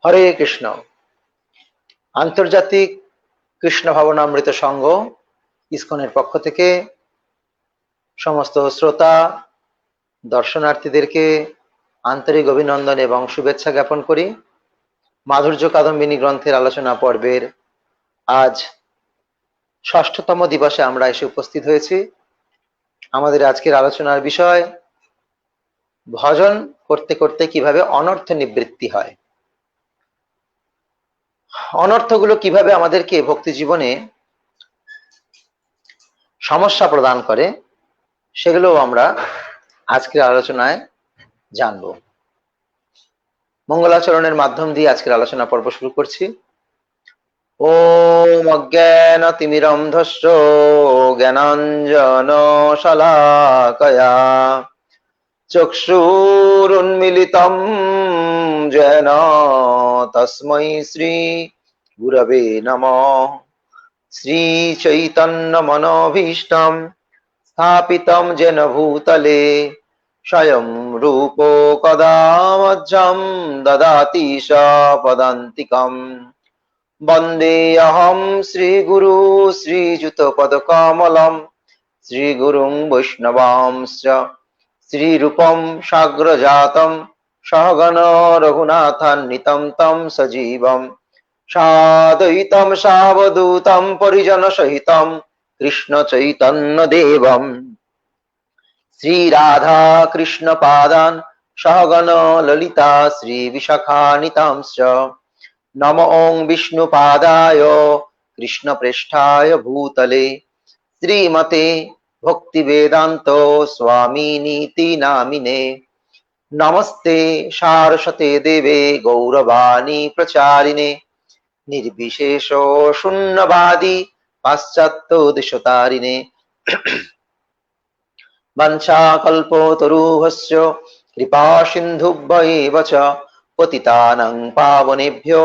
হরে কৃষ্ণ। আন্তর্জাতিক কৃষ্ণ ভাবনামৃত সংঘ ইসকনের পক্ষ থেকে সমস্ত শ্রোতা দর্শনার্থীদেরকে আন্তরিক অভিনন্দন এবং শুভেচ্ছা জ্ঞাপন করি। মাধুর্য কাদম্বিনী গ্রন্থের আলোচনা পর্বের আজ ৬ষ্ঠতম দিবসে আমরা এসে উপস্থিত হয়েছি। আমাদের আজকের আলোচনার বিষয় ভজন করতে করতে কিভাবে অনর্থ নিবৃত্তি হয়, অনর্থগুলো কিভাবে আমাদেরকে ভক্তি জীবনে সমস্যা প্রদান করে, সেগুলো আমরা আজকের আলোচনায় জানব। মঙ্গলাচরণের মাধ্যম দিয়ে আজকের আলোচনা পর্ব শুরু করছি। ওম অজ্ঞানতিমিরন্ধস্য জ্ঞানাঞ্জন শলাকয়া চক্ষুরুন্মিলিতং যেন তস্मै শ্রী গুরবে নমঃ। শ্রী চৈতন্য মনোভীষ্টং স্থাপিতং যেন ভূতলে স্বয়ং রূপ কদা মধ্যম দদাতি সপদান্তিকম। বন্দেহম শ্রীগুরু শ্রীযুতপদকমলম শ্রীগুরুং বৈষ্ণবাংশ্চ শ্রীরূপং সাগ্রজাতম সহগণ রঘুনাথান্বিতং তং সজীবম সাদ্বৈতং সাবধূতং পরিজন সহিতং কৃষ্ণ চৈতন্য দেবম শ্রী রাধা কৃষ্ণ পাদান সহগণ ললিতা শ্রী বিশাখানিতাংশ্চ। নমো ওং বিষ্ণুপাদায় কৃষ্ণ প্রেষ্ঠায় ভূতলে শ্রীমতে ভক্তি বেদান্ত স্বামিনীতি নামিনে। নমস্তে সারস্বতে দেবে গৌরবাণী প্রচারিণে নির্বিশেষ শূন্যবাদী পাশ্চাত্য দেশতারিণে। বঞ্চাকল্পতরুভ্যশ্চ কৃপা সিন্ধুভ্যেব চ পতিতানাং পাবনেভ্যো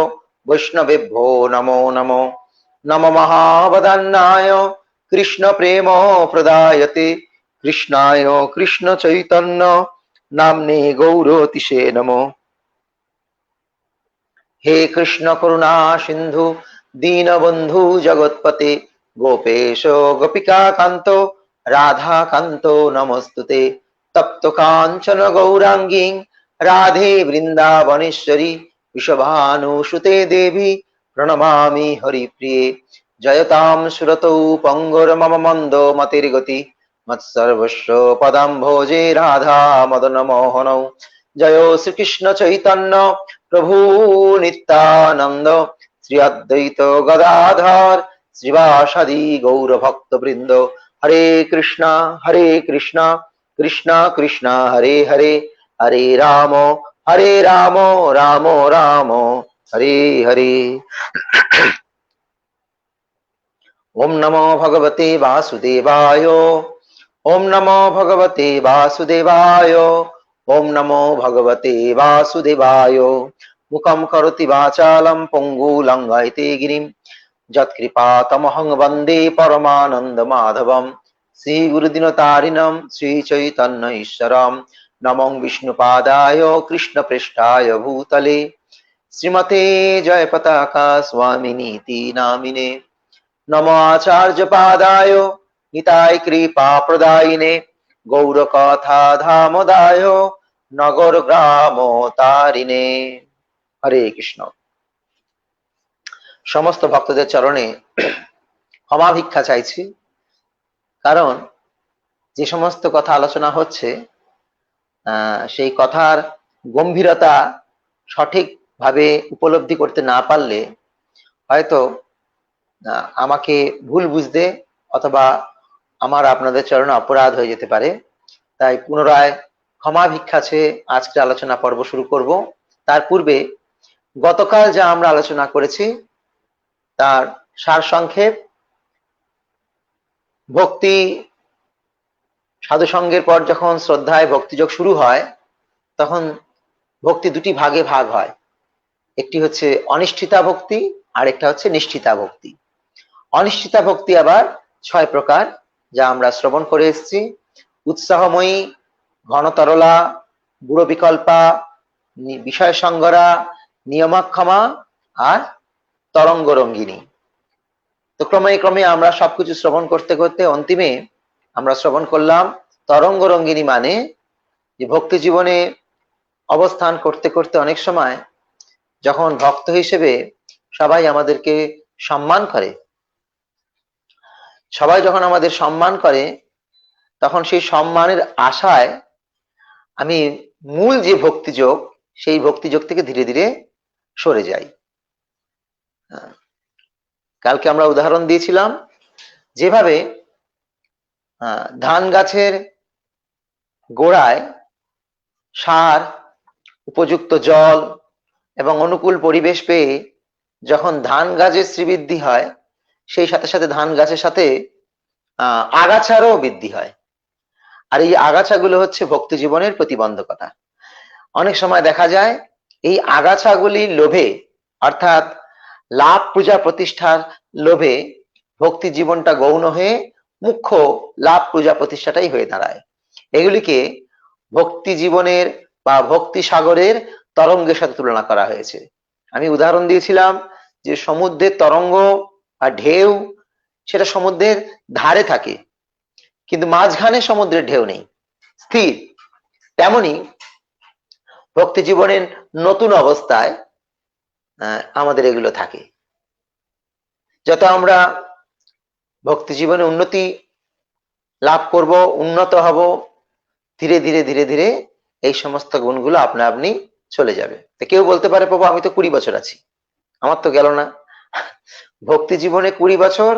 বৈষ্ণবেভ্যো নমো নমো। নমো মহাবদান্নায় কৃষ্ণ প্রেম প্রদায়তে কৃষ্ণায় কৃষ্ণ চৈতন্য নাম্নে গৌরতিশে নমো। হে কৃষ্ণ করুণা সিন্ধু দীনবন্ধু জগৎপতে গোপেশ গোপিকা কান্ত রাধা কান্ত নমস্তুতে। তপ্ত কাঞ্চন গৌরাঙ্গী রাধে বৃন্দাবনেশ্বরী বৃষভানুসুতে দেবী প্রণমামি হরিপ্রিয়ে। জয়তাম সুরতৌ পঙ্গর মম মন্দ মতির্গতি মৎসর্বস্ব পদাম্ভোজে রাধা মদন মোহনৌ। জয় শ্রীকৃষ্ণ চৈতন্য প্রভু নিত্যানন্দ শ্রী অদ্বৈত গদাধর শ্রীবাসাদি গৌর ভক্ত বৃন্দ। হরে কৃষ্ণ কৃষ্ণ কৃষ্ণ হরে হরে হরে রাম রাম রাম হরে হরে। ওম নমো ভগবতে বাসুদেবায়। ওম নমো ভগবতে বাসুদেবায়। ওম নমো ভগবতে বাসুদেবায়। মুখম করোতি বাচালম পঙ্গু লঙ্ঘয়তে গিরিম যৎকৃপাতমহং বন্দে পরমানন্দ মাধবম। শ্রী গুরুদিনতারিণম শ্রী চৈতন্য ঈশ্বরম। নমো বিষ্ণুপাদায় কৃষ্ণ পৃষ্ঠায় ভূতলে শ্রীমতে জয় পতাকা স্বামিনীতি নামিনে। নমো আচার্য পাদায় নিতাই কৃপা প্রদায়িনে গৌর কথা ধামদায় নগর গ্রাম তারিণে। হরে কৃষ্ণ। সমস্ত ভক্তদের চরণে ক্ষমা ভিক্ষা চাইছি, কারণ যে সমস্ত কথা আলোচনা হচ্ছে সেই কথার গম্ভীরতা সঠিকভাবে উপলব্ধি করতে না পারলে হয়তো আমাকে ভুল বুঝতে অথবা আমার আপনাদের চরণে অপরাধ হয়ে যেতে পারে। তাই পুনরায় ক্ষমা ভিক্ষা চেয়ে আজকের আলোচনা পর্ব শুরু করব। তার পূর্বে গতকাল যা আমরা আলোচনা করেছি তার সারসংক্ষেপ। ভক্তি সাধুসঙ্গের পর যখন শ্রদ্ধায় ভক্তিযোগ শুরু হয় তখন ভক্তি দুটি ভাগে ভাগ হয়। একটি হচ্ছে অনিষ্ঠিতা ভক্তি আর একটা হচ্ছে নিষ্ঠিতা ভক্তি। অনিষ্ঠিতা ভক্তি আবার 6 প্রকার, যা আমরা শ্রবণ করে এসেছি। উৎসাহময়ী, ঘনতরলা, গুড় বিকল্পা, বিষয় সঙ্গরা, নিয়মাক্ষমা আর তরঙ্গ রঙ্গিনী। তো ক্রমে ক্রমে আমরা সবকিছু শ্রবণ করতে করতে অন্তিমে আমরা শ্রবণ করলাম তরঙ্গ রঙ্গিনী মানে যে ভক্তি জীবনে অবস্থান করতে করতে অনেক সময় যখন ভক্ত হিসেবে সবাই আমাদেরকে সম্মান করে, সবাই যখন আমাদের সম্মান করে, তখন সেই সম্মানের আশায় আমি মূল যে ভক্তিযোগ সেই ভক্তিযোগ থেকে ধীরে ধীরে সরে যাই। কালকে আমরা উদাহরণ দিয়েছিলাম যেভাবে ধান গাছের গোড়ায় সার, উপযুক্ত জল এবং অনুকূল পরিবেশ পেয়ে যখন ধান গাছের শ্রীবৃদ্ধি হয়, সেই সাথে সাথে ধান গাছের সাথে আগাছারও বৃদ্ধি হয়। আর এই আগাছাগুলো হচ্ছে ভক্তি জীবনের প্রতিবন্ধকতা। অনেক সময় দেখা যায় এই আগাছাগুলির লোভে, অর্থাৎ লাভ পূজা প্রতিষ্ঠার লোভে ভক্তি জীবনটা গৌণ হয়ে মুখ্য লাভ পূজা প্রতিষ্ঠাটাই হয়ে দাঁড়ায়। এগুলিকে ভক্তি জীবনের বা ভক্তি সাগরের তরঙ্গের সাথে তুলনা করা হয়েছে। আমি উদাহরণ দিয়েছিলাম যে সমুদ্রের তরঙ্গ বা ঢেউ সেটা সমুদ্রের ধারে থাকে, কিন্তু মাঝখানে সমুদ্রের ঢেউ নেই, স্থির। তেমনি ভক্তি জীবনের নতুন অবস্থায় আমাদের এগুলো থাকে। যত আমরা ভক্তি জীবনে উন্নতি লাভ করব, উন্নত হব, ধীরে ধীরে ধীরে ধীরে এই সমস্ত গুণগুলো আপনা আপনি চলে যাবে। তো কেউ বলতে পারে, প্রভু আমি তো 20 বছর আছি, আমার তো গেল না। ভক্তি জীবনে 20 বছর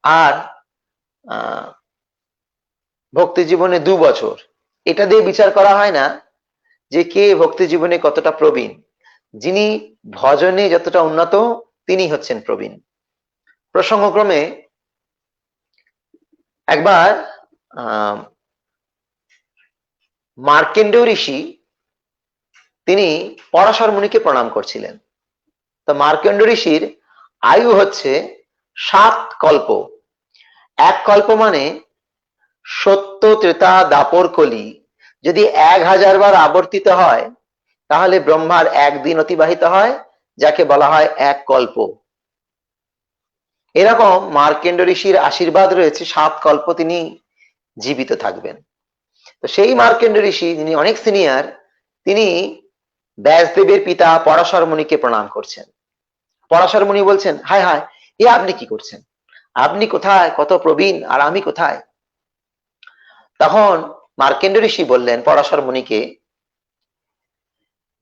আর ভক্তি জীবনে 2 বছর, এটা দিয়ে বিচার করা হয় না যে কে ভক্তি জীবনে কতটা প্রবীণ। যিনি ভজনে যতটা উন্নত তিনি হচ্ছেন প্রবীণ। প্রসঙ্গক্রমে একবার মার্কেন্ডেয় ঋষি তিনি পরাশর মুনিকে প্রণাম করছিলেন। তো মার্কেন্ডেয় ঋষির আয়ু হচ্ছে 7 কল্প। 1 কল্প মানে সত্য, ত্রেতা, দাপর, কলি যদি 1000 বার আবর্তিত হয় তাহলে ব্রহ্মার 1 দিন অতিবাহিত হয়, যাকে বলা হয় 1 কল্প। এরকম মার্কেন্ডেয় ঋষির আশীর্বাদ রয়েছে 7 কল্প তিনি জীবিত থাকবেন। তো সেই মার্কেন্ডেয় ঋষি, যিনি অনেক সিনিয়র, তিনি ব্যাসদেবের পিতা পরাশর মুনিকে প্রণাম করছেন। পরাশর মুনি বলছেন, হায় হায়, এ আপনি কি করছেন? আপনি কোথায়, কত প্রবীণ, আর আমি কোথায়? তখন মার্কেন্ডেয় ঋষি বললেন পরাশর মুনিকে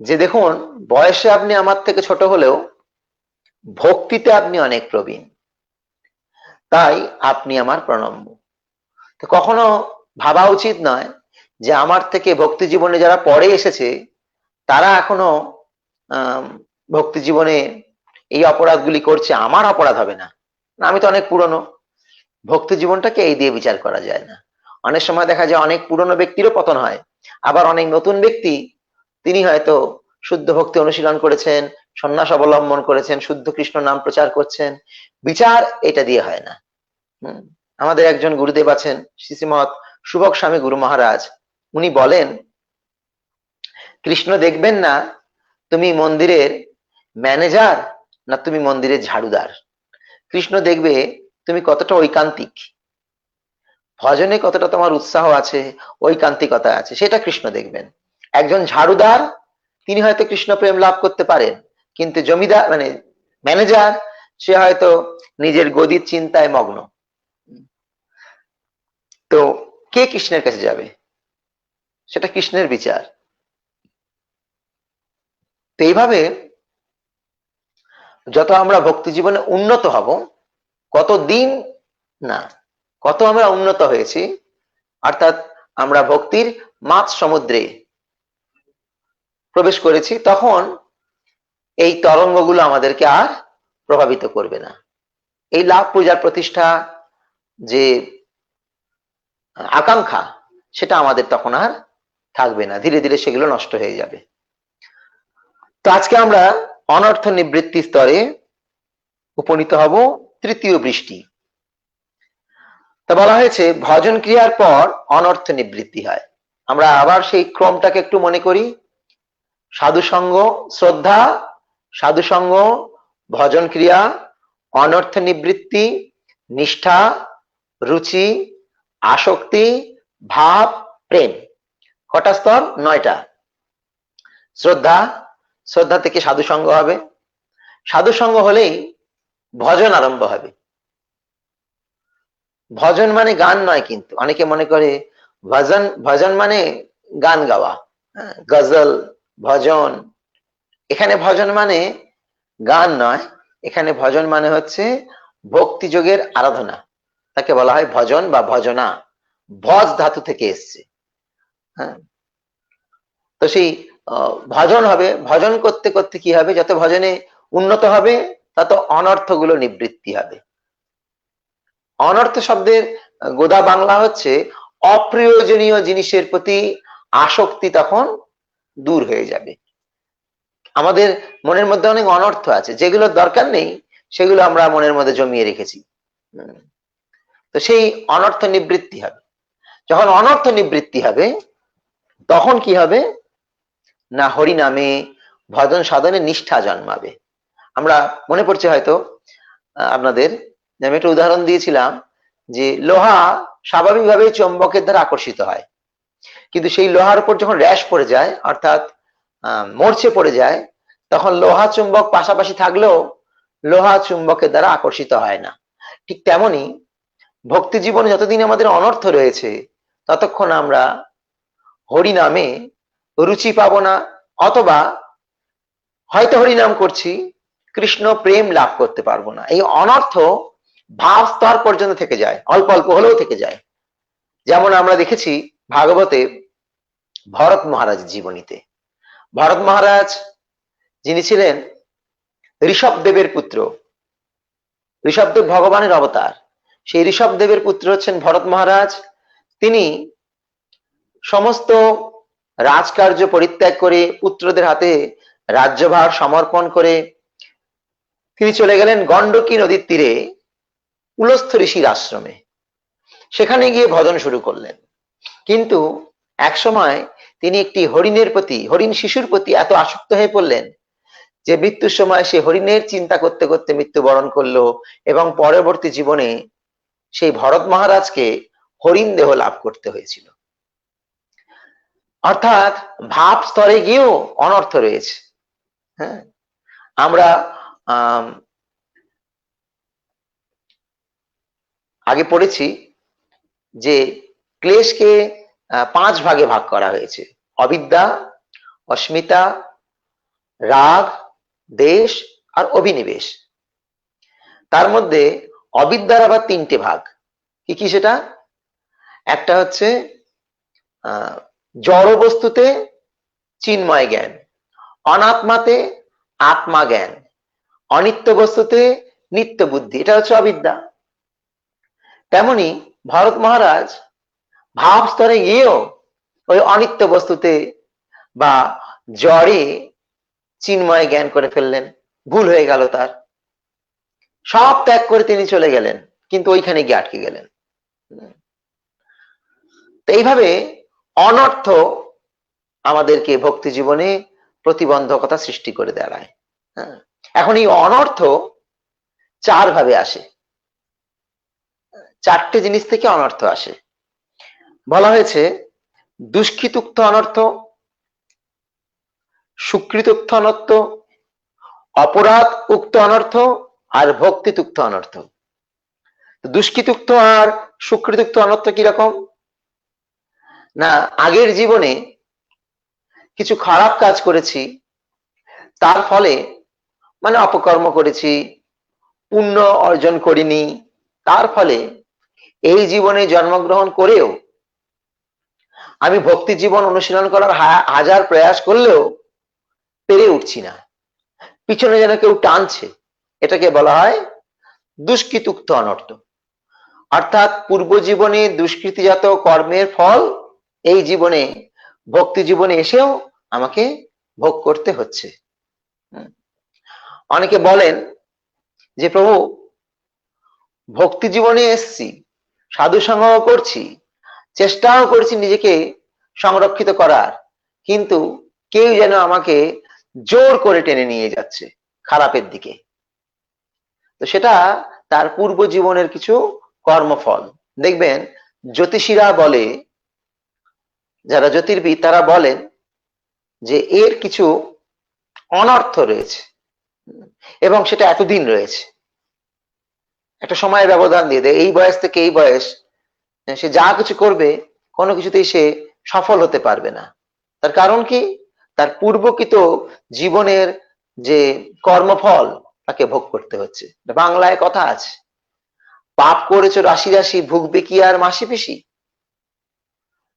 যে দেখুন, বয়সে আপনি আমার থেকে ছোট হলেও ভক্তিতে আপনি অনেক প্রবীণ, তাই আপনি আমার প্রণম্য। তো কখনো ভাবা উচিত নয় যে আমার থেকে ভক্তি জীবনে যারা পরে এসেছে তারা এখনো ভক্তি জীবনে এই অপরাধগুলি করছে, আমার অপরাধ হবে না, আমি তো অনেক পুরনো। ভক্তি জীবনটাকে এই দিয়ে বিচার করা যায় না। অনেক সময় দেখা যায় অনেক পুরনো ব্যক্তিরও পতন হয়, আবার অনেক নতুন ব্যক্তি তিনি হয়তো শুদ্ধ ভক্তি অনুশীলন করেছেন, সন্ন্যাস অবলম্বন করেছেন, শুদ্ধ কৃষ্ণ নাম প্রচার করছেন। বিচার এটা দিয়ে হয় না। আমাদের একজন গুরুদেব আছেন, শ্রীশ্রীমৎ সুভগ স্বামী গুরু মহারাজ, উনি বলেন, কৃষ্ণ দেখবেন না তুমি মন্দিরের ম্যানেজার না তুমি মন্দিরের ঝাড়ুদার, কৃষ্ণ দেখবে তুমি কতটা ঐকান্তিক, ভজনে কতটা তোমার উৎসাহ আছে, ঐকান্তিকতা আছে, সেটা কৃষ্ণ দেখবেন। একজন ঝাড়ুদার তিনি হয়তো কৃষ্ণ প্রেম লাভ করতে পারেন, কিন্তু জমিদার মানে ম্যানেজার সে হয়তো নিজের গদির চিন্তায় মগ্ন। তো কে কৃষ্ণের কাছে যাবে, সেটা কৃষ্ণের বিচার। তো এইভাবে যত আমরা ভক্তি জীবনে উন্নত হব, কতদিন না কত আমরা উন্নত হয়েছি, অর্থাৎ আমরা ভক্তির মাঝ সমুদ্রে প্রবেশ করেছি, তখন এই তরঙ্গগুলো আমাদেরকে আর প্রভাবিত করবে না। এই লাভ পূজার প্রতিষ্ঠা যে আকাঙ্ক্ষা সেটা আমাদের তখন আর থাকবে না, ধীরে ধীরে সেগুলো নষ্ট হয়ে যাবে। তো আজকে আমরা অনর্থ নিবৃত্তি স্তরে উপনীত হব, তৃতীয় বৃষ্টি। তা বলা হয়েছে ভজন ক্রিয়ার পর অনর্থ নিবৃত্তি হয়। আমরা আবার সেই ক্রমটাকে একটু মনে করি। সাধু সঙ্গ, শ্রদ্ধা, সাধুসঙ্গ, ভজন ক্রিয়া, অনর্থ নিবৃত্তি, নিষ্ঠা, রুচি, আসক্তি, ভাব, প্রেম। কটা স্তর? 9টা। শ্রদ্ধা, শ্রদ্ধা থেকে সাধুসঙ্গ হবে, সাধুসঙ্গ হলেই ভজন আরম্ভ হবে। ভজন মানে গান নয়, কিন্তু অনেকে মনে করে ভজন ভজন মানে গান গাওয়া, গজল, ভজন। এখানে ভজন মানে গান নয়, এখানে ভজন মানে হচ্ছে ভক্তিযোগের আরাধনা। তাকে বলা হয় ভজন বা ভজনা, ভজ ধাতু থেকে এসছে। হ্যাঁ, তো সেই ভজন হবে। ভজন করতে করতে কি হবে? যত ভজনে উন্নত হবে তত অনর্থগুলো নিবৃত্তি হবে। অনর্থ শব্দের গোদা বাংলা হচ্ছে অপ্রয়োজনীয় জিনিসের প্রতি আসক্তি, তখন দূর হয়ে যাবে। আমাদের মনের মধ্যে অনেক অনর্থ আছে, যেগুলোর দরকার নেই সেগুলো আমরা মনের মধ্যে জমিয়ে রেখেছি। তো সেই অনর্থ নিবৃত্তি হবে। যখন অনর্থ নিবৃত্তি হবে তখন কি হবে না, হরি নামে ভজন সাধনে নিষ্ঠা জন্মাবে। আমরা মনে পড়ছে হয়তো আপনাদের, আমি একটা উদাহরণ দিয়েছিলাম যে লোহা স্বাভাবিকভাবে চুম্বকের দ্বারা আকর্ষিত হয়, কিন্তু সেই লোহার উপর যখন র্যাশ পড়ে যায়, অর্থাৎ মরচে পড়ে যায়, তখন লোহা চুম্বক পাশাপাশি থাকলেও লোহা চুম্বকের দ্বারা আকর্ষিত হয় না। ঠিক তেমনি ভক্তি জীবনে যতদিন আমাদের অনর্থ রয়েছে ততক্ষণ আমরা হরি নামে রুচি পাবো না, অথবা হয়তো হরি নাম করছি, কৃষ্ণ প্রেম লাভ করতে পারবো না। এই অনর্থ ভাব স্তর পর্যন্ত থেকে যায়, অল্প অল্প হলেও থেকে যায়। যেমন আমরা দেখেছি ভাগবতে ভরত মহারাজ জীবনীতে। ভরত মহারাজ যিনি ছিলেন ঋষভদেবের পুত্র, ঋষভদেব ভগবানের অবতার, সেই ঋষভদেবের পুত্র হচ্ছেন ভরত মহারাজ। তিনি সমস্ত রাজকার্য পরিত্যাগ করে পুত্রদের হাতে রাজ্যভার সমর্পণ করে তিনি চলে গেলেন গণ্ডকী নদীর তীরে পুলস্থ ঋষির আশ্রমে। সেখানে গিয়ে ভজন শুরু করলেন। কিন্তু একসময় তিনি একটি হরিণের প্রতি, হরিণ শিশুর প্রতি এত আসক্ত হয়ে পড়লেন যে মৃত্যুর সময় সে হরিণের চিন্তা করতে করতে মৃত্যুবরণ করলো, এবং পরবর্তী জীবনে সেই ভরত মহারাজকে হরিণ দেহ লাভ করতে হয়েছিল। অর্থাৎ ভাব স্তরে গিয়েও অনর্থ রয়েছে। হ্যাঁ, আমরা আগে পড়েছি যে ক্লেশকে 5 ভাগে ভাগ করা হয়েছে: অবিদ্যা, অস্মিতা, রাগ, দেশ আর অভিনিবেশ। তার মধ্যে অবিদ্যার আবার 3টে ভাগ। কি কি সেটা? একটা হচ্ছে জড় বস্তুতে চিন্ময় জ্ঞান, অনাত্মাতে আত্মা জ্ঞান, অনিত্য বস্তুতে নিত্য বুদ্ধি, এটা হচ্ছে অবিদ্যা। তেমনি ভরত মহারাজ ভাব স্তরে গিয়েও ওই অনিত্য বস্তুতে বা জড়ে চিন্ময় জ্ঞান করে ফেললেন, ভুল হয়ে গেল তার। সব ত্যাগ করে তিনি চলে গেলেন, কিন্তু ওইখানে গিয়ে আটকে গেলেন। তো এইভাবে অনর্থ আমাদেরকে ভক্তি জীবনে প্রতিবন্ধকতা সৃষ্টি করে দাঁড়ায়। এখন এই অনর্থ 4 ভাবে আসে, 4টে জিনিস থেকে অনর্থ আসে। বলা হয়েছে দুষ্কৃতুক্ত অনর্থ, সুকৃতুক্ত অনর্থ, অপরাধ উক্ত অনর্থ আর ভক্তিতুক্ত অনর্থ। দুষ্কৃতুক্ত আর সুকৃতুক্ত অনর্থ কিরকম না, আগের জীবনে কিছু খারাপ কাজ করেছি, তার ফলে মানে অপকর্ম করেছি, পুণ্য অর্জন করিনি, তার ফলে এই জীবনে জন্মগ্রহণ করেও আমি ভক্তি জীবন অনুশীলন করার হাজার প্রয়াস করলেও পেরে উঠছি না, পিছনে যেন কেউ টানছে। এটাকে বলা হয় দুষ্কৃতুক্ত অনর্থ। অর্থাৎ পূর্ব জীবনে দুষ্কৃতিজাত কর্মের ফল এই জীবনে ভক্তি জীবনে এসেও আমাকে ভোগ করতে হচ্ছে। অনেকে বলেন যে প্রভু, ভক্তি জীবনে এসছি, সাধু সঙ্গ করছি, চেষ্টাও করছি নিজেকে সংরক্ষিত করার, কিন্তু কেউ যেন আমাকে জোর করে টেনে নিয়ে যাচ্ছে। খারাপের দিকে। তো সেটা তার পূর্ব জীবনের কিছু কর্মফল। দেখবেন জ্যোতিষীরা বলে, যারা জ্যোতির্বিদ তারা বলেন যে এর কিছু অনর্থ রয়েছে এবং সেটা এতদিন রয়েছে, একটা সময়ের ব্যবধান দিয়ে দেয়। এই বয়স থেকে এই বয়স সে যা কিছু করবে কোনো কিছুতেই সে সফল হতে পারবে না। তার কারণ কি? তার পূর্বকৃত জীবনের যে কর্মফল তাকে ভোগ করতে হচ্ছে। বাংলায় কথা আছে, পাপ করেছো রাশি রাশি, ভুগবে কি আর মাসি পিসি।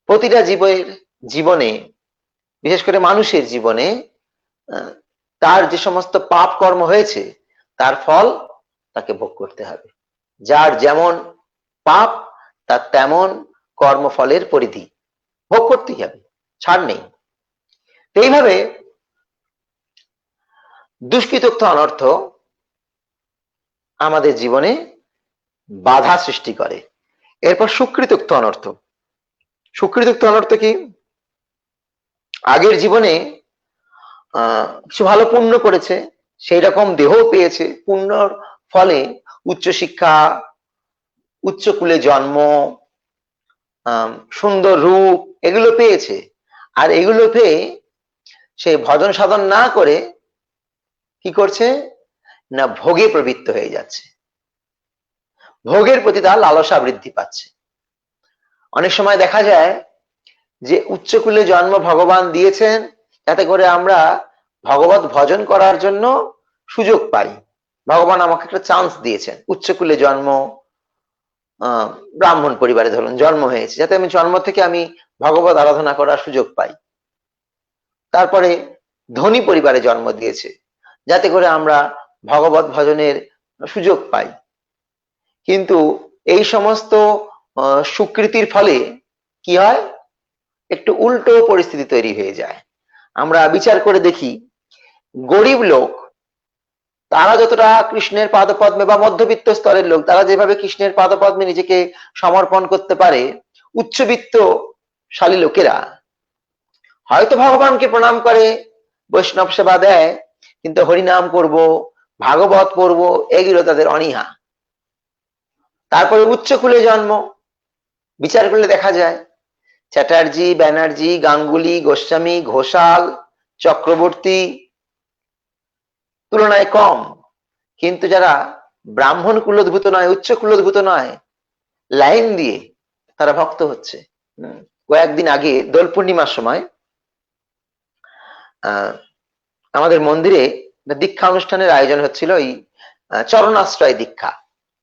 প্রতিটা জীবনে, বিশেষ করে মানুষের জীবনে তার যে সমস্ত পাপ কর্ম হয়েছে তার ফল তাকে ভোগ করতে হবে। যার যেমন পাপ তার তেমন কর্মফলের পরিধি, ভোগ করতেই হবে, ছাড় নেই। এইভাবে দুষ্কৃতোক্ত অনর্থ আমাদের জীবনে বাধা সৃষ্টি করে। এরপর সুকৃতোক্ত অনর্থ। সুকৃতোক্ত অনর্থ কি? আগের জীবনে কিছু ভালো পুণ্য করেছে, সেই রকম দেহ পেয়েছে, পুণ্যর ফলে উচ্চশিক্ষা, উচ্চ কুলে জন্ম, সুন্দর রূপ এগুলো পেয়েছে। আর এগুলো পেয়ে সে ভজন সাধন না করে কি করছে না, ভোগে প্রবৃত্ত হয়ে যাচ্ছে, ভোগের প্রতি তার লালসা বৃদ্ধি পাচ্ছে। অনেক সময় দেখা যায় যে উচ্চকুলে জন্ম ভগবান দিয়েছেন যাতে করে আমরা ভগবত ভজন করার জন্য সুযোগ পাই। ভগবান আমাকে একটা চান্স দিয়েছেন, উচ্চকুলে জন্ম, ব্রাহ্মণ পরিবারে ধরুন জন্ম হয়েছে, যাতে আমি জন্ম থেকে আমি ভগবত আরাধনা করার সুযোগ পাই। তারপরে ধনী পরিবারে জন্ম দিয়েছে যাতে করে আমরা ভগবত ভজনের সুযোগ পাই। কিন্তু এই সমস্ত সুকৃতির ফলে কি হয়, একটু উল্টো পরিস্থিতি তৈরি হয়ে যায়। আমরা বিচার করে দেখি, গরিব লোক তারা যতটা কৃষ্ণের পাদপদ্মে, বা মধ্যবিত্ত স্তরের লোক তারা যেভাবে কৃষ্ণের পাদপদ্মে নিজেকে সমর্পণ করতে পারে, উচ্চবিত্তশালী লোকেরা হয়তো ভগবানকে প্রণাম করে, বৈষ্ণব সেবা দেয়, কিন্তু হরিনাম করব, ভাগবত পড়ব, এগুলো তাদের অনীহা। তারপরে উচ্চকুলে জন্ম, বিচার করলে দেখা যায় চ্যাটার্জি, ব্যানার্জি, গাঙ্গুলি, গোস্বামী, ঘোষাল, চক্রবর্তী তুলনায় কম। কিন্তু যারা ব্রাহ্মণ কুলোদ্ভূত নয়, উচ্চ কুলোদ্ভূত নয়, লাইন দিয়ে তারা ভক্ত হচ্ছে। কয়েকদিন আগে দোল পূর্ণিমার সময় আমাদের মন্দিরে দীক্ষা অনুষ্ঠানের আয়োজন হচ্ছিল, এই চরণাশ্রয় দীক্ষা,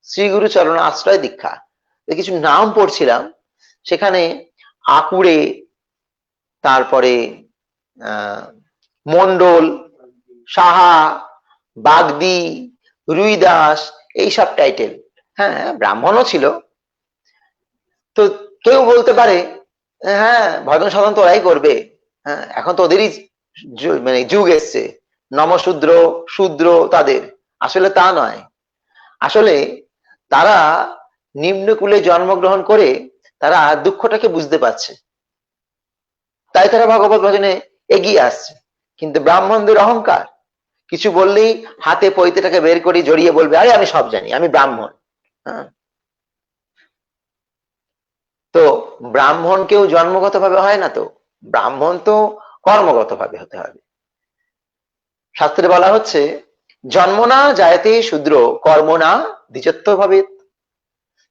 শ্রীগুরু চরণাশ্রয় দীক্ষা। কিছু নাম পড়ছিলাম সেখানে, আকুড়ে, তারপরে মন্ডল, সাহা, বাগদি, রুইদাস, এইসব টাইটেল। হ্যাঁ, ব্রাহ্মণও ছিল। তো কেউ বলতে পারে হ্যাঁ ভজন সাধন তো ওরাই করবে, হ্যাঁ এখন তো ওদেরই মানে যুগ এসছে, নমশূদ্র শূদ্র তাদের। আসলে তা নয়। আসলে তারা নিম্নকুলে জন্মগ্রহণ করে তারা দুঃখটাকে বুঝতে পারছে, তাই তারা ভগবত ভজনে এগিয়ে আসছে। কিন্তু ব্রাহ্মণদের অহংকার, কিছু বললেই হাতে পৈতেটাকে বের করে জড়িয়ে বলবে আরে আমি সব জানি, আমি ব্রাহ্মণ। হ্যাঁ, তো ব্রাহ্মণ কেউ জন্মগত ভাবে হয় না, তো ব্রাহ্মণ তো কর্মগত ভাবে হতে হবে। শাস্ত্রে বলা হচ্ছে জন্ম না জায়তে শূদ্র কর্ম না দ্বিজত্ব ভাবে।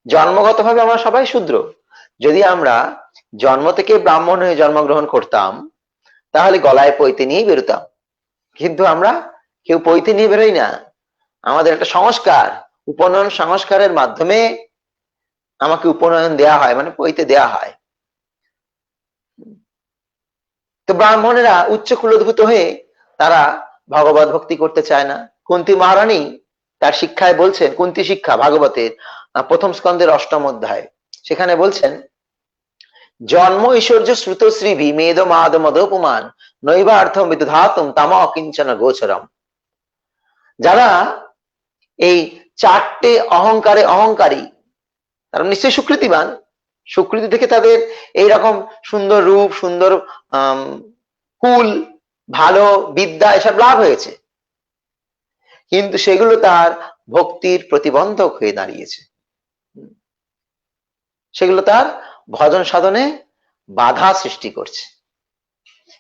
জন্মগত ভাবে আমরা সবাই শূদ্র। যদি আমরা জন্ম থেকে ব্রাহ্মণ হয়ে জন্মগ্রহণ করতাম তাহলে গলায় পৈতে নিয়ে বেরোতাম, কিন্তু আমরা কেউ পৈতে নিয়ে বেরোই না। আমাদের একটা সংস্কার, উপনয়ন সংস্কারের মাধ্যমে আমাকে উপনয়ন দেয়া হয়, মানে পৈতে দেয়া হয়। তো ব্রাহ্মণেরা উচ্চ কুলোদ্ভূত হয়ে তারা ভগবত ভক্তি করতে চায় না। কুন্তী মহারানী তার শিক্ষায় বলছেন, কুন্তী শিক্ষা ভাগবতের প্রথম স্কন্ধের 8ম অধ্যায়, সেখানে বলছেন জন্ম ঐশ্বর্য শ্রুত শ্রীভি মেদ মাদ মদোপমান নৈবার্থম বিদধাতুম তাম অকিঞ্চন গোচরম। যারা এই 4টে অহংকারে অহংকারী তারা নিশ্চয়ই সুকৃতিবান, সুকৃতি থেকে তাদের এইরকম সুন্দর রূপ, সুন্দর কুল, ভালো বিদ্যা এসব লাভ হয়েছে। কিন্তু সেগুলো তার ভক্তির প্রতিবন্ধক হয়ে দাঁড়িয়েছে, সেগুলো তার ভজন সাধনে বাধা সৃষ্টি করছে।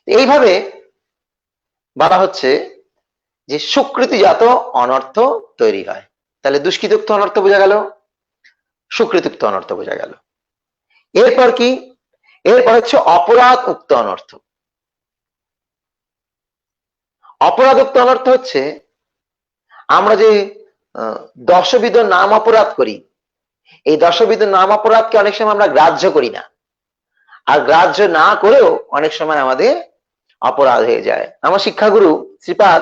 এইভাবে বলা হচ্ছে যে সুকৃতিজাত অনর্থ তৈরি হয়। তাহলে দুষ্কৃতুক্ত অনর্থ বোঝা গেল, সুকৃতুক্ত অনর্থ বোঝা গেল। এরপর কি? এরপর হচ্ছে অপরাধ উক্ত অনর্থ। অপরাধ উক্ত অনর্থ হচ্ছে আমরা যে দশবিধ নাম অপরাধ করি, এই দশবিধ নাম অপরাধকে অনেক সময় আমরা গ্রাহ্য করি না, আর গ্রাহ্য না করেও অনেক সময় আমাদের অপরাধ হয়ে যায়। আমার শিক্ষাগুরু শ্রীপাদ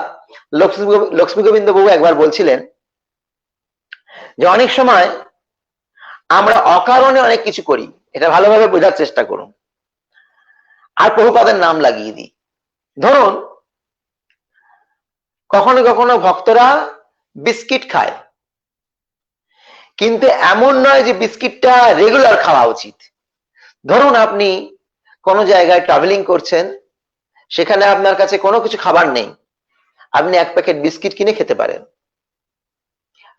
লক্ষ্মী গোবিন্দ বাবু একবার বলছিলেন যে অনেক সময় আমরা অকারণে অনেক কিছু করি, এটা ভালোভাবে বোঝার চেষ্টা করুন, আর প্রভুপাদের নাম লাগিয়ে দিই। ধরুন কখনো কখনো ভক্তরা বিস্কিট খায়, কিন্তু এমন নয় যে বিস্কিটটা রেগুলার খাওয়া উচিত। ধরুন আপনি কোনো জায়গায় ট্রাভেলিং করছেন, সেখানে আপনার কাছে কোনো কিছু খাবার নেই, আপনি এক প্যাকেট বিস্কিট কিনে খেতে পারেন।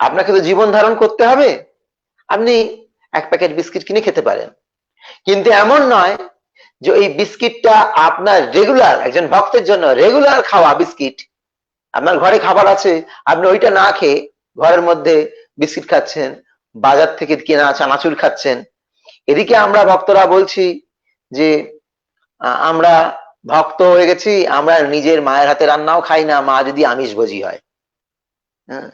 আপনাকে তো জীবন ধারণ করতে হবে, আপনি এক প্যাকেট বিস্কিট কিনে খেতে পারেন। কিন্তু এমন নয় যে এই বিস্কিটটা আপনার রেগুলার, একজন ভক্তের জন্য রেগুলার খাওয়া বিস্কিট। আপনার ঘরে খাবার আছে, আপনি ওইটা না খেয়ে ঘরের মধ্যে বিস্কিট খাচ্ছেন, বাজার থেকে কেনা চানাচুর খাচ্ছেন। এদিকে আমরা ভক্তরা বলছি যে আমরা ভক্ত হয়ে গেছি, আমরা নিজের মায়ের হাতে রান্নাও খাই না, মা যদি আমিষভোজী হয়। হ্যাঁ,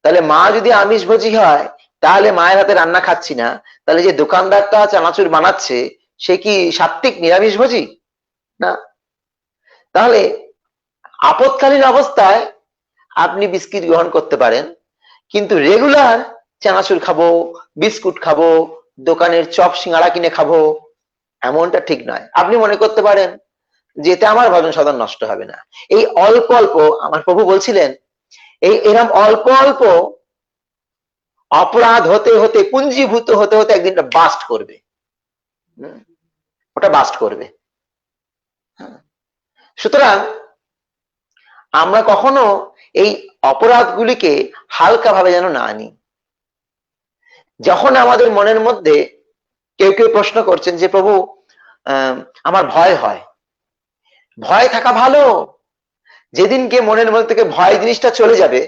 তাহলে মা যদি আমিষভোজী হয়, তাহলে মায়ের হাতে রান্না খাচ্ছি না, তাহলে যে দোকানদারটা চানাচুর বানাচ্ছে সে কি সাত্ত্বিক নিরামিষভোজী? না। তাহলে আপৎকালীন অবস্থায় আপনি বিস্কিট গ্রহণ করতে পারেন, কিন্তু রেগুলার চানাচুর খাবো, বিস্কুট খাবো, দোকানের চপ সিঙ্গাড়া কিনে খাবো, এমনটা ঠিক নয়। আপনি মনে করতে পারেন যে এতে আমার ভজন সাধন নষ্ট হবে না। এই অল্প অল্প, আমার প্রভু বলছিলেন, এরম অল্প অল্প অপরাধ হতে হতে, পুঞ্জীভূত হতে হতে একদিন বাস্ট করবে, ওটা বাস্ট করবে। সুতরাং আমরা কখনো এই অপরাধগুলিকে হালকা ভাবে যেন না আনি। যখন আমাদের মনের মধ্যে কেউ কেউ প্রশ্ন করছেন যে প্রভু আমার ভয় হয়, ভয় থাকা ভালো। যেদিনকে মনের মধ্যে থেকে ভয় জিনিসটা চলে যাবে,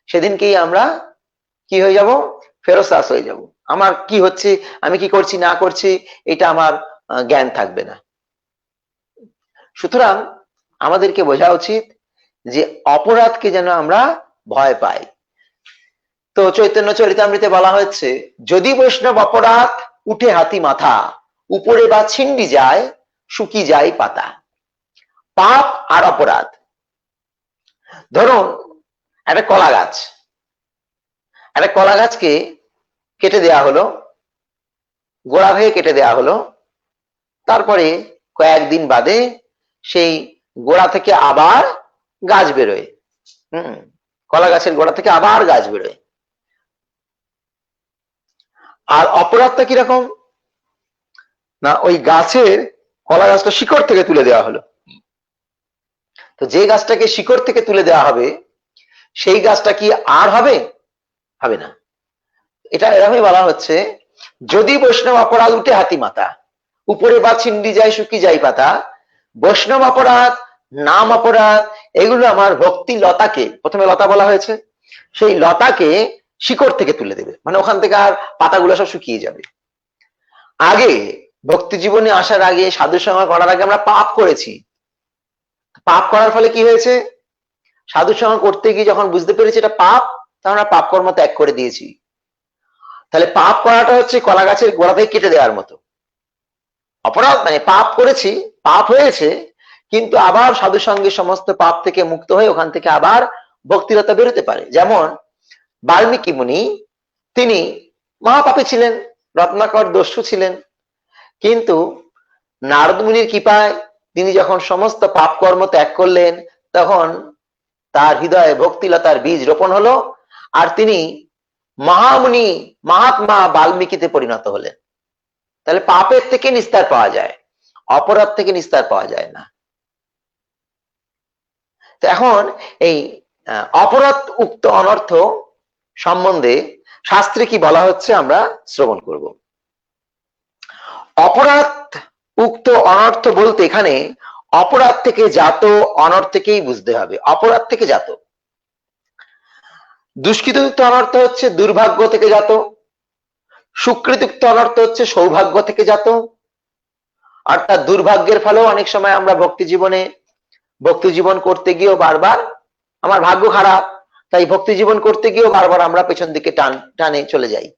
সেদিনকেই আমরা কি হয়ে যাব? ফেরোসাস হয়ে যাব। আমার কি হচ্ছে, আমি কি করছি না করছি, এটা আমার জ্ঞান থাকবে না। সুতরাং আমাদেরকে বোঝা উচিত যে অপরাধকে যেন আমরা ভয় পাই। তো চৈতন্য চরিতামৃতে বলা হয়েছে, যদি বৈষ্ণব অপরাধ উঠে হাতি মাথা, উপরে বা ছিন্ডি যায় শুকি যায় পাতা। পাপ আর অপরাধ। ধরুন একটা কলা গাছ, একটা কলা গাছকে কেটে দেয়া হলো, গোড়া ভেঙে কেটে দেয়া হলো, তারপরে কয়েকদিন বাদে সেই গোড়া থেকে আবার গাছ বেরোয়। কলা গাছের গোড়া থেকে আবার গাছ বেরোয়। আর অপরাধটা কিরকম না, ওই গাছের কলা গাছটা শিকড় থেকে তুলে দেওয়া হলো। তো যে গাছটাকে শিকড় থেকে তুলে দেওয়া হবে, সেই গাছটা কি আর হবে? হবে না। এটা এরকমই বলা হচ্ছে, যদি বৈষ্ণব অপরাধ উঠে হাতি মাথা, উপরে বা ছিন্ডি যায় শুকি যায় পাতা। বৈষ্ণব অপরাধ, নাম অপরাধ, এগুলো আমার ভক্তি লতাকে, প্রথমে লতা বলা হয়েছে, সেই লতাকে শিকড় থেকে তুলে দেবে, মানে ওখান থেকে আর পাতাগুলো সব শুকিয়ে যাবে। আগে ভক্তি জীবনে আসার আগে, সাধু সঙ্গ করার আগে আমরা পাপ করেছি। পাপ করার ফলে কি হয়েছে? সাধু সঙ্গ করতে গিয়ে যখন বুঝতে পেরেছি এটা পাপ, তখন আমরা পাপ কর্ম ত্যাগ করে দিয়েছি। তাহলে পাপ করাটা হচ্ছে কলা গাছের গোড়া থেকে কেটে দেওয়ার মতো। অপরাধ মানে পাপ করেছি, পাপ হয়েছে, কিন্তু আবার সাধু সঙ্গের সমস্ত পাপ থেকে মুক্ত হয়ে ওখান থেকে আবার ভক্তিরতা বেরোতে পারে। যেমন বাল্মীকি মুনি, তিনি মহাপাপী ছিলেন, রত্নাকর দস্যু ছিলেন, কিন্তু নারদ মুনির কৃপায় তিনি যখন সমস্ত পাপ কর্ম ত্যাগ করলেন, তখন তার হৃদয়ে ভক্তিলতার বীজ রোপণ হলো, আর তিনি মহামুনি, মহাত্মা বাল্মীকিতে পরিণত হলেন। তাহলে পাপের থেকে নিস্তার পাওয়া যায়, অপরাধ থেকে নিস্তার পাওয়া যায় না। তো এখন এই অপরাধ উক্ত অনর্থ সম্বন্ধে শাস্ত্রে কি বলা হচ্ছে আমরা শ্রবণ করব। অপরাধ উক্ত অনর্থ বলতে এখানে অপরাধ থেকে জাত অনর্থকেই বুঝতে হবে। অপরাধ থেকে জাত, দুষ্কৃতযুক্ত অনর্থ হচ্ছে দুর্ভাগ্য থেকে জাত, সুকৃতযুক্ত অনর্থ হচ্ছে সৌভাগ্য থেকে জাত। অর্থাৎ দুর্ভাগ্যের ফলেও অনেক সময় আমরা ভক্তি জীবন করতে গিয়েও বারবার আমার ভাগ্য খারাপ, তাই ভক্তি জীবন করতে গিয়েও বারবার আমরা পেছন দিকে টানে চলে যাই।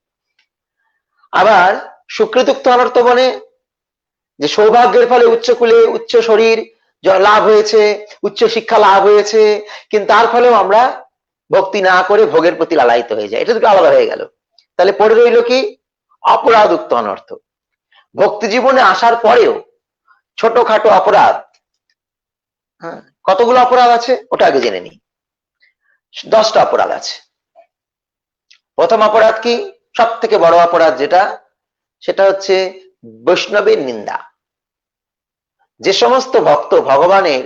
আবার সুকৃতযুক্ত অনর্থ বলে যে সৌভাগ্যের ফলে উচ্চকুলে উচ্চ শরীর লাভ হয়েছে, উচ্চ শিক্ষা লাভ হয়েছে, কিন্তু তার ফলেও আমরা ভক্তি না করে ভোগের প্রতি লালায়িত হয়ে যায়। এটা দুটো আলাদা হয়ে গেল। তাহলে পড়ে রইল কি? অপরাধ-উক্ত অনর্থ। ভক্তি জীবনে আসার পরেও ছোটখাটো অপরাধ, হ্যাঁ, কতগুলো অপরাধ আছে ওটা আগে জেনে নিই। 10টা অপরাধ আছে। প্রথম অপরাধ কি? সব থেকে বড় অপরাধ যেটা, সেটা হচ্ছে বৈষ্ণবের নিন্দা। যে সমস্ত ভক্ত ভগবানের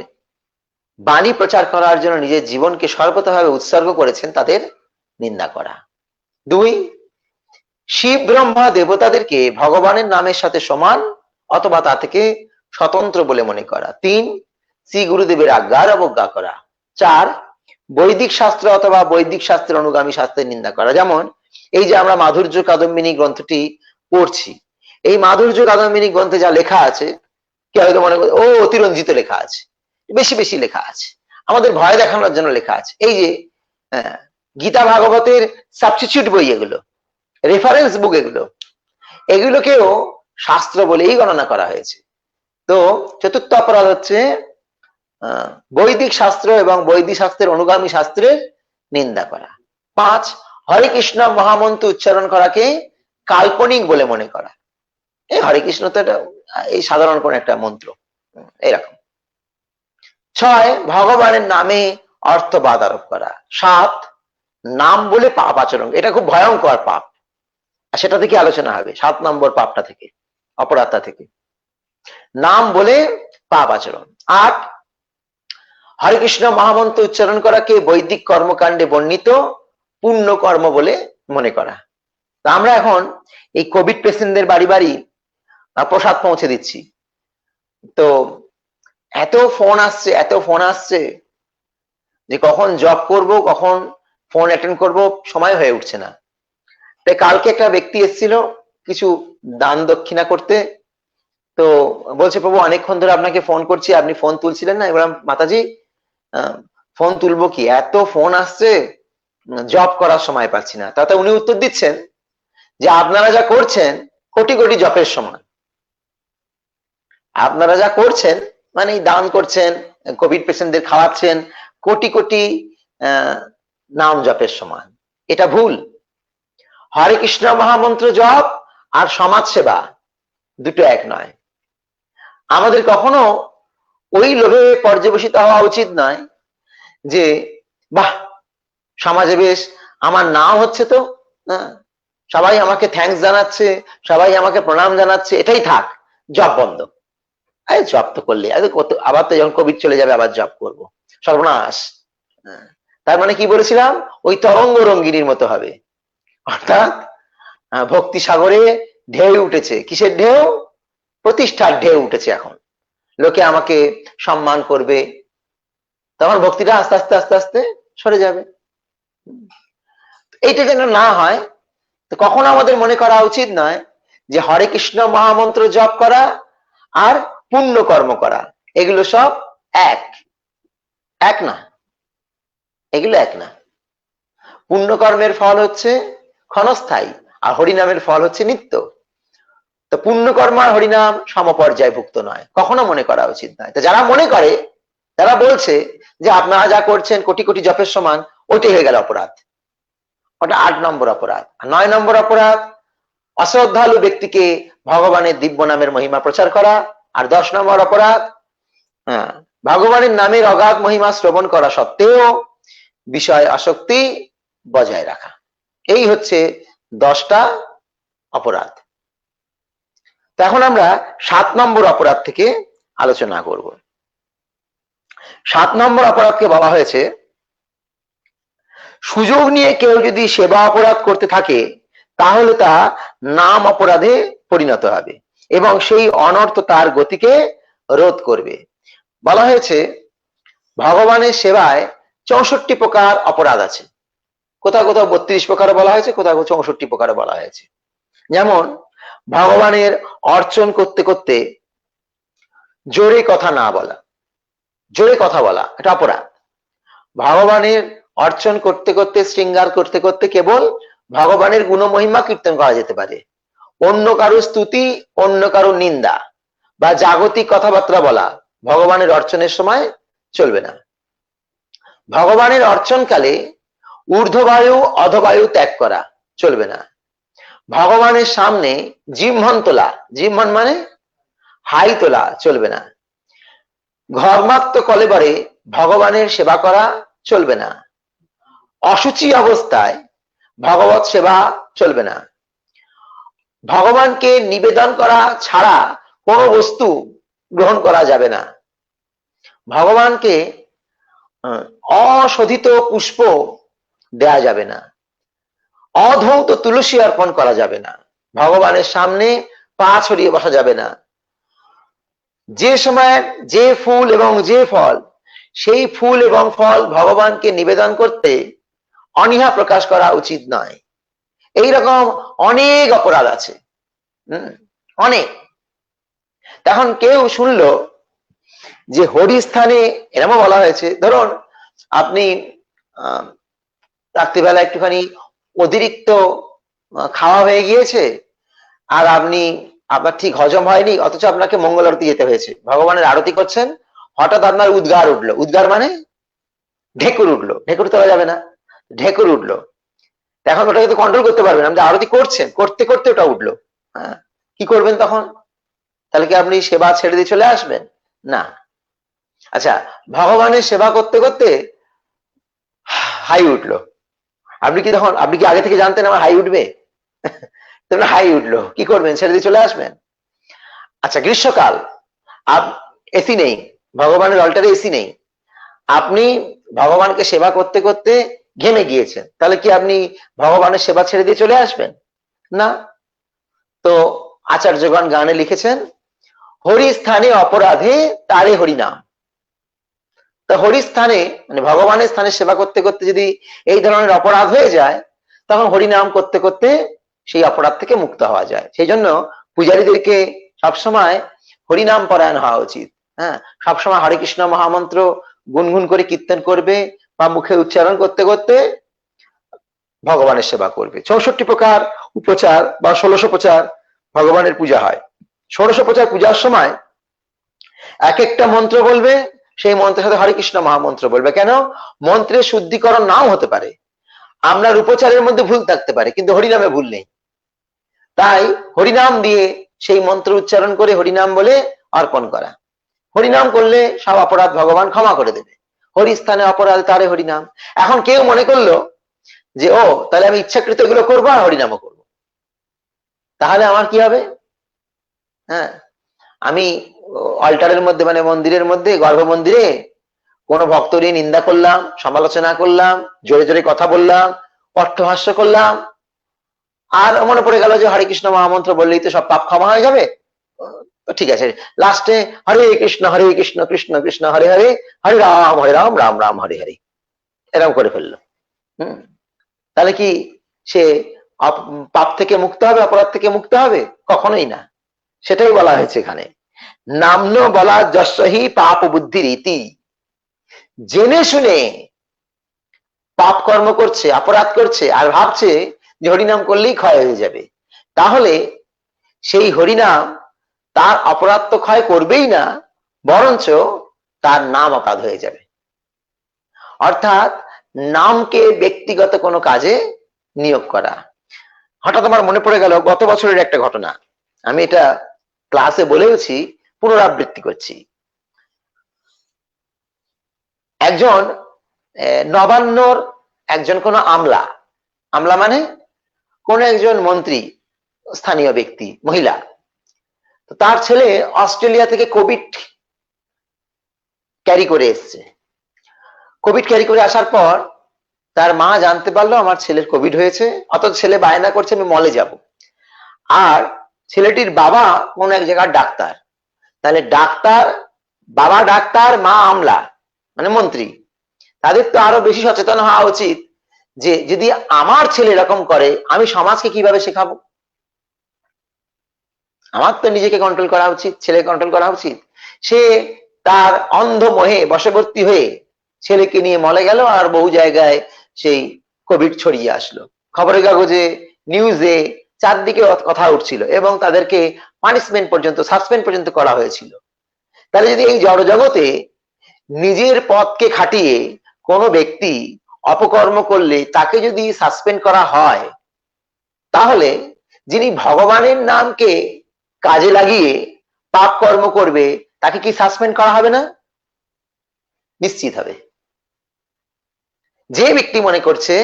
বাণী প্রচার করার জন্য নিজের জীবনকে সর্বতভাবে উৎসর্গ করেছেন তাদের নিন্দা করা। 2, শিব ব্রহ্মা দেবতাদেরকে ভগবানের নামের সাথে সমান অথবা তা থেকে স্বতন্ত্র বলে মনে করা। 3, শ্রী গুরুদেবের আজ্ঞার অবজ্ঞা করা। 4, বৈদিক শাস্ত্র অথবা বৈদিক শাস্ত্রের অনুগামী শাস্ত্রের নিন্দা করা। যেমন এই যে আমরা মাধুর্য কাদম্বিনী গ্রন্থটি পড়ছি, এই মাধুর্য কাদম্বিনী গ্রন্থে যা লেখা আছে, কে হয়তো মনে করে ও অতিরঞ্জিত লেখা আছে, বেশি বেশি লেখা আছে, আমাদের ভয় দেখানোর জন্য লেখা আছে। এই যে গীতা ভাগবতের সাবস্টিটিউট বই, এগুলো রেফারেন্স বুক, এগুলোকেও শাস্ত্র বলেই গণনা করা হয়েছে। তো চতুর্থ অপরাধ হচ্ছে বৈদিক শাস্ত্র এবং বৈদিক শাস্ত্রের অনুগামী শাস্ত্রের নিন্দা করা। 5, হরে কৃষ্ণ মহামন্ত্র উচ্চারণ করাকে কাল্পনিক বলে মনে করা। এই হরে কৃষ্ণ তো এটা এই সাধারণ কোন একটা মন্ত্র, এরকম। 6, ভগবানের নামে অর্থবাদ আরোপ করা। 7, নাম বলে পাপ আচরণ, এটা খুব ভয়ঙ্কর পাপ, সেটা থেকে আলোচনা হবে। 7 নম্বর পাপটা থেকে, অপরাধটা থেকে, নাম বলে পাপ আচরণ। 8, হরে কৃষ্ণ মহামন্ত্র উচ্চারণ করাকে বৈদিক কর্মকাণ্ডে বর্ণিত পুণ্য কর্ম বলে মনে করা। তা আমরা এখন এই কোভিড পেশেন্টদের বাড়ি বাড়ি প্রসাদ পৌঁছে দিচ্ছি, তো এত ফোন আসছে যে কখন জব করব, কখন ফোন অ্যাটেন্ড করব, সময় হয়ে উঠছে না। তাই কালকে একটা ব্যক্তি এসেছিল কিছু দান দক্ষিণা করতে, তো বলছে প্রভু অনেকক্ষণ ধরে আপনাকে ফোন করছি, আপনি ফোন তুলছিলেন না। এবার মাতাজি ফোন তুলবো কি, এত ফোন আসছে, জব করার সময় পাচ্ছি না। তাতে উনি উত্তর দিচ্ছেন যে আপনারা যা করছেন কোটি কোটি জপের সমান। আপনারা যা করছেন মানে দান করছেন, কোভিড পেশেন্টদের খাওয়াচ্ছেন, কোটি কোটি নাম জপের সমান। এটা ভুল। হরে কৃষ্ণ মহামন্ত্র জপ আর সমাজ সেবা দুটো এক নয়। আমাদের কখনো ওই লোভে পর্যবেসিত হওয়া উচিত নয় যে বাহ সমাজে বেশ আমার নাম হচ্ছে, তো সবাই আমাকে থ্যাঙ্কস জানাচ্ছে, সবাই আমাকে প্রণাম জানাচ্ছে, এটাই থাক, জব বন্ধ। আরে জব তো করলে আবার তো যখন কোভিড চলে যাবে আবার জব করব, সর্বনাশ। তার মানে কি বলেছিলাম, ওই তরঙ্গ রঙ্গিনীর মতো হবে। অর্থাৎ ভক্তি সাগরে ঢেউ উঠেছে। কিসের ঢেউ? প্রতিষ্ঠার ঢেউ উঠেছে। এখন লোকে আমাকে সম্মান করবে, তখন ভক্তিটা আস্তে আস্তে আস্তে আস্তে সরে যাবে। এইটা যেন না হয়, তো কখনো আমাদের মনে করা উচিত নয় যে হরে কৃষ্ণ মহামন্ত্র জপ করা আর পুণ্য কর্ম করা এগুলো সব এক না, এগুলো এক না। পুণ্য কর্মের ফল হচ্ছে ক্ষণস্থায়ী, আর হরিনামের ফল হচ্ছে নিত্য। তো পুণ্য কর্ম আর হরিনাম সমপর্যায়ভুক্ত নয়, কখনো মনে করা উচিত নয়। তো যারা মনে করে, তারা বলছে যে আপনারা যা করছেন কোটি কোটি জপের সমান, ওইটাই হয়ে গেল অপরাধ। ওটা 8 নম্বর অপরাধ। 9 নম্বর অপরাধ অশ্রদ্ধালু ব্যক্তিকে ভগবানের দিব্য নামের মহিমা প্রচার করা। আর 10 নম্বর অপরাধ ভগবানের নামের অগাধ মহিমা শ্রবণ করা সত্ত্বেও বিষয় আসক্তি বজায় রাখা। এই হচ্ছে 10টা অপরাধ। তো এখন আমরা 7 নম্বর অপরাধ থেকে আলোচনা করব। 7 নম্বর অপরাধকে বলা হয়েছে সুযোগ নিয়ে কেউ যদি সেবা অপরাধ করতে থাকে তাহলে তা নাম অপরাধে পরিণত হবে এবং সেই অনর্থ তার গতিকে রোধ করবে। বলা হয়েছে ভগবানের সেবায় 64 প্রকার অপরাধ আছে। কোথাও কোথাও 32 প্রকার বলা হয়েছে, কোথাও 64 প্রকার বলা হয়েছে। যেমন ভগবানের অর্চন করতে করতে জোরে কথা না বলা, জোরে কথা বলা এটা অপরাধ। ভগবানের অর্চন করতে করতে শৃঙ্গার করতে করতে কেবল ভগবানের গুণমহিমা কীর্তন করা যেতে পারে। অন্য কারো স্তুতি, অন্য কারো নিন্দা বা জাগতিক কথাবার্তা বলা ভগবানের অর্চনের সময় চলবে না। ভগবানের অর্চনকালে ঊর্ধ্ববায়ু অধবায়ু ত্যাগ করা চলবে না। ভগবানের সামনে জিহ্বন তোলা, জিহ্বন মানে হাই তোলা চলবে না। ঘর্মাক্ত কলেবরে ভগবানের সেবা করা চলবে না। অসুচি অবস্থায় ভগবত সেবা চলবে না। ভগবানকে নিবেদন করা ছাড়া কোনো বস্তু গ্রহণ করা যাবে না। ভগবানকে অশোধিত পুষ্প দেয়া যাবে না। অধৌত তুলসী অর্পণ করা যাবে না। ভগবানের সামনে পা ছড়িয়ে বসা যাবে না। যে সময় যে ফুল এবং যে ফল, সেই ফুল এবং ফল ভগবানকে নিবেদন করতে অনীহা প্রকাশ করা উচিত নয়। এইরকম অনেক অপরাধ আছে, অনেক। তখন কেউ শুনলো যে হরিস্থানে এরকম বলা হয়েছে, ধরুন আপনি রাত্রিবেলা একটুখানি অতিরিক্ত খাওয়া হয়ে গিয়েছে আর আপনার ঠিক হজম হয়নি, অথচ আপনাকে মঙ্গল আরতি যেতে হয়েছে, ভগবানের আরতি করছেন, হঠাৎ আপনার উদ্গার উঠলো। উদ্গার মানে ঢেকুর উঠলো। ঢেকুর তোলা যাবে না, ঢেকুর উঠলো। এখন ওটাকে তো কন্ট্রোল করতে পারবেন, আপনি আরতি করছেন, করতে করতে ওটা উঠলো, হ্যাঁ, কি করবেন তখন? তাহলে কি আপনি সেবা ছেড়ে দিয়ে চলে আসবেন? না। আচ্ছা, ভগবানের সেবা করতে করতে হাই উঠলো, আপনি কি আগে থেকে জানতেন আমার হাই উঠবে? হাই উঠলো, কি করবেন? ছেড়ে দিয়ে চলে আসবেন? আচ্ছা, গ্রীষ্মকাল, এসি নেই, ভগবানের অল্টারে এসি নেই, আপনি ভগবানকে সেবা করতে করতে ঘেমে গিয়েছেন, তাহলে কি আপনি ভগবানের সেবা ছেড়ে দিয়ে চলে আসবেন? না। তো আচার্যগণ গানে লিখেছেন, হরি স্থানে অপরাধে তারে হরিনাম। তা হরি স্থানে মানে ভগবানের স্থানে সেবা করতে করতে যদি এই ধরনের অপরাধ হয়ে যায়, তখন হরিনাম করতে করতে সেই অপরাধ থেকে মুক্ত হওয়া যায়। সেই জন্য পূজারীদেরকে সবসময় হরিনাম পরায়ণ হওয়া উচিত। হ্যাঁ, সবসময় হরে কৃষ্ণ মহামন্ত্র গুনগুন করে কীর্তন করবে বা মুখে উচ্চারণ করতে করতে ভগবানের সেবা করবে। 64 প্রকার উপচার বা 16 ভগবানের পূজা হয়। 16 পূজার সময় এক একটা মন্ত্র বলবে, সেই মন্ত্রের সাথে হরে কৃষ্ণ মহামন্ত্র বলবে। কেন? মন্ত্রের শুদ্ধিকরণ নাও হতে পারে, আমরা উপচারের মধ্যে ভুল থাকতে পারে, কিন্তু হরিনামে ভুল নেই। তাই হরিনাম দিয়ে সেই মন্ত্র উচ্চারণ করে হরিনাম বলে অর্পণ করা। হরিনাম করলে সব অপরাধ ভগবান ক্ষমা করে দেবে। হরিস্থানে অপরাধ তারে হরিনাম। এখন কেউ মনে করলো যে ও তাহলে আমি ইচ্ছাকৃত এগুলো করবো আর হরিনামও করবো, তাহলে আমার কি হবে? হ্যাঁ, আমি অল্টারের মধ্যে মানে মন্দিরের মধ্যে, গর্ভ মন্দিরে কোন ভক্ত নিয়ে নিন্দা করলাম, সমালোচনা করলাম, জোরে জোরে কথা বললাম, অট্টহাস্য করলাম, আর মনে পড়ে গেল যে হরে কৃষ্ণ মহামন্ত্র বললেই তো সব পাপ ক্ষমা হয়ে যাবে, ঠিক আছে, লাস্টে হরে কৃষ্ণ কৃষ্ণ কৃষ্ণ হরে হরে, হরে রাম রাম রাম হরে হরে, এরকম করে ফেললো। তাহলে কি সে পাপ থেকে মুক্ত হবে, অপরাধ থেকে মুক্ত হবে? কখনোই না। সেটাই বলা হয়েছে এখানে, নাম্ন বলা যশহি পাপ বুদ্ধি রীতি। জেনে শুনে পাপ কর্ম করছে, অপরাধ করছে, আর ভাবছে যে হরিনাম করলেই ক্ষয় হয়ে যাবে, তাহলে সেই হরিনাম তার অপরাধ তো ক্ষয় করবেই না, বরঞ্চ তার নাম অপরাধ হয়ে যাবে। অর্থাৎ নামকে ব্যক্তিগত কোনো কাজে নিয়োগ করা। হঠাৎ আমার মনে পড়ে গেল গত বছরের একটা ঘটনা, আমি এটা ক্লাসে বলেওছি, পুনরাবৃত্তি করছি। একজন নবান্নর একজন কোন আমলা, আমলা মানে কোন একজন মন্ত্রী, স্থানীয় ব্যক্তি, মহিলা, তো তার ছেলে অস্ট্রেলিয়া থেকে কোভিড ক্যারি করে এসছে। কোভিড ক্যারি করে আসার পর তার মা জানতে পারলো আমার ছেলের কোভিড হয়েছে, অথচ ছেলে বায়না করছে আমি মলে যাব। আর ছেলেটির বাবা কোন এক জায়গার ডাক্তার, তাহলে ডাক্তার, বাবা ডাক্তার, মা আমলা, মানে মন্ত্রী, তাদের তো আরো বেশি সচেতন হওয়া উচিত যে যদি আমার ছেলে এরকম করে আমি সমাজকে কিভাবে শেখাবো। আমার তো নিজেকে কন্ট্রোল করা উচিত, ছেলে কন্ট্রোল করা উচিত। সে তার অন্ধ মোহে বশবর্তী হয়ে ছেলেকে নিয়ে মলে গেল, আর বহু জায়গায় সেই কোভিড ছড়িয়ে আসলো। খবরের কাগজে, নিউজে চারদিকে কথা উঠছিল এবং তাদেরকে পানিশমেন্ট পর্যন্ত, সাসপেন্ড পর্যন্ত করা হয়েছিল। তাহলে যদি এই জড়জগতে নিজের পথকে খাটিয়ে কোনো ব্যক্তি অপকর্ম করলে তাকে যদি সাসপেন্ড করা হয়, তাহলে যিনি ভগবানের নামকে কাজে লাগিয়ে পাপ কর্ম করবে তাকে কি সাসপেন্ড করা হবে না? নিশ্চিত হবে। যে ব্যক্তি মনে করছে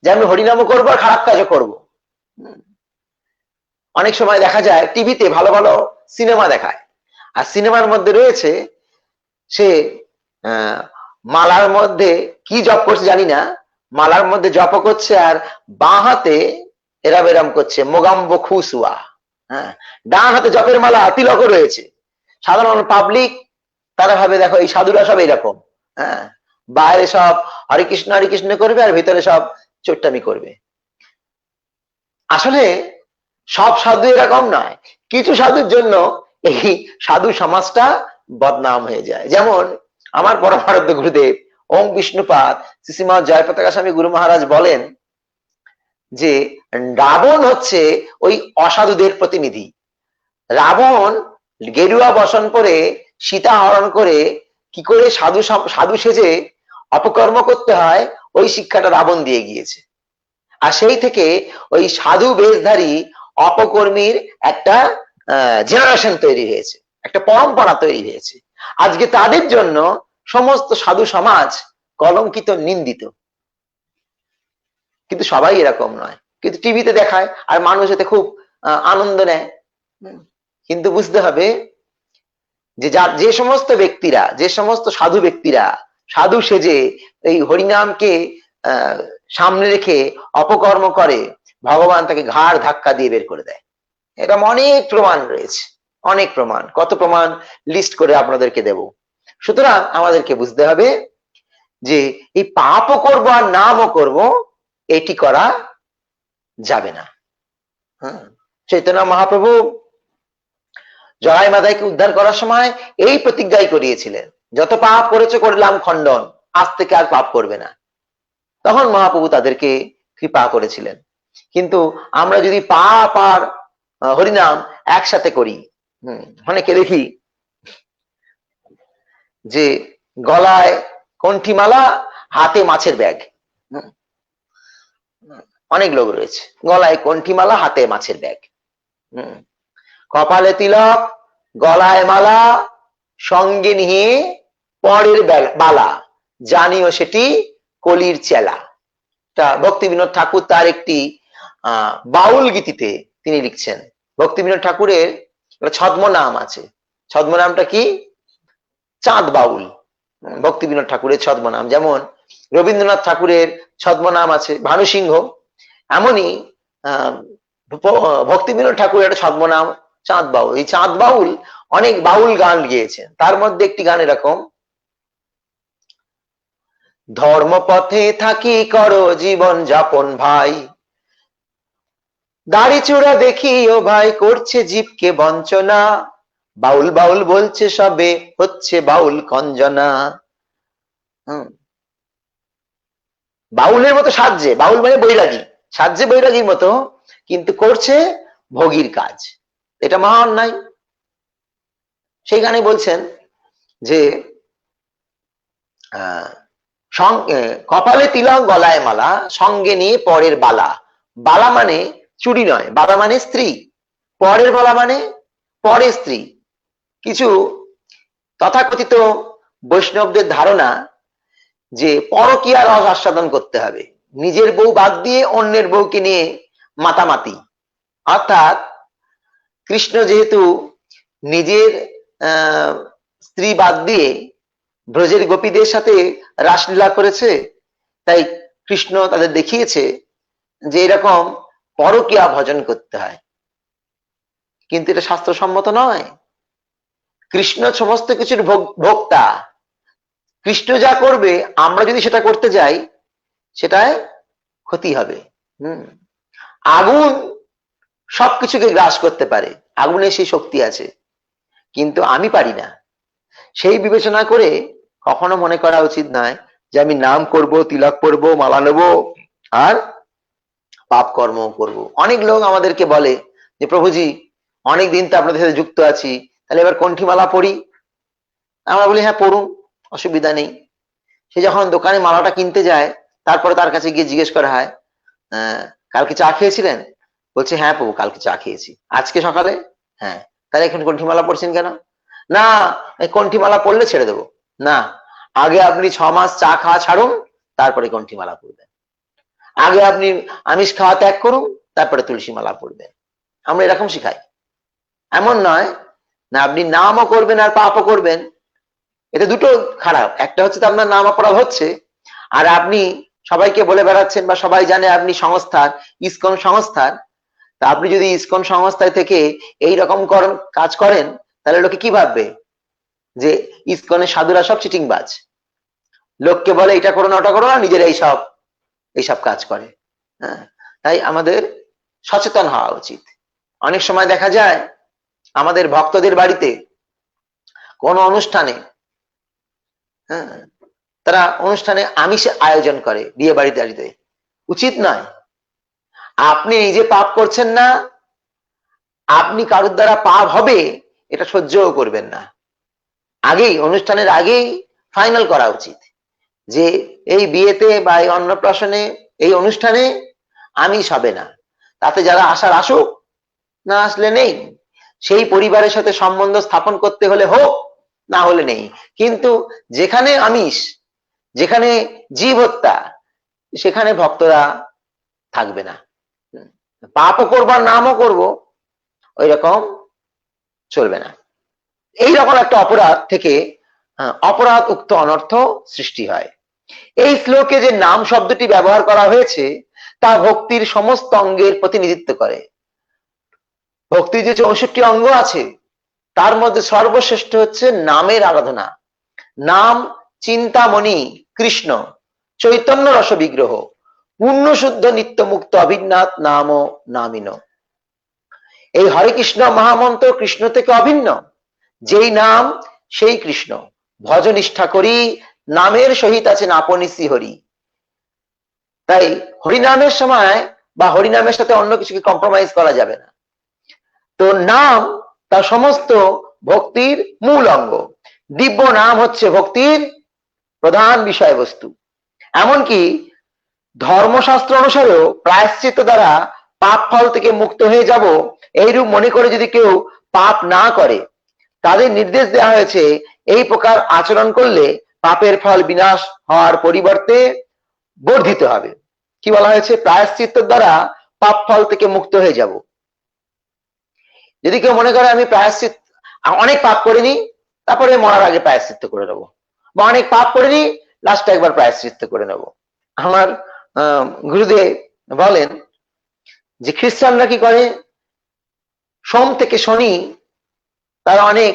যে আমি হরিনামও করবো আর খারাপ কাজও করবো, অনেক সময় দেখা যায় টিভিতে ভালো ভালো সিনেমা দেখায়, আর সিনেমার মধ্যে রয়েছে সে মালার মধ্যে কি জপ করছে জানি না, মালার মধ্যে জপ করছে আর বাঁ হাতে এরাম এরাম করছে, মোগাম্ব খুসুয়া। হ্যাঁ, ডান হাতে জপের মালা, তিলকও রয়েছে। সাধারণ পাবলিক তারা ভাবে দেখো এই সাধুরা সব এরকম, হ্যাঁ, বাইরে সব হরে কৃষ্ণ করবে আর ভিতরে সব চোট্টামি করবে। আসলে সব সাধু এরকম নয়, কিছু সাধুর জন্য এই সাধু সমাজটা বদনাম হয়ে যায়। যেমন আমার পরমারাধ্য গুরুদেব ওম বিষ্ণুপাদ শ্রীমৎ জয়পতাকা স্বামী গুরু মহারাজ বলেন যে রাবণ হচ্ছে ওই অসাধুদের প্রতিনিধি। রাবণ গেরুয়া বসন পরে সীতা হরণ করে কি করে সাধু সেজে অপকর্ম করতে হয়, ওই শিক্ষাটা রাবণ দিয়ে গিয়েছে। আর সেই থেকে ওই সাধু বেশধারী অপকর্মীর একটা জেনারেশন তৈরি হয়েছে, একটা পরম্পরা তৈরি হয়েছে। আজকে তাদের জন্য সমস্ত সাধু সমাজ কলঙ্কিত, নিন্দিত। কিন্তু সবাই এরকম নয়, কিন্তু টিভিতে দেখায় আর মানুষ এতে খুব আনন্দ নেয়। কিন্তু বুঝতে হবে যে যে সমস্ত ব্যক্তিরা, যে সমস্ত সাধু ব্যক্তিরা সাধু সেজে এই হরিনামকে সামনে রেখে অপকর্ম করে, ভগবান তাকে ঘাড় ধাক্কা দিয়ে বের করে দেয়। এরকম অনেক প্রমাণ রয়েছে, অনেক প্রমাণ, কত প্রমাণ লিস্ট করে আপনাদেরকে দেব। সুতরাং আমাদেরকে বুঝতে হবে যে এই পাপও করবো আর নামও করব, এটি করা যাবে না। চৈতন্য মহাপ্রভু জগাই মাদাইকে উদ্ধার করার সময় এই প্রতিজ্ঞাই করিয়েছিলেন, যত পাপ করেছে করলাম খণ্ডন, আজ থেকে আর পাপ করবে না। তখন মহাপ্রভু তাদেরকে কৃপা করেছিলেন। কিন্তু আমরা যদি পাপ আর হরিনাম একসাথে করি, অনেকে দেখি যে গলায় কণ্ঠিমালা, হাতে মাছের ব্যাগ। অনেক লোক রয়েছে গলায় কণ্ঠিমালা, হাতে মাছের ব্যাগ, কপালে তিলক, গলায় মালা, সঙ্গে নিয়ে পরের বালা, জানিও সেটি কলির চেলা। তা ভক্তি বিনোদ ঠাকুর তার একটি বাউল গীতিতে তিনি লিখছেন। ভক্তি বিনোদ ঠাকুরের ছদ্ম নাম আছে, ছদ্ম নামটা কি? চাঁদ বাউল। ভক্তি বিনোদ ঠাকুরের ছদ্ম নাম, যেমন রবীন্দ্রনাথ ঠাকুরের ছদ্ম নাম আছে ভানু সিংহ, এমনই ভক্তি বিনোদ ঠাকুরের একটা ছদ্ম নাম চাঁদ বাউল। এই চাঁদ বাউল অনেক বাউল গান গিয়েছেন, তার মধ্যে একটি গান এরকম: ধর্মপথে থাকি করো জীবন যাপন ভাই, দাড়ি চূড়া দেখি ও ভাই করছে জীবকে বঞ্চনা, বাউল বাউল বলছে সবে হচ্ছে বাউল কঞ্জনা। বাউলের মতো সাজছে, বাউল মানে বৈরাগী, সাজছে বৈরাগীর মতো, কিন্তু করছে ভোগীর কাজ, এটা মহা অন্যায়। সেই গানে বলছেন যে কপালে তিলক, গলায় মালা, সঙ্গে নিয়ে পরের বালা। বালা মানে চুরি নয়, বালা মানে স্ত্রী, পরের বালা মানে পরের স্ত্রী। কিছু তথাকথিত বৈষ্ণবদের ধারণা যে পরকীয়া রস আস্বাদন করতে হবে, নিজের বউ বাদ দিয়ে অন্যের বউকে নিয়ে মাতামাতি। অর্থাৎ কৃষ্ণ যেহেতু নিজের স্ত্রী বাদ দিয়ে ব্রজের গোপীদের সাথে রাসলীলা করেছে, তাই কৃষ্ণ তাদের দেখিয়েছে যে এরকম পরকীয়া ভজন করতে হয়, কিন্তু এটা শাস্ত্রসম্মত নয়। কৃষ্ণ সমস্ত কিছুর ভোক্তা। কৃষ্ণ যা করবে আমরা যদি সেটা করতে যাই সেটায় ক্ষতি হবে। আগুন সবকিছুকে গ্রাস করতে পারে, আগুনের সেই শক্তি আছে, কিন্তু আমি পারি না। সেই বিবেচনা করে কখনো মনে করা উচিত নয় যে আমি নাম করব, তিলক পরবো, মালা নেবো আর পাপ কর্ম করব। অনেক লোক আমাদেরকে বলে যে প্রভুজি অনেক দিন তো আপনাদের সাথে যুক্ত আছি, তাহলে এবার কণ্ঠীমালা পড়ি। আমরা বলি হ্যাঁ পড়ুন, অসুবিধা নেই। সে যখন দোকানে মালাটা কিনতে যায়, তারপরে তার কাছে গিয়ে জিজ্ঞেস করা হয় কালকে চা খেয়েছিলেন? বলছে হ্যাঁ প্রভু কালকে চা খেয়েছি। আজকে সকালে? হ্যাঁ। তাহলে এখন কণ্ঠীমালা পড়ছেন কেন? না কণ্ঠীমালা পড়লে ছেড়ে দেবো। না, আগে আপনি 6 মাস চা খাওয়া ছাড়ুন, তারপরে কণ্ঠীমালা পড়বেন। আগে আপনি আমিষ খাওয়া ত্যাগ করুন, তারপরে তুলসী মালা পড়বেন। আমরা এরকম শিখাই। এমন নয় না আপনি নামও করবেন আর পাপও করবেন, এটা দুটো খারাপ। একটা হচ্ছে তো আপনার নাম অপরাধ হচ্ছে, আর আপনি সবাইকে বলে বেড়াচ্ছেন বা সবাই জানে আপনি সংস্থার, ইসকন সংস্থার। তা আপনি যদি ইসকন সংস্থায় থেকে এইরকম কাজ করেন, তাহলে লোকে কি ভাববে? যে ইসকনের সাধুরা সব চিটিংবাজ, লোককে বলে এটা করো না ওটা করো না, নিজেরা এইসব কাজ করে। হ্যাঁ, তাই আমাদের সচেতন হওয়া উচিত। অনেক সময় দেখা যায় আমাদের ভক্তদের বাড়িতে কোন অনুষ্ঠানে, হ্যাঁ, তারা অনুষ্ঠানে আমিষ আয়োজন করে বিয়ে বাড়িতে। উচিত নয়। আপনি নিজে পাপ করছেন না, আপনি কারোর দ্বারা পাপ হবে এটা সহ্যও করবেন না। আগেই অনুষ্ঠানের আগেই ফাইনাল করা উচিত যে এই বিয়েতে বা এই অন্নপ্রাশনে, এই অনুষ্ঠানে আমিষ হবে না। তাতে যারা আসার আসুক, না আসলে নেই। সেই পরিবারের সাথে সম্বন্ধ স্থাপন করতে হলে হোক, না হলে নেই। কিন্তু যেখানে আমিষ, যেখানে জীব হত্যা, সেখানে ভক্তরা থাকবে না। পাপও করবার নামও করব, ওই রকম চলবে না। এইরকম একটা অপরাধ থেকে অপরাধ উক্ত অনর্থ সৃষ্টি হয়। এই শ্লোকে যে নাম শব্দটি ব্যবহার করা হয়েছে তা ভক্তির সমস্ত অঙ্গের প্রতিনিধিত্ব করে। ভক্তির যে 64 অঙ্গ আছে তার মধ্যে সর্বশ্রেষ্ঠ হচ্ছে নামের আরাধনা। নাম চিন্তামণি কৃষ্ণ, চৈতন্য রস বিগ্রহ, পূর্ণ শুদ্ধ নিত্য মুক্ত অভিন্নাথ নাম নামিন। এই হরে কৃষ্ণ মহামন্ত্র কৃষ্ণ থেকে অভিন্ন। যেই নাম সেই কৃষ্ণ, ভজ নিষ্ঠা করি নামের সহিত আছেন আপনি শ্রী হরি। তাই হরিনামের সময় বা হরিনামের সাথে অন্য কিছুকে কম্প্রোমাইজ করা যাবে না। তো নাম তার সমস্ত ভক্তির মূল অঙ্গ। দিব্য নাম হচ্ছে ভক্তির প্রধান বিষয়বস্তু। এমনকি ধর্মশাস্ত্র অনুসারেও প্রায়শ্চিত্ত দ্বারা পাপ ফল থেকে মুক্ত হয়ে যাব এইরূপ মনে করে যদি কেউ পাপ না করে, তাদের নির্দেশ দেওয়া হয়েছে এই প্রকার আচরণ করলে পাপের ফল বিনাশ হওয়ার পরিবর্তে বর্ধিত হবে। কি বলা হয়েছে? প্রায়শ্চিত্ত দ্বারা পাপ ফল থেকে মুক্ত হয়ে যাব। যদি কেউ মনে করে আমি প্রায়শ্চিত্ত অনেক পাপ করিনি, তারপরে মরার আগে প্রায়শ্চিত্ত করে নেবো, বা অনেক পাপ করিনি লাস্টে একবার প্রায়শ্চিত্ত করে নেব। আমার গুরুদেব বলেন যে খ্রিস্টানরা কি করে, সোম থেকে শনি তারা অনেক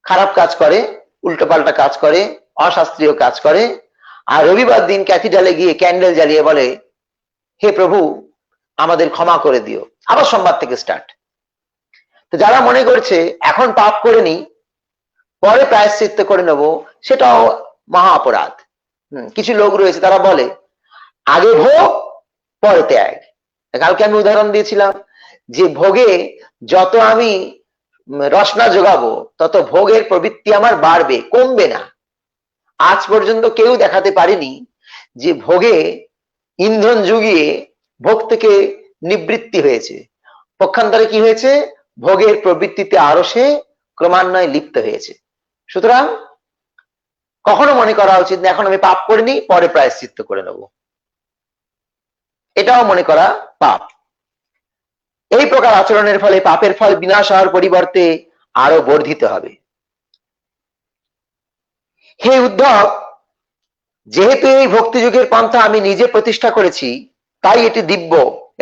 খারাপ কাজ করে, উল্টোপাল্টা কাজ করে, অশাস্ত্রীয় কাজ করে, আর রবিবার দিন ক্যাথিড্রালে গিয়ে ক্যান্ডেল জ্বালিয়ে বলে হে প্রভু আমাদের ক্ষমা করে দিও। আবার সোমবার থেকে স্টার্ট। তো যারা মনে করছে এখন পাপ করে নি পরে প্রায়শ্চিত্ত করে নেব, সেটাও মহা অপরাধ। কিছু লোক রয়েছে তারা বলে আগে ভোগ পরে ত্যাগ। কালকে আমি উদাহরণ দিয়েছিলাম যে ভোগে যত আমি রসনা যোগাবো তত ভোগের প্রবৃত্তি আমার বাড়বে, কমবে না। আজ পর্যন্ত কেউ দেখাতে পারেনি যে ভোগে ইন্ধন জুগিয়ে ভোগ থেকে নিবৃত্তি হয়েছে। পক্ষান্তরে কি হয়েছে? ভোগের প্রবৃত্তিতে আরো সে ক্রমান্বয়ে লিপ্ত হয়েছে। সুতরাং কখনো মনে করা উচিত না এখন আমি পাপ করিনি পরে প্রায়শ্চিত্ত করে নেব, এটাও মনে করা পাপ। এই প্রকার আচরণের ফলে পাপের ফল বিনাশ হওয়ার পরিবর্তে আরো বর্ধিত হবে। হে উদ্ধব, যেহেতু এই ভক্তিযুগের পন্থা আমি নিজে প্রতিষ্ঠা করেছি, তাই এটি দিব্য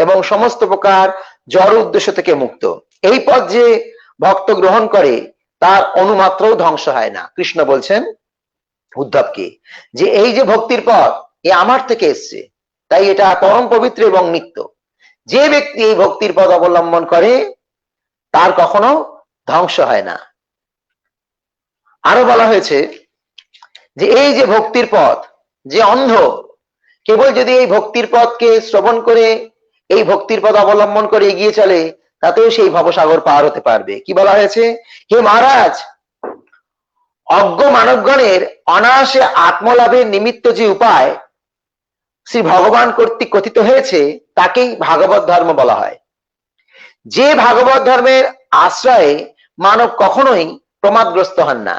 এবং সমস্ত প্রকার জড় উদ্দেশ্য থেকে মুক্ত। এই পথ যে ভক্ত গ্রহণ করে তার অনুমাত্রও ধ্বংস হয় না। কৃষ্ণ বলছেন উদ্ধবকে যে এই যে ভক্তির পথ, এ আমার থেকে এসছে, তাই এটা পরম পবিত্র এবং নিত্য। যে ব্যক্তি এই ভক্তির পথ অবলম্বন করে তার কখনো ধ্বংস হয় না। আরো বলা হয়েছে যে এই যে ভক্তির পথ, যে অন্ধ কেবল যদি এই ভক্তির পথকে শ্রবণ করে এই ভক্তির পথ অবলম্বন করে এগিয়ে চলে, তাতেও সেই ভবসাগর পার হতে পারবে। কি বলা হয়েছে? হে মহারাজ, অজ্ঞ মানবগণের অনায়াসে আত্মলাভের নিমিত্ত যে উপায় শ্রী ভগবান কর্তৃক কথিত হয়েছে তাকেই ভাগবত ধর্ম বলা হয়। যে ভাগবত ধর্মের আশ্রয়ে মানব কখনোই প্রমাদগ্রস্ত হন না।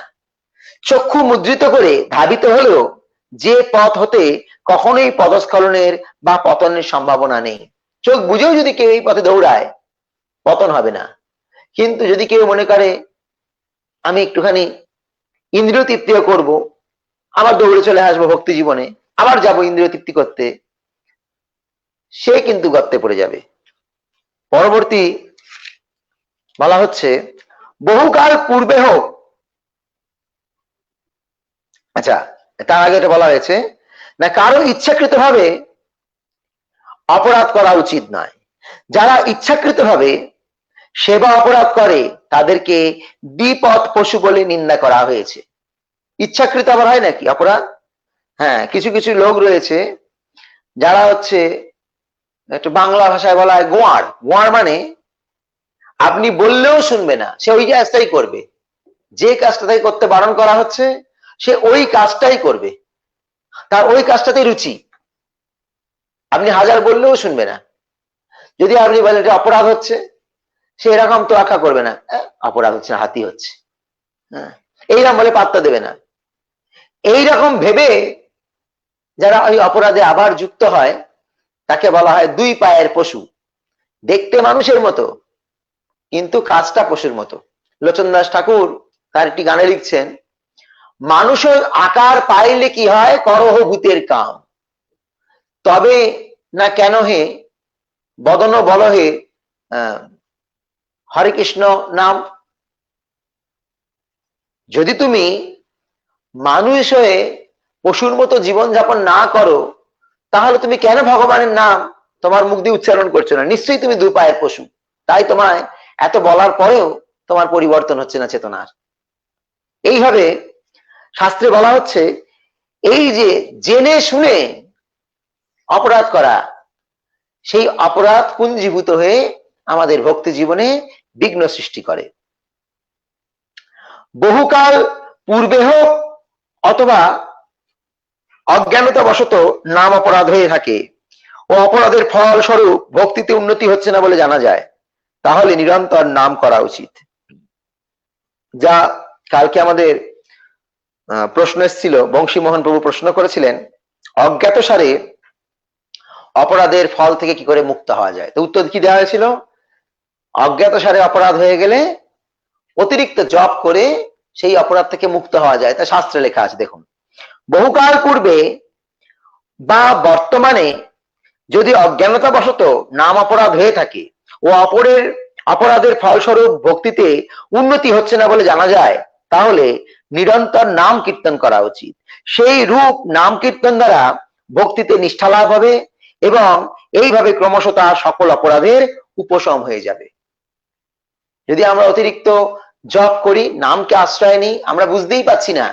চক্ষু মুদ্রিত করে ধাবিত হলেও যে পথ হতে কখনোই পদস্খলনের বা পতনের সম্ভাবনা নেই। চোখ বুঝেও যদি কেউ এই পথে দৌড়ায়, পতন হবে না। কিন্তু যদি কেউ মনে করে আমি একটুখানি ইন্দ্রিয় তৃপ্তিও করব, আবার দৌড়ে চলে আসবো ভক্তি জীবনে, আবার যাব ইন্দ্রিয় তৃপ্তি করতে, সে কিন্তু গর্তে পড়ে যাবে। পরবর্তী বলা হচ্ছে বহুকাল পূর্বে হোক, আচ্ছা তার আগে এটা বলা হয়েছে না, কারো ইচ্ছাকৃত ভাবে অপরাধ করা উচিত নয়। যারা ইচ্ছাকৃত ভাবে সেবা অপরাধ করে তাদেরকে দ্বিপদ পশু বলে নিন্দা করা হয়েছে। ইচ্ছাকৃত আবার হয় নাকি অপরাধ? হ্যাঁ, কিছু কিছু লোক রয়েছে যারা হচ্ছে, একটু বাংলা ভাষায় বলা হয় গোয়ার। গোয়ার মানে আপনি বললেও শুনবে না, সে ওই কাজটাই করবে। যে কাজটা তাকে করতে বারণ করা হচ্ছে সে ওই কাজটাই করবে, তার ওই কাজটাতেই রুচি। আপনি হাজার বললেও শুনবে না। যদি আপনি বলেন এটা অপরাধ হচ্ছে, সে এরকম তো আশা করবে না, অপরাধ হচ্ছে না, হাতি হচ্ছে, হ্যাঁ এইরকম বলে পাত্তা দেবে না। এইরকম ভেবে যারা ওই অপরাধে আবার যুক্ত হয় তাকে বলা হয় দুই পায়ের পশু। দেখতে মানুষের মতো কিন্তু কাজটা পশুর মতো। লোচন দাস ঠাকুর তার একটি গানে লিখছেন, মানুষের আকার পাইলে কি হয়, করহ ভূতের কাম, তবে না কেন হে বদন বল হে হরে কৃষ্ণ নাম। যদি তুমি মানুষ হয়ে পশুর মতো জীবনযাপন না করো, তাহলে তুমি কেন ভগবানের নাম তোমার মুখ দিয়ে উচ্চারণ করছো না? নিশ্চয়ই তুমি দু পায়ের পশু, তাই তোমায় এত বলার পরেও তোমার পরিবর্তন হচ্ছে না চেতনার। এইভাবে শাস্ত্রে বলা হচ্ছে এই যে জেনে শুনে অপরাধ করা, সেই অপরাধ পুঞ্জীভূত হয়ে আমাদের ভক্তি জীবনে বিঘ্ন সৃষ্টি করে। বহুকাল পূর্বে হোক অথবা অজ্ঞানতাবশত নাম অপরাধ হয়ে থাকে ও অপরাধের ফল স্বরূপ ভক্তিতে উন্নতি হচ্ছে না বলে জানা যায়, তাহলে নিরন্তর নাম করা উচিত। যা কালকে আমাদের প্রশ্ন এসেছিল, বংশীমোহন প্রভু প্রশ্ন করেছিলেন অজ্ঞাতসারে অপরাধের ফল থেকে কি করে মুক্ত হওয়া যায়। তো উত্তর কি দেওয়া হয়েছিল? অজ্ঞাতসারে অপরাধ হয়ে গেলে অতিরিক্ত জপ করে সেই অপরাধ থেকে মুক্ত হওয়া যায়। তা শাস্ত্রে লেখা আছে, দেখুন, বহুকাল পূর্বে বা বর্তমানে যদি অজ্ঞানতাবশত নাম অপরাধ হয়ে থাকে ও অপরের অপরাধের ফলস্বরূপ ভক্তিতে উন্নতি হচ্ছে না বলে জানা যায়, তাহলে নিরন্তর নাম কীর্তন করা উচিত। সেই রূপ নাম কীর্তন দ্বারা ভক্তিতে নিষ্ঠা লাভ হবে এবং এইভাবে ক্রমশ তার সকল অপরাধের উপশম হয়ে যাবে। যদি আমরা অতিরিক্ত জপ করি, নামকে আশ্রয় নিই, আমরা বুঝতেই পাচ্ছি না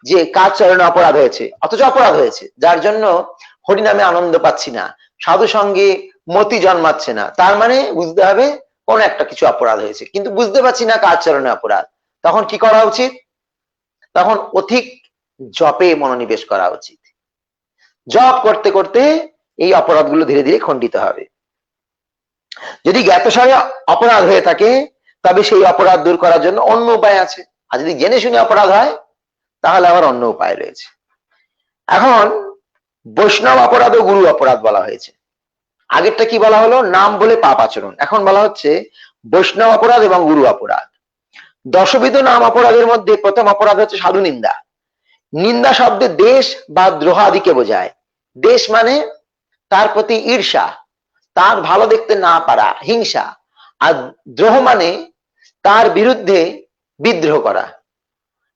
যে কার চরণে অপরাধ হয়েছে, অথচ অপরাধ হয়েছে, যার জন্য হরিনামে আনন্দ পাচ্ছি না, সাধু সঙ্গে মতি জন্মাচ্ছে না, তার মানে বুঝতে হবে কোন একটা কিছু অপরাধ হয়েছে, কিন্তু বুঝতে পারছি না কার চরণে অপরাধ। তখন কি করা উচিত? তখন অধিক জপে মনোনিবেশ করা উচিত। জপ করতে করতে এই অপরাধগুলো ধীরে ধীরে খণ্ডিত হবে। যদি জ্ঞাতসারে অপরাধ হয়ে থাকে তবে সেই অপরাধ দূর করার জন্য অন্য উপায় আছে, আর যদি জেনে শুনে অপরাধ হয় তাহলে আবার অন্য উপায় রয়েছে। এখন বৈষ্ণব অপরাধ ও গুরু অপরাধ বলা হয়েছে। আগেরটা কি বলা হলো? নাম বলে পাপ আচরণ। এখন বলা হচ্ছে বৈষ্ণব অপরাধ এবং গুরু অপরাধ। দশবিধ নাম অপরাধের মধ্যে প্রথম অপরাধ হচ্ছে সাধু নিন্দা। নিন্দা শব্দে দেশ বা দ্রোহ আদিকে বোঝায়। দেশ মানে তার প্রতি ঈর্ষা, তার ভালো দেখতে না পারা, হিংসা। আর দ্রোহ মানে তার বিরুদ্ধে বিদ্রোহ করা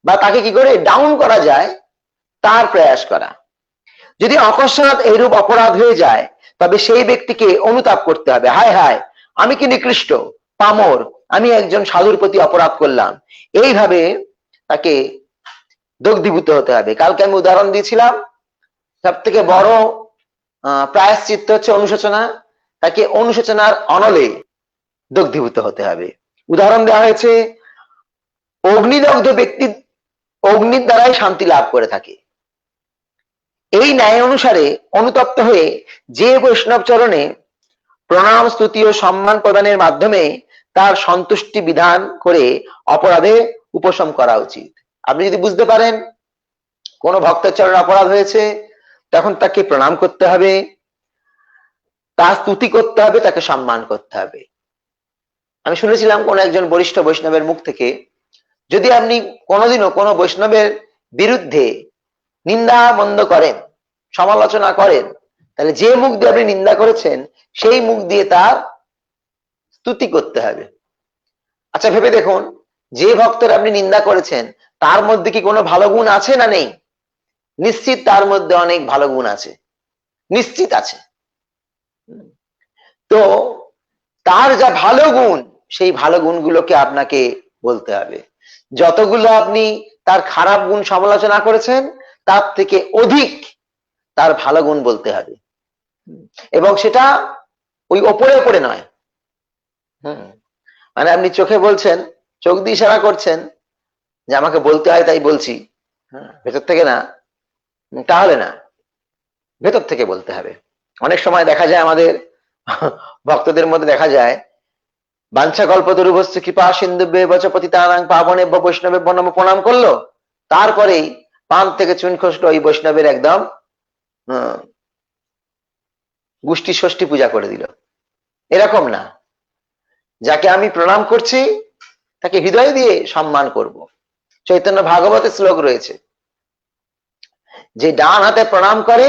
বা তাকে কি করে ডাউন করা যায় তার প্রয়াস করা। যদি অকস্মাৎ এইরূপ অপরাধ হয়ে যায় তবে সেই ব্যক্তিকে অনুতাপ করতে হবে, হায় হায় আমি কি নিকৃষ্ট পামর, আমি একজন সাধুর প্রতি অপরাধ করলাম। এইভাবে তাকে দগ্ধীভূত হতে হবে। কালকে আমি উদাহরণ দিয়েছিলাম, সব থেকে বড় প্রায়শ্চিত্ত হচ্ছে অনুশোচনা। তাকে অনুশোচনার অনলে দগ্ধীভূত হতে হবে। উদাহরণ দেওয়া হয়েছে, অগ্নিদগ্ধ ব্যক্তি অগ্নির দ্বারাই শান্তি লাভ করে থাকে। এই ন্যায় অনুসারে অনুতপ্ত হয়ে যে বৈষ্ণব চরণে প্রণাম স্তুতি ও সম্মান প্রদানের মাধ্যমে তার সন্তুষ্টি বিধান করে অপরাধে উপশম করা উচিত। আপনি যদি বুঝতে পারেন কোন ভক্তের চরণে অপরাধ হয়েছে, তখন তাকে প্রণাম করতে হবে, তার স্তুতি করতে হবে, তাকে সম্মান করতে হবে। আমি শুনেছিলাম কোন একজন বরিষ্ঠ বৈষ্ণবের মুখ থেকে, যদি আপনি কোনোদিনও কোনো বৈষ্ণবের বিরুদ্ধে নিন্দা মন্দ করেন, সমালোচনা করেন, তাহলে যে মুখ দিয়ে আপনি নিন্দা করেছেন সেই মুখ দিয়ে তার স্তুতি করতে হবে। আচ্ছা ভেবে দেখুন, যে ভক্তের আপনি নিন্দা করেছেন তার মধ্যে কি কোনো ভালো গুণ আছে না নেই? নিশ্চিত তার মধ্যে অনেক ভালো গুণ আছে, নিশ্চিত আছে। তো তার যা ভালো গুণ, সেই ভালো গুণগুলোকে আপনাকে বলতে হবে। যতগুলো আপনি তার খারাপ গুণ সমালোচনা করেছেন তার থেকে অধিক তার ভালো গুণ বলতে হবে, এবং সেটা ওই ওপরে ওপরে নয়। মানে আপনি চোখে বলছেন, চোখ দিয়ে ইশারা করছেন যে আমাকে বলতে হয় তাই বলছি, ভেতর থেকে না, তাহলে না, ভেতর থেকে বলতে হবে। অনেক সময় দেখা যায় আমাদের ভক্তদের মধ্যে দেখা যায়, বাঞ্ছা কল্পতরুভ্যশ্চ কৃপা সিন্ধুভ্যেব চ পতিতানাং পাবনেভ্য বৈষ্ণবেভ্যো নমঃ প্রণাম করলো, তারপরেই পান থেকে চুন খসলো ওই বৈষ্ণবের একদম গোষ্ঠী ষষ্ঠী পূজা করে দিল। এরকম না, যাকে আমি প্রণাম করছি তাকে হৃদয় দিয়ে সম্মান করব। চৈতন্য ভাগবতের শ্লোক রয়েছে যে ডান হাতে প্রণাম করে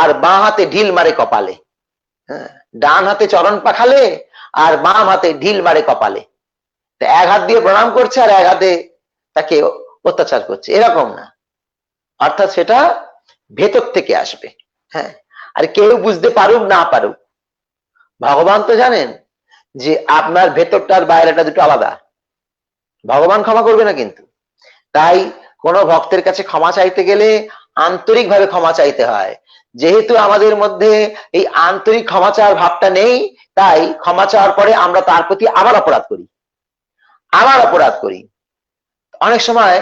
আর বাঁ হাতে ঢিল মারে কপালে। ডান হাতে চরণ পাখালে আর বাম হাতে ঢিল মারে কপালে। এক হাত দিয়ে প্রণাম করছে আর এক হাতে তাকে অত্যাচার করছে, এরকম না। অর্থাৎ সেটা ভেতর থেকে আসবে। হ্যাঁ, আর কেউ বুঝতে পারুক না পারুক, ভগবান তো জানেন যে আপনার ভেতরটার বাইরেটা দুটো আলাদা। ভগবান ক্ষমা করবে না কিন্তু। তাই কোনো ভক্তের কাছে ক্ষমা চাইতে গেলে আন্তরিকভাবে ক্ষমা চাইতে হয়। যেহেতু আমাদের মধ্যে এই আন্তরিক ক্ষমা চাওয়ার ভাবটা নেই, তাই ক্ষমা চাওয়ার পরে আমরা তার প্রতি আবার অপরাধ করি। অনেক সময়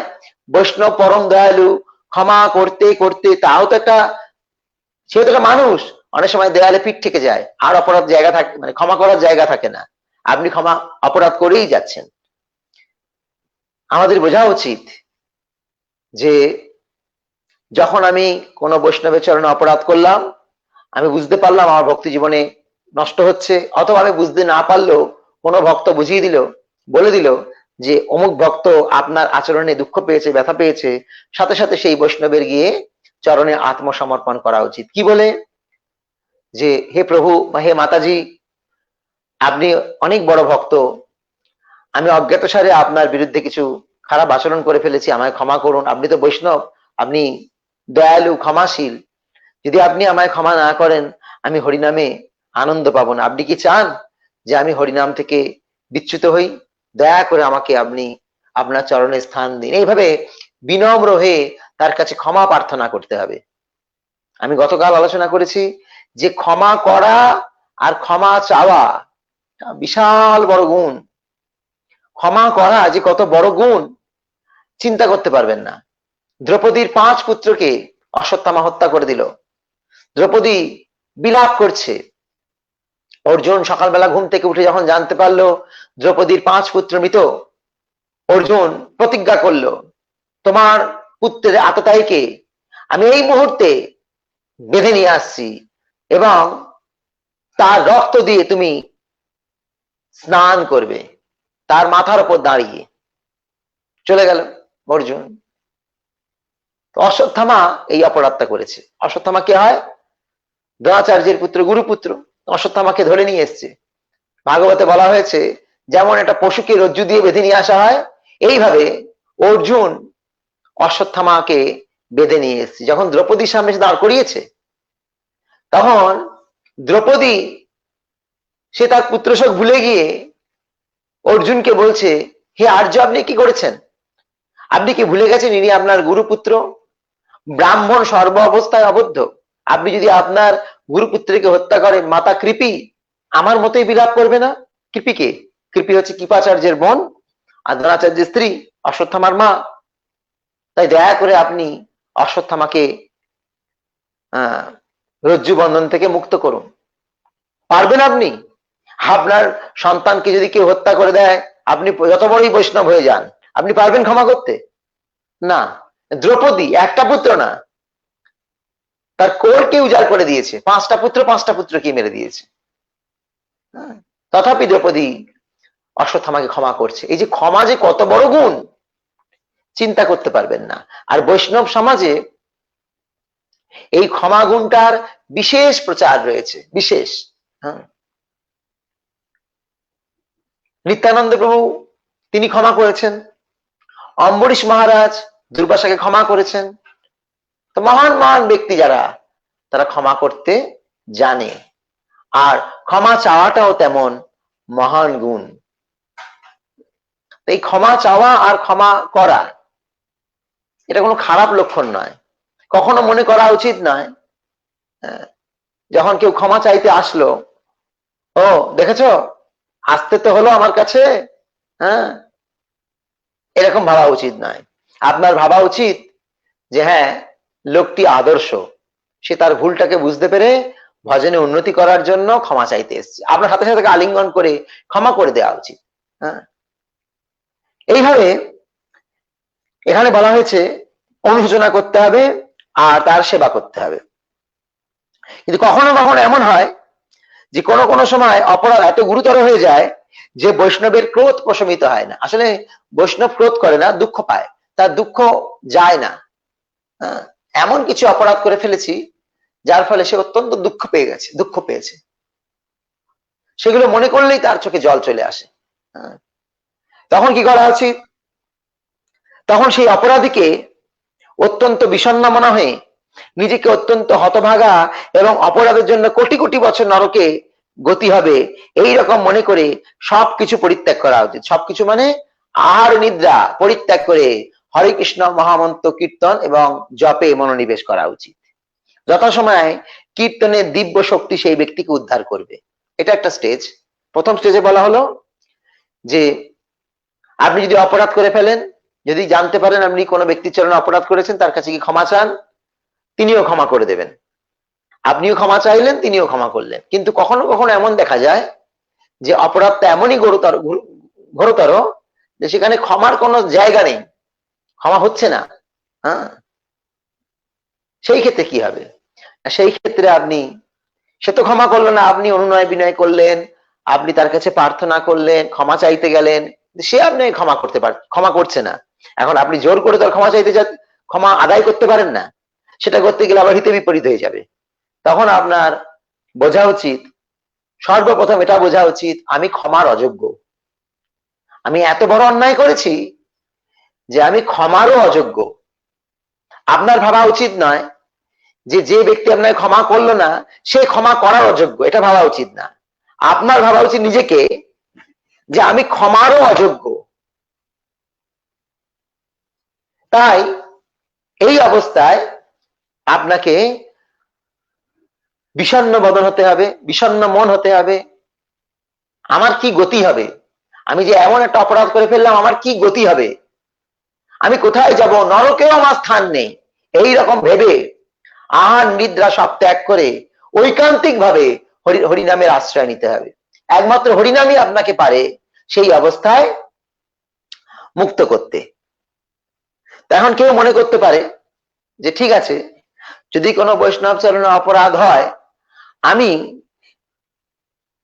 বৈষ্ণব পরম দয়ালু, ক্ষমা করতে করতে তাও তো একটা, সে তো একটা মানুষ, অনেক সময় দেয়ালে পিঠ থেকে যায়, আর অপরাধ জায়গা থাকে, মানে ক্ষমা করার জায়গা থাকে না, আপনি অপরাধ করেই যাচ্ছেন। আমাদের বোঝা উচিত যে যখন আমি কোনো বৈষ্ণবের চরণে অপরাধ করলাম, আমি বুঝতে পারলাম আমার ভক্তি জীবনে নষ্ট হচ্ছে, অথবা আমি বুঝতে না পারলেও কোনো ভক্ত বুঝিয়ে দিল, বলে দিল যে অমুক ভক্ত আপনার আচরণে দুঃখ পেয়েছে, ব্যথা পেয়েছে, সাথে সাথে সেই বৈষ্ণবের গিয়ে চরণে আত্মসমর্পণ করা উচিত। কি বলে যে হে প্রভু বা হে মাতাজি, আপনি অনেক বড় ভক্ত, আমি অজ্ঞাতসারে আপনার বিরুদ্ধে কিছু খারাপ আচরণ করে ফেলেছি, আমায় ক্ষমা করুন। আপনি তো বৈষ্ণব, আপনি দয়ালু, ক্ষমাশীল, যদি আপনি আমায় ক্ষমা না করেন আমি হরিনামে আনন্দ পাবো না। আপনি কি চান যে আমি হরিনাম থেকে বিচ্যুত হই? দয়া করে আমাকে আপনি আপনার চরণে স্থান দিন। এইভাবে বিনম্র হয়ে তার কাছে ক্ষমা প্রার্থনা করতে হবে। আমি গতকাল আলোচনা করেছি যে ক্ষমা করা আর ক্ষমা চাওয়া বিশাল বড় গুণ। ক্ষমা করা যে কত বড় গুণ চিন্তা করতে পারবেন না। দ্রৌপদীর 5 পুত্রকে অশ্বত্থামা হত্যা করে দিল। দ্রৌপদী বিলাপ করছে। অর্জুন সকালবেলা ঘুম থেকে উঠে যখন জানতে পারলো দ্রৌপদীর 5 পুত্র মৃত, অর্জুন প্রতিজ্ঞা করলো, তোমার পুত্রের আততায়ীকে আমি এই মুহূর্তে বেঁধে নিয়ে আসছি এবং তার রক্ত দিয়ে তুমি স্নান করবে। তার মাথার উপর দাঁড়িয়ে চলে গেল অর্জুন। তো অশ্বত্থামা এই অপরাধটা করেছে। অশ্বত্থামা কে হয়? দ্রোণাচার্যের পুত্র, গুরুপুত্র। অশ্বত্থামাকে ধরে নিয়ে এসছে। ভাগবতে বলা হয়েছে যেমন একটা পশুকে রজ্জু দিয়ে বেঁধে নিয়ে আসা হয়, এইভাবে অর্জুন অশ্বত্থামাকে বেঁধে নিয়ে এসছে। যখন দ্রৌপদীর সামনে এসে দাঁড় করিয়েছে, তখন দ্রৌপদী সে তার পুত্রশোক ভুলে গিয়ে অর্জুনকে বলছে, হে আর্য, আপনি কি করেছেন? আপনি কি ভুলে গেছেন ইনি আপনার গুরুপুত্র? ব্রাহ্মণ সর্ব অবস্থায় অবদ্ধ। আপনি যদি আপনার গুরুপুত্রকে হত্যা করেন, মাতা কৃপি আমার মতোই বিলাপ করবে না? কৃপিকে, কৃপি হচ্ছে কৃপাচার্যের বোন, আর দ্রোণাচার্যের স্ত্রী, অশ্বত্থামার মা। তাই দয়া করে আপনি অশ্বত্থামাকে রজ্জু বন্ধন থেকে মুক্ত করুন। পারবেন আপনি? আপনার সন্তানকে যদি কেউ হত্যা করে দেয়, আপনি যত বড়ই বৈষ্ণব হয়ে যান, আপনি পারবেন ক্ষমা করতে? না। দ্রৌপদী একটা পুত্র না, তার কোরকে উজাড় করে দিয়েছে, 5টা পুত্র 5টা পুত্রকে মেরে দিয়েছে। তথাপি দ্রৌপদী অশ্বত্থামাকে ক্ষমা করছে। এই যে ক্ষমা যে কত বড় গুণ, চিন্তা করতে পারবেন না। আর বৈষ্ণব সমাজে এই ক্ষমা গুণটার বিশেষ প্রচার রয়েছে, বিশেষ। নিত্যানন্দ প্রভু তিনি ক্ষমা করেছেন, অম্বরীশ মহারাজ দুর্বাসাকে ক্ষমা করেছেন। তো মহান মহান ব্যক্তি যারা, তারা ক্ষমা করতে জানে। আর ক্ষমা চাওয়াটাও তেমন মহান গুণ। এই ক্ষমা চাওয়া আর ক্ষমা করা, এটা কোনো খারাপ লক্ষণ নয়। কখনো মনে করা উচিত নয় যখন কেউ ক্ষমা চাইতে আসলো, ও দেখেছো আসতে তো হলো আমার কাছে, এরকম ভাবা উচিত নয়। আপনার ভাবা উচিত যে হ্যাঁ, লোকটি আদর্শ, সে তার ভুলটাকে বুঝতে পেরে ভজনে উন্নতি করার জন্য ক্ষমা চাইতে এসছে। আপনার সাথে সাথে আলিঙ্গন করে ক্ষমা করে দেওয়া উচিত। এইভাবে এখানে বলা হয়েছে অনুশোচনা করতে হবে আর তার সেবা করতে হবে। কিন্তু কখনো কখনো এমন হয় যে কোনো কোনো সময় অপরাধ এত গুরুতর হয়ে যায় যে বৈষ্ণবের ক্রোধ প্রশমিত হয় না। আসলে বৈষ্ণব ক্রোধ করে না, দুঃখ পায়, তার দুঃখ যায় না। এমন কিছু অপরাধ করে ফেলেছি যার ফলে সে অত্যন্ত দুঃখ পেয়েছে, সেগুলো মনে করলেই তার চোখে জল চলে আসে। তখন কি করা উচিত? তখন সেই অপরাধীকে অত্যন্ত বিষণ্ণ মনে হয়ে, নিজেকে অত্যন্ত হতভাগা এবং অপরাধের জন্য কোটি কোটি বছর নরকে গতি হবে এই রকম মনে করে সবকিছু পরিত্যাগ করা উচিত। সবকিছু মানে আহার নিদ্রা পরিত্যাগ করে হরে কৃষ্ণ মহামন্ত্র কীর্তন এবং জপে মনোনিবেশ করা উচিত। যথাসময়ে কীর্তনের দিব্য শক্তি সেই ব্যক্তিকে উদ্ধার করবে। এটা একটা স্টেজ। প্রথম স্টেজে বলা হলো যে আপনি যদি অপরাধ করে ফেলেন, যদি জানতে পারেন আপনি কোনো ব্যক্তির চরণে অপরাধ করেছেন, তার কাছে কি ক্ষমা চান, তিনিও ক্ষমা করে দেবেন। আপনিও ক্ষমা চাইলেন, তিনিও ক্ষমা করলেন। কিন্তু কখনো কখনো এমন দেখা যায় যে অপরাধটা এমনই ঘোরতর যে সেখানে ক্ষমার কোনো জায়গা নেই, ক্ষমা হচ্ছে না। সেই ক্ষেত্রে কি হবে? সেই ক্ষেত্রে আপনি, সে তো ক্ষমা করলো না, আপনি অনুনয় বিনয় করলেন, আপনি তার কাছে প্রার্থনা করলেন, ক্ষমা চাইতে গেলেন, সে আপনি ক্ষমা করছে না। এখন আপনি জোর করে তার ক্ষমা আদায় করতে পারেন না, সেটা করতে গেলে আবার হিতে বিপরীত হয়ে যাবে। তখন আপনার বোঝা উচিত, সর্বপ্রথম এটা বোঝা উচিত, আমি ক্ষমার অযোগ্য। আমি এত বড় অন্যায় করেছি যে আমি ক্ষমারও অযোগ্য। আপনার ভাবা উচিত নয় যে যে ব্যক্তি আপনাকে ক্ষমা করলো না সে ক্ষমা করার অযোগ্য, এটা ভাবা উচিত না। আপনার ভাবা উচিত নিজেকে যে আমি ক্ষমারও অযোগ্য। তাই এই অবস্থায় আপনাকে বিষণ্ণ বদন হতে হবে, বিষণ্ণ মন হতে হবে। আমার কি গতি হবে? আমি যে এমন একটা অপরাধ করে ফেললাম, আমার কি গতি হবে? আমি কোথায় যাব? নরকেও আমার স্থান নেই। এই রকম ভেবে আহার নিদ্রা সব ত্যাগ করে ঐকান্তিক ভাবে হরিনামের আশ্রয় নিতে হবে। একমাত্র হরিনামই আপনাকে পারে সেই অবস্থায় মুক্ত করতে। এখন কেউ মনে করতে পারে যে ঠিক আছে, যদি কোনো বৈষ্ণব চরণে অপরাধ হয়, আমি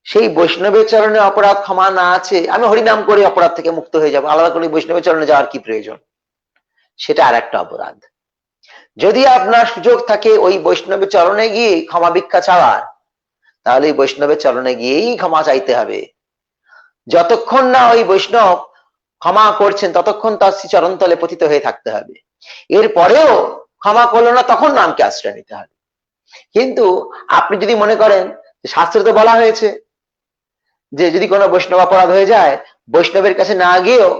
সেই বৈষ্ণবের চরণে অপরাধ ক্ষমা না আছে, আমি হরিনাম করে অপরাধ থেকে মুক্ত হয়ে যাব, আলাদা করে বৈষ্ণবের চরণে যাওয়ার কি প্রয়োজন? সেটা আর একটা অপরাধ। যদি আপনার সুযোগ থাকে ওই বৈষ্ণবের চরণে গিয়ে ক্ষমা ভিক্ষা চাওয়ার, তাহলে ওই বৈষ্ণবের চরণে গিয়েই ক্ষমা চাইতে হবে। যতক্ষণ না ওই বৈষ্ণব ক্ষমা করছেন ততক্ষণ তার শ্রী চরণতলে পতিত হয়ে থাকতে হবে। এরপরেও ক্ষমা করলো না, তখন নামকে আশ্রয় নিতে হবে। কিন্তু আপনি যদি মনে করেন, শাস্ত্রে তো বলা হয়েছে যে যদি কোনো বৈষ্ণব অপরাধ হয়ে যায়, বৈষ্ণবের কাছে না গিয়েও,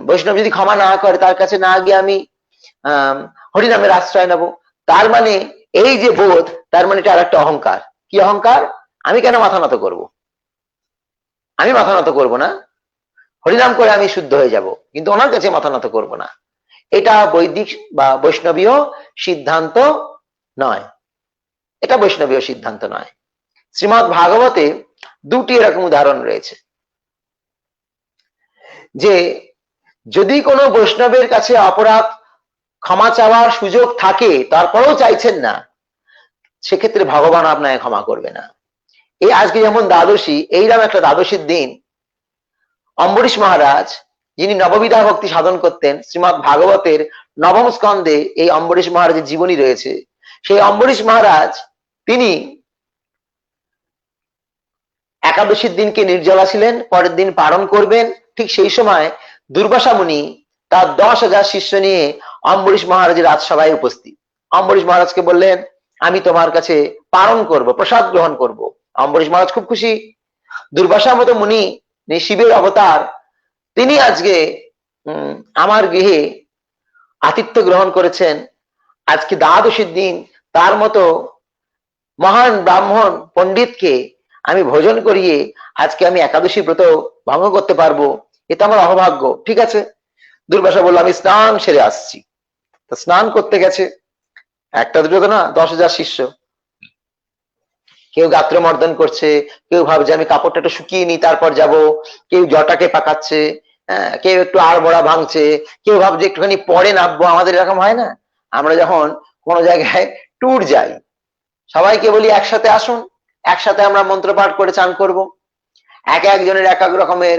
বৈষ্ণব যদি ক্ষমা না করে, তার কাছে না গিয়ে আমি হরিনামের আশ্রয় নেব, তার মানে এই যে বোধ, তার মানে এটা আর একটা অহংকার। কি অহংকার? আমি কেন মাথা নত করব? আমি মাথা নত করব না, হরিনাম করে আমি শুদ্ধ হয়ে যাব, কিন্তু ওনার কাছে মাথা নত করব না। এটা বৈদিক বা বৈষ্ণবীয় সিদ্ধান্ত নয়, এটা বৈষ্ণবীয় সিদ্ধান্ত নয়। শ্রীমৎ ভাগবতে দুটি এরকম উদাহরণ রয়েছে যে যদি কোনো বৈষ্ণবের কাছে অপরাধ ক্ষমা চাওয়ার সুযোগ থাকে, তারপরেও চাইছেন না, সেক্ষেত্রে ভগবান আপনাকে ক্ষমা করবে না। এই আজকে যেমন দ্বাদশী, এইরকম একটা দ্বাদশীর দিন অম্বরীশ মহারাজ, যিনি নববিধা ভক্তি সাধন করতেন, শ্রীমৎ ভাগবতের নবম স্কন্ধে এই অম্বরীশ মহারাজের জীবনী রয়েছে। সেই অম্বরীশ মহারাজ তিনি একাদশীর দিনকে নির্জলা ছিলেন, পরের দিন পালন করবেন। ঠিক সেই সময় দুর্বাসা মুনি তার 10,000 শিষ্য নিয়ে অম্বরীশ মহারাজের রাজসভায় উপস্থিত। অম্বরীশ মহারাজকে বললেন, আমি তোমার কাছে পালন করব, প্রসাদ গ্রহণ করব। অম্বরীশ মহারাজ খুব খুশি। দুর্বাসার মতো মুনি, শিবের অবতার, তিনি আজকে আমার গৃহে আতিথ্য গ্রহণ করেছেন। আজকে দ্বাদশীর দিন তার মতো মহান ব্রাহ্মণ পণ্ডিতকে আমি ভোজন করিয়ে আজকে আমি একাদশী ব্রত ভঙ্গ করতে পারবো, এটা আমার অহভাগ্য। ঠিক আছে, দুর্বাসা বলল, আমি স্নান সেরে আসছি। তো স্নান করতে গেছে, একটা দুটো তো না, 10,000 শিষ্য। কেউ গাত্র মর্দন করছে, কেউ ভাবছে আমি কাপড়টা একটু শুকিয়ে নি তারপর যাব, কেউ জটাকে পাকাচ্ছে, কেউ একটু আড়মোড়া ভাঙছে, কেউ ভাবছে একটুখানি পরে নামবো। আমাদের এরকম হয় না? আমরা যখন কোনো জায়গায় ট্যুর যাই, সবাইকে বলি একসাথে আসুন, একসাথে আমরা মন্ত্রপাঠ করে চান করব। এক একজনের এক এক রকমের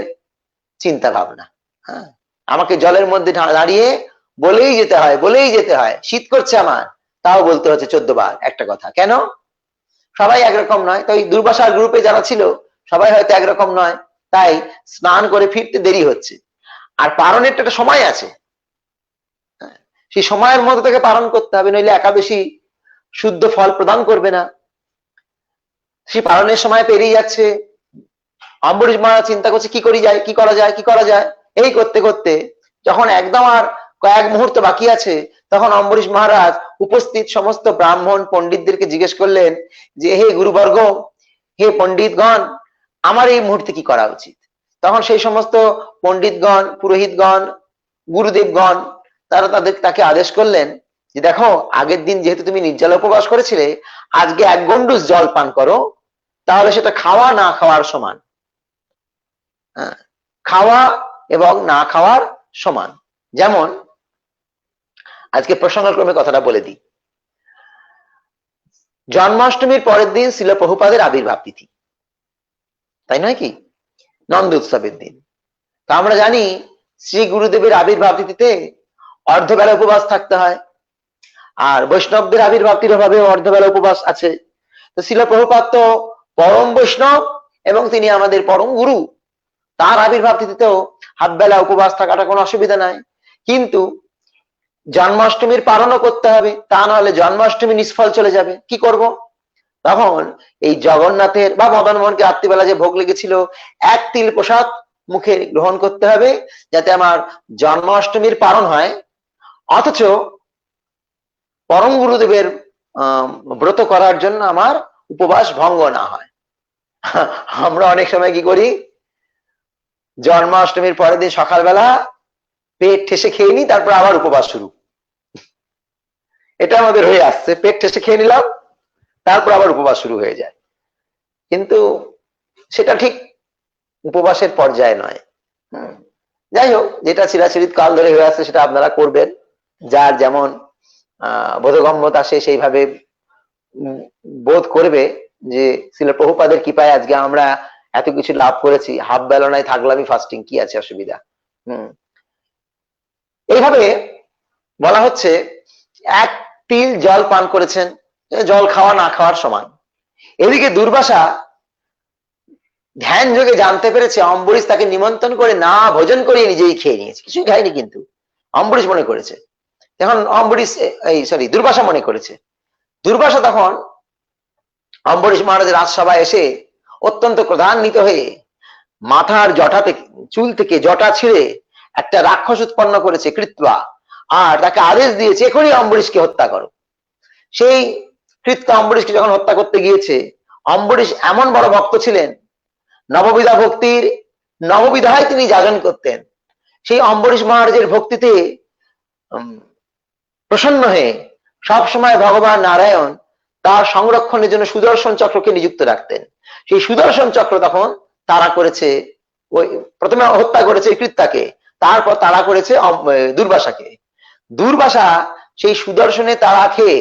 চিন্তা ভাবনা। হ্যাঁ, আমাকে জলের মধ্যে দাঁড়িয়ে বলেই যেতে হয়, বলেই যেতে হয়, শীত করছে আমার, তাও বলতে হচ্ছে 14 বার একটা কথা। কেন? সবাই একরকম নয়। তো এই দুর্বাসার গ্রুপে যারা ছিল সবাই হয়তো একরকম নয়, তাই স্নান করে ফিরতে দেরি হচ্ছে। আর পালনের একটা সময় আছে, সেই সময়ের মধ্যে থেকে পালন করতে হবে, নইলে একাদশী শুদ্ধ ফল প্রদান করবে না। সেই পালনের সময় পেরিয়ে যাচ্ছে। অম্বরীশ মহারাজ চিন্তা করছে কি করি যায়, কি করা যায়, কি করা যায়। এই করতে করতে যখন একদম আর কয়েক মুহূর্ত বাকি আছে, তখন অম্বরীশ মহারাজ উপস্থিত সমস্ত ব্রাহ্মণ পণ্ডিতদেরকে জিজ্ঞেস করলেন যে, হে গুরুবর্গ, হে পণ্ডিতগণ, আমার এই মুহূর্তে কি করা উচিত? তখন সেই সমস্ত পণ্ডিতগণ, পুরোহিতগণ, গুরুদেবগণ তাকে আদেশ করলেন যে, দেখো, আগের দিন যেহেতু তুমি নির্জলা উপবাস করেছিলে, আজকে 1 গন্ডুস জল পান করো, তাহলে সেটা খাওয়া না খাওয়ার সমান। খাওয়া এবং না খাওয়ার সমান। যেমন আজকে প্রসঙ্গক্রমে কথাটা বলে দিই, জন্মাষ্টমীর পরের দিন শ্রীল প্রভুপাদের আবির্ভাব তিথি, তাই নয় কি? নন্দ উৎসবের দিন। তো আমরা জানি শ্রী গুরুদেবের আবির্ভাব তিথিতে অর্ধবেলা উপবাস থাকতে হয়, আর বৈষ্ণবদের আবির্ভাব তিথির ভাবে অর্ধবেলা উপবাস আছে। তো শ্রীল প্রভুপাদ তো পরম বৈষ্ণব এবং তিনি আমাদের পরম গুরু, তার আবির্ভাব তিথিতেও হাফ বেলা উপবাস থাকাটা কোনো অসুবিধা নাই। কিন্তু জন্মাষ্টমীর পালনও করতে হবে, তা নাহলে জন্মাষ্টমী নিষ্ফল চলে যাবে। কি করব? তখন এই জগন্নাথের বা মদন মোহনকে রাত্রিবেলা যে ভোগ লেগেছিল, 1 তিল প্রসাদ মুখে গ্রহণ করতে হবে, যাতে আমার জন্মাষ্টমীর পালন হয়, অথচ পরম গুরুদেবের ব্রত করার জন্য আমার উপবাস ভঙ্গ না হয়। আমরা অনেক সময় কি করি, জন্মাষ্টমীর পরের দিন সকালবেলা পেট ঠেসে খেয়ে নি, তারপর আবার উপবাস শুরু। এটা আমাদের হয়ে আসছে, পেট ঠেসে খেয়ে নিলাম, তারপর আবার উপবাস শুরু হয়ে যায়। কিন্তু সেটা ঠিক উপবাসের পর্যায়ে নয়। যাই হোক, যেটা চিরাচরিত কাল ধরে হয়ে আসছে সেটা আপনারা করবেন, যার যেমন বোধগম্যতা সে সেইভাবে বোধ করবে যে শ্রীল প্রভুপাদের কৃপায় আজকে আমরা এত কিছু লাভ করেছি, হাফ বেলানায় থাকলামই ফাস্টিং, কি আছে অসুবিধা? এইভাবে বলা হচ্ছে এক তিল জল পান করেছেন, জল খাওয়া না খাওয়ার সমান। এদিকে দুর্বাসা ধ্যান যোগে জানতে পেরেছে অম্বরীশ তাকে নিমন্ত্রণ করে না ভোজন করিয়ে নিজেই খেয়ে নিয়েছে, কিছুই খায়নি, কিন্তু অম্বরীশ মনে করেছে। তখন অম্বরীশ দুর্বাসা মনে করেছে। দুর্বাসা তখন অম্বরীশ মহারাজের রাজসভায় এসে অত্যন্ত ক্রোধান্বিত হয়ে মাথার জটা থেকে, চুল থেকে জটা ছিঁড়ে একটা রাক্ষস উৎপন্ন করেছে কৃত্যা, আর তাকে আদেশ দিয়েছে এখনই অম্বরীশকে হত্যা করো। সেই কৃত্যা অম্বরীশকে যখন হত্যা করতে গিয়েছে, অম্বরীশ এমন বড় ভক্ত ছিলেন, নববিধা ভক্তির নববিধায় তিনি যাজন করতেন। সেই অম্বরীশ মহারাজের ভক্তিতে প্রসন্ন হয়ে সবসময় ভগবান নারায়ণ তার সংরক্ষণের জন্য সুদর্শন চক্রকে নিযুক্ত রাখতেন। সেই সুদর্শন চক্র তখন তাড়া করেছে, ওই প্রথমে হত্যা করেছে কৃত্যাকে, তারপর তাড়া করেছে দুর্বাসাকে। দুর্বাসা সেই সুদর্শনে তাড়া খেয়ে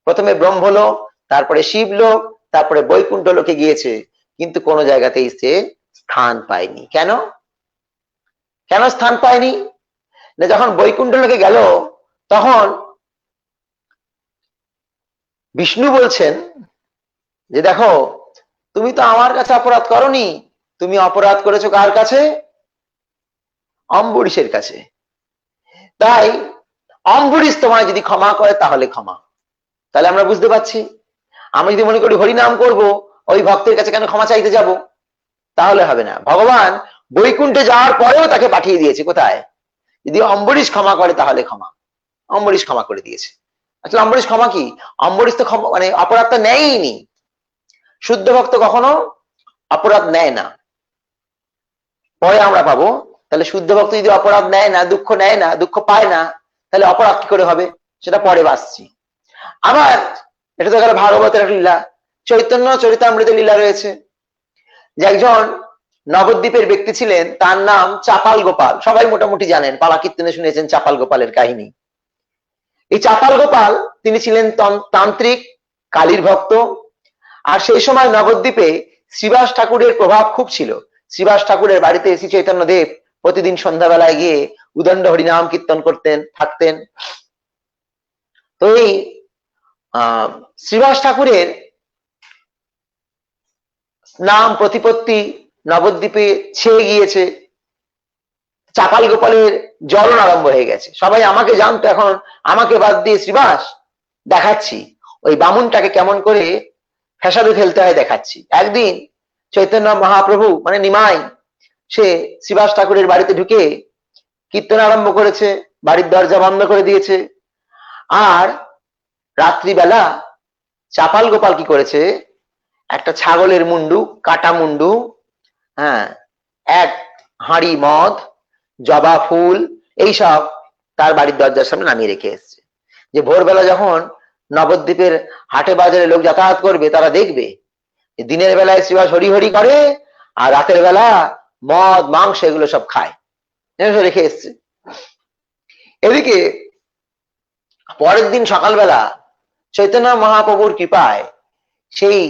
প্রথমে ব্রহ্মলোক, তারপরে শিবলোক, তারপরে বৈকুণ্ঠ লোকে গিয়েছে, কিন্তু কোনো জায়গাতেই সে স্থান পায়নি। কেন কেন স্থান পায়নি? না, যখন বৈকুণ্ঠ লোকে গেল তখন বিষ্ণু বলছেন যে দেখো, তুমি তো আমার কাছে অপরাধ করনি, তুমি অপরাধ করেছো কার কাছে? অম্বরীশের কাছে। তাই অম্বরীশ তোমায় যদি ক্ষমা করে তাহলে ক্ষমা। তাহলে আমরা বুঝতে পারছি, আমি যদি মনে করি হরিনাম করব, ওই ভক্তের কাছে কেন ক্ষমা চাইতে যাব? তাহলে হবে না। ভগবান বৈকুণ্ঠে যাওয়ার পরেও তাকে পাঠিয়ে দিয়েছে কোথায়? যদি অম্বরীশ ক্ষমা করে তাহলে ক্ষমা। অম্বরীশ ক্ষমা করে দিয়েছে। আসলে অম্বরীশ ক্ষমা কি? অম্বরীশ তো ক্ষমা মানে অপরাধটা নেয়নি। শুদ্ধ ভক্ত কখনো অপরাধ নেয় না, পরে আমরা পাবো। তাহলে শুদ্ধ ভক্ত যদি অপরাধ নেয় না, দুঃখ নেয় না, দুঃখ পায় না, তাহলে অপরাধ কি করে হবে সেটা পরে বাসছি। আবার এটা তো গেল ভাগবতের একটা লীলা। চৈতন্য চরিতামৃতের লীলা রয়েছে যে একজন নবদ্বীপের ব্যক্তি ছিলেন, তার নাম চাপাল গোপাল। সবাই মোটামুটি জানেন, পালা কীর্তনে শুনেছেন চাপাল গোপালের কাহিনী। এই চাপাল গোপাল তিনি ছিলেন তান্ত্রিক, কালীর ভক্ত। আর সেই সময় নবদ্বীপে শ্রীবাস ঠাকুরের প্রভাব খুব ছিল। শ্রীবাস ঠাকুরের বাড়িতে শ্রী চৈতন্য দেব প্রতিদিন সন্ধ্যাবেলায় গিয়ে উদণ্ড হরিনাম কীর্তন করতেন থাকতেন। তো এই শ্রীবাস ঠাকুরের নাম প্রতিপত্তি নবদ্বীপে ছেয়ে গিয়েছে। চাপাল গোপালের জ্বলন আরম্ভ হয়ে গেছে। সবাই আমাকে জানতো, এখন আমাকে বাদ দিয়ে শ্রীবাস দেখাচ্ছি ওই বামুনটাকে কেমন করে ফ্যাসাদে ফেলতে হয় দেখাচ্ছি। একদিন চৈতন্য মহাপ্রভু মানে নিমাই, সে শ্রীবাস ঠাকুরের বাড়িতে ঢুকে কীর্তন আরম্ভ করেছে, বাড়ির দরজা বন্ধ করে দিয়েছে। আর রাত্রিবেলা চাপাল গোপাল কি করেছে, একটা ছাগলের মুন্ডু, কাটা মুন্ডু, হ্যাঁ, এক হাঁড়ি মদ, জবা ফুল, এইসব তার বাড়ির দরজার সামনে নামিয়ে রেখে এসছে। যে ভোরবেলা যখন নবদ্বীপের হাটে বাজারে লোক যাতায়াত করবে, তারা দেখবে দিনের বেলায় শ্রীবাস হরি হরি করে, আর রাতের বেলা মদ মাংস এগুলো সব খায়, রেখে এসছে। এদিকে পরের দিন সকালবেলা চৈতন্য মহাপ্রভুর কৃপায় সেই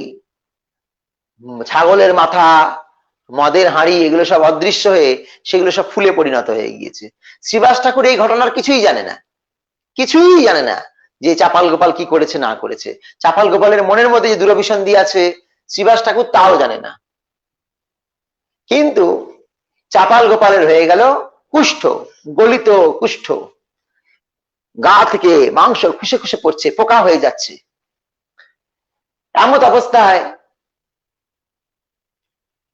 ছাগলের মাথা, মদের হাঁড়ি এগুলো সব অদৃশ্য হয়ে সেগুলো সব ফুলে পরিণত হয়ে গিয়েছে। শ্রীবাস ঠাকুর এই ঘটনার কিছুই জানে না, কিছুই জানে না যে চাপাল গোপাল কি করেছে না করেছে। চাপাল গোপালের মনের মধ্যে যে দুরভিসন্ধি আছে শ্রীবাস ঠাকুর তাও জানে না। কিন্তু চাপাল গোপালের হয়ে গেল কুষ্ঠ, গলিত কুষ্ঠ, গা থেকে মাংস খুশে খুশে পড়ছে, পোকা হয়ে যাচ্ছে। এমত অবস্থায়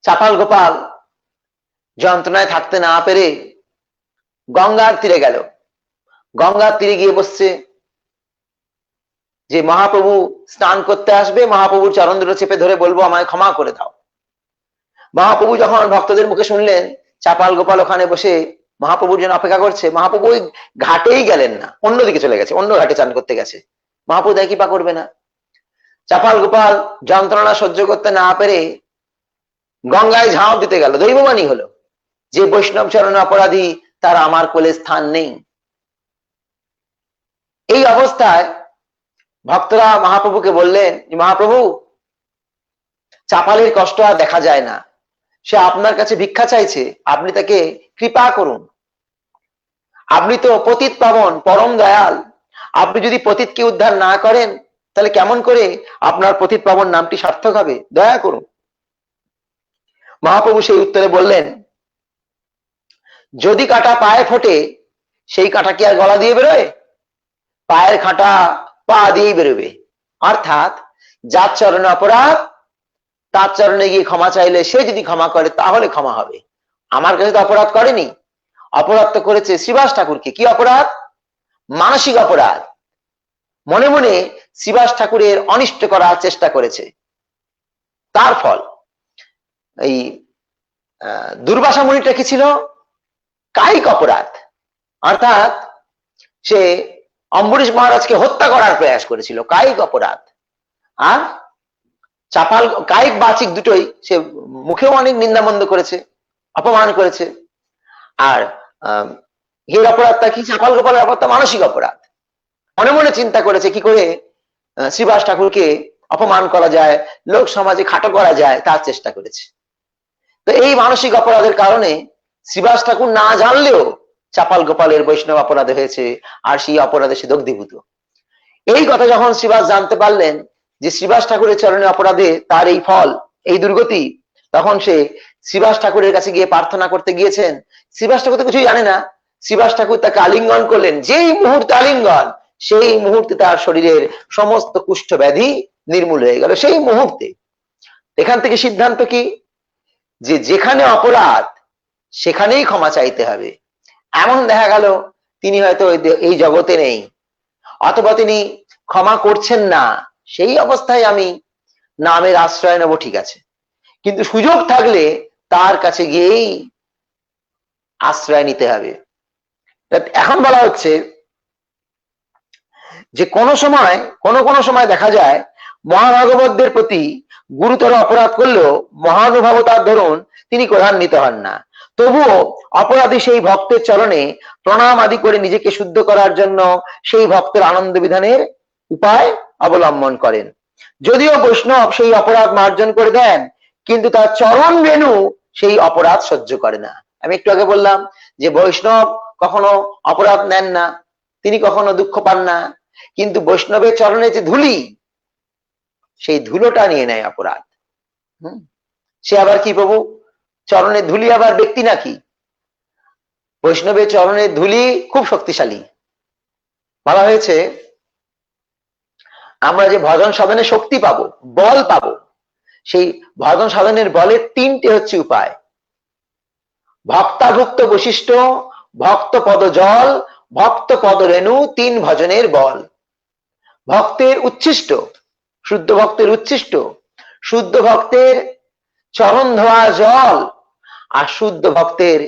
চাপাল গোপাল যন্ত্রণায় থাকতে না পেরে গঙ্গার তীরে গেল। গঙ্গার তীরে গিয়ে বসছে যে মহাপ্রভু স্নান করতে আসবে, মহাপ্রভুর চরণ দুটো চেপে ধরে বলবো আমায় ক্ষমা করে দাও। মহাপ্রভু যখন ভক্তদের মুখে শুনলেন চাপাল গোপাল ওখানে বসে মহাপ্রভুর জন্য অপেক্ষা করছে, মহাপ্রভু ওই ঘাটেই গেলেন না, অন্যদিকে চলে গেছে, অন্য ঘাটে চান করতে গেছে। মহাপ্রভু দেখি পা করবে না। চাপাল গোপাল যন্ত্রণা সহ্য করতে না পেরে গঙ্গায় ঝাঁপ দিতে গেল। দৈববাণী হলো যে বৈষ্ণব চরণ অপরাধী তার আমার কোলে স্থান নেই। এই অবস্থায় ভক্তরা মহাপ্রভুকে বললেন, মহাপ্রভু চাপালের কষ্ট আর দেখা যায় না, সে আপনার কাছে ভিক্ষা চাইছে, আপনি তাকে কৃপা করুন। আপনি তো পতিত পাবন, পরম দয়াল, আপনি যদি পতিতকে উদ্ধার না করেন তাহলে কেমন করে আপনার পতিত পাবন নামটি সার্থক হবে? দয়া করুন। মহাপ্রভু সেই উত্তরে বললেন, যদি কাঁটা পায়ে ফোটে সেই কাঁটা কি আর গলা দিয়ে বেরোয়? পায়ের কাঁটা পা দিয়েই বেরোবে। অর্থাৎ যার চরণে অপরাধ তার চরণে গিয়ে ক্ষমা চাইলে সে যদি ক্ষমা করে তাহলে ক্ষমা হবে। আমার কাছে তো অপরাধ করেনি, অপরাধ তো করেছে শ্রীবাস ঠাকুরকে। কি অপরাধ? মানসিক অপরাধ। মনে মনে শ্রীবাস ঠাকুরের অনিষ্ট করার চেষ্টা করেছে, তার ফল। এই দুর্বাসা মুনিটা কি ছিল? কায়িক অপরাধ, অর্থাৎ সে অম্বরীশ মহারাজকে হত্যা করার প্রয়াস করেছিল, কায়িক অপরাধ। আর চাপাল কায়িক বাচিক দুটোই, সে মুখেও অনেক নিন্দামন্দ করেছে, অপমান করেছে। আর এর অপরাধটা কি? চাপাল গোপালের অপরাধটা মানসিক অপরাধ। মনে মনে চিন্তা করেছে কি করে শ্রীবাস ঠাকুরকে অপমান করা যায়, লোক সমাজে খাটো করা যায়, তার চেষ্টা করেছে। তো এই মানসিক অপরাধের কারণে শ্রীবাস ঠাকুর না জানলেও চাপাল গোপালের বৈষ্ণব অপরাধে হয়েছে, আর সেই অপরাধে সে দগ্ধীভূত। এই কথা যখন শ্রীবাস জানতে পারলেন যে শ্রীবাস ঠাকুরের চরণে অপরাধে তার এই ফল, এই দুর্গতি, তখন সে শ্রীবাস ঠাকুরের কাছে গিয়ে প্রার্থনা করতে গিয়েছেন। শ্রীবাস ঠাকুর তো কিছুই জানে না। শ্রীবাস ঠাকুর তাকে আলিঙ্গন করলেন। যেই মুহূর্তে আলিঙ্গন, সেই মুহূর্তে তার শরীরের সমস্ত কুষ্ঠ ব্যাধি নির্মূল হয়ে গেল, সেই মুহূর্তে। এখান থেকে সিদ্ধান্ত কি? যে যেখানে অপরাধ সেখানেই ক্ষমা চাইতে হবে। এমন দেখা গেল তিনি হয়তো এই জগতে নেই, অথবা তিনি ক্ষমা করছেন না, সেই অবস্থায় আমি নামের আশ্রয় নেব, ঠিক আছে, কিন্তু সুযোগ থাকলে তার কাছে গিয়েই আশ্রয় নিতে হবে। এখন বলা হচ্ছে যে কোন সময় দেখা যায় মহাভাগবতদের প্রতি গুরুতর অপরাধ করলেও মহানুভবতার ধরুন তিনি ক্রধান্বিত হন না। তবুও অপরাধী সেই ভক্তের চরণে প্রণাম আদি করে নিজেকে শুদ্ধ করার জন্য সেই ভক্তের আনন্দ বিধানের উপায় অবলম্বন করেন। যদিও বৈষ্ণব সেই অপরাধ মার্জন করে দেন, কিন্তু তার চরণ রেণু সেই অপরাধ সহ্য করে না। আমি একটু আগে বললাম যে বৈষ্ণব কখনো অপরাধ নেন না, তিনি কখনো দুঃখ পান না, কিন্তু বৈষ্ণবের চরণে যে ধুলি, সেই ধুলোটা নিয়ে নেয় অপরাধ। সে আবার কি প্রভু, চরণের ধুলি আবার ব্যক্তি নাকি? বৈষ্ণবের চরণের ধুলি খুব শক্তিশালী। বলা হয়েছে আমরা যে ভজন সাধনে শক্তি পাবো, বল পাবো, সেই ভজন সাধনের বলের তিনটে হচ্ছে উপায়: ভক্তাভুক্ত বৈশিষ্ট্য, ভক্ত পদ জল, ভক্ত পদ রেণু, তিন ভজনের বল। ভক্তের উচ্ছিষ্ট, শুদ্ধ ভক্তের উচ্ছিষ্ট, শুদ্ধ ভক্তের চরণ ধোয়া জল, আর শুদ্ধ ভক্তের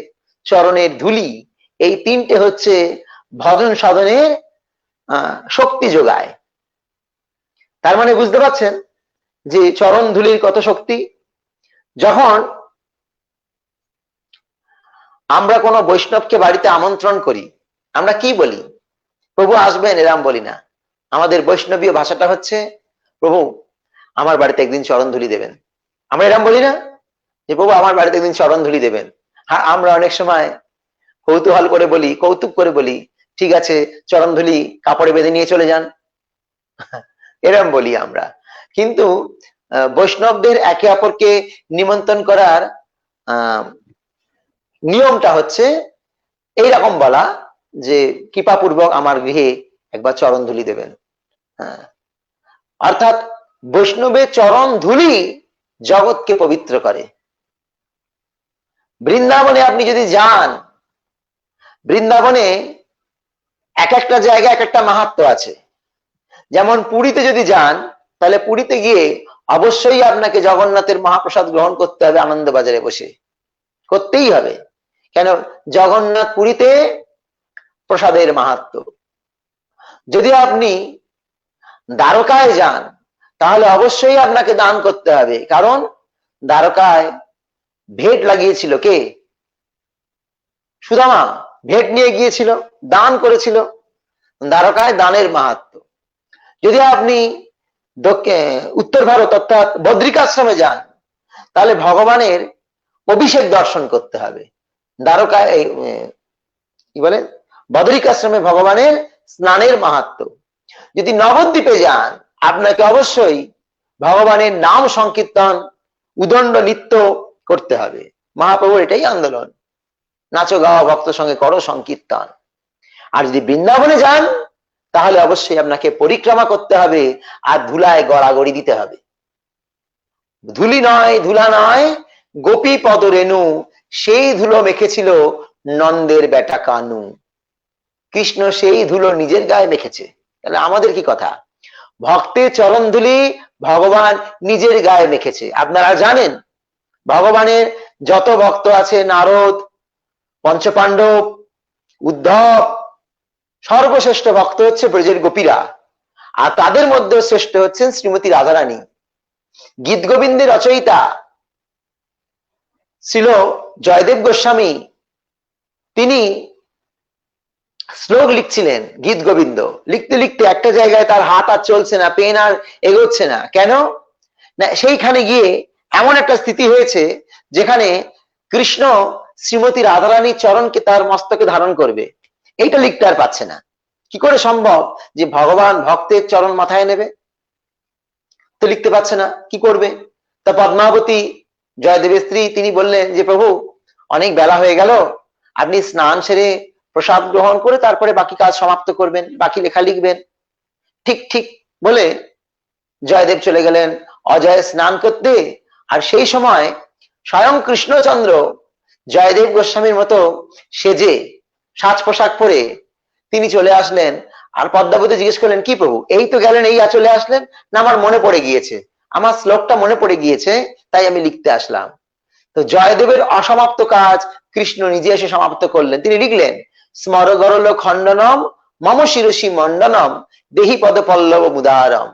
চরণের ধুলি, এই তিনটে হচ্ছে ভজন সাধনের শক্তি যোগায়। তার মানে বুঝতে পারছেন যে চরণ ধুলির কত শক্তি। যখন আমরা কোনো বৈষ্ণবকে বাড়িতে আমন্ত্রণ করি, আমরা কি বলি? প্রভু আসবেন, এরম বলি না। আমাদের বৈষ্ণবীয় ভাষাটা হচ্ছে, প্রভু আমার বাড়িতে একদিন চরণ ধুলি দেবেন। আমরা এরম বলি না যে প্রভু আমার বাড়িতে একদিন চরণ ধুলি দেবেন? হ্যাঁ, আমরা অনেক সময় কৌতূহল করে বলি, কৌতুক করে বলি, ঠিক আছে চরণ ধুলি কাপড়ে বেঁধে নিয়ে চলে যান, এরম বলি আমরা। কিন্তু বৈষ্ণবদের একে অপরকে নিমন্ত্রণ করার নিয়মটা হচ্ছে এইরকম বলা যে কৃপাপূর্বক আমার গৃহে একবার চরণ ধুলি দেবেন। অর্থাৎ বৈষ্ণবের চরণ ধুলি জগৎকে পবিত্র করে। বৃন্দাবনে আপনি যদি যান, বৃন্দাবনে এক একটা জায়গায় এক একটা মাহাত্ম্য আছে। যেমন পুরীতে যদি যান, তাহলে পুরীতে গিয়ে অবশ্যই আপনাকে জগন্নাথের মহাপ্রসাদ গ্রহণ করতে হবে, আনন্দবাজারে বসে করতেই হবে। কেন? জগন্নাথ পুরীতে প্রসাদের মাহাত্ম্য। যদি আপনি দ্বারকায় যান, তাহলে অবশ্যই আপনাকে দান করতে হবে, কারণ দ্বারকায় ভেট লাগিয়েছিল কে? সুদামা ভেট নিয়ে গিয়েছিল, দান করেছিল। দ্বারকায় দানের মাহাত্ম্য। যদি আপনি উত্তর ভারত অর্থাৎ বদ্রিকাশ্রমে যান, তাহলে ভগবানের অভিষেক দর্শন করতে হবে। দ্বারকায় কি বলে, বদ্রিকাশ্রমে ভগবানের স্নানের মাহাত্ম্য। যদি নবদ্বীপে যান, আপনাকে অবশ্যই ভগবানের নাম সংকীর্তন, উদণ্ড নৃত্য করতে হবে। মহাপ্রভুর এটাই আন্দোলন, নাচো গাওয়া ভক্ত সঙ্গে করো সংকীর্তন। আর যদি বৃন্দাবনে যান, তাহলে অবশ্যই আপনাকে পরিক্রমা করতে হবে আর ধুলায় গড়াগড়ি দিতে হবে। ধুলি নয়, ধুলা নয়, গোপী পদ রেণু, সেই ধুলো মেখেছিল নন্দের বেটা কানু। কৃষ্ণ সেই ধুলো নিজের গায়ে মেখেছে। তাহলে আমাদের কি কথা? ভক্তের চরণ ধুলি ভগবান নিজের গায়ে মেখেছে। আপনারা জানেন, ভগবানের যত ভক্ত আছে, নারদ, পঞ্চপাণ্ডব, উদ্ধব, সর্বশ্রেষ্ঠ ভক্ত হচ্ছে ব্রজের গোপীরা। আর তাদের মধ্যে শ্রেষ্ঠ হচ্ছেন শ্রীমতী রাধারানী। গীত গোবিন্দের রচয়িতা ছিল জয়দেব গোস্বামী। তিনি শ্লোক লিখছিলেন, গীত গোবিন্দ লিখতে লিখতে একটা জায়গায় তার হাত আর চলছে না, পেন আর এগোচ্ছে না। কেন না, সেইখানে গিয়ে এমন একটা স্থিতি হয়েছে যেখানে কৃষ্ণ শ্রীমতী রাধারানীর চরণকে তার মস্তকে ধারণ করবে, এইটা লিখতে আর পাচ্ছে না। কি করে সম্ভব যে ভগবান ভক্তের চরণ মাথায় নেবে? তো লিখতে পারছে না, কি করবে? তা পদ্মাবতী, জয়দেবের স্ত্রী, তিনি বললেন যে প্রভু, অনেক বেলা হয়ে গেল, আপনি স্নান সেরে প্রসাদ গ্রহণ করে তারপরে বাকি কাজ সমাপ্ত করবেন, বাকি লেখা লিখবেন। ঠিক ঠিক বলে জয়দেব চলে গেলেন অজয় স্নান করতে। আর সেই সময় স্বয়ং কৃষ্ণচন্দ্র জয়দেব গোস্বামীর মতো সেজে, সাজ পোশাক পরে তিনি চলে আসলেন। আর পদ্মাবতী জিজ্ঞেস করলেন, কি প্রভু, এই তো গেলেন, এই চলে আসলেন? না, আমার মনে পড়ে গিয়েছে, আমার শ্লোকটা মনে পড়ে গিয়েছে, তাই আমি লিখতে আসলাম। তো জয়দেবের অসমাপ্ত কাজ কৃষ্ণ নিজে এসে সমাপ্ত করলেন। তিনি লিখলেন, স্মর গরল খণ্ডনম মম শিরসি মণ্ডনম দেহি পদ পল্লব মুদারম।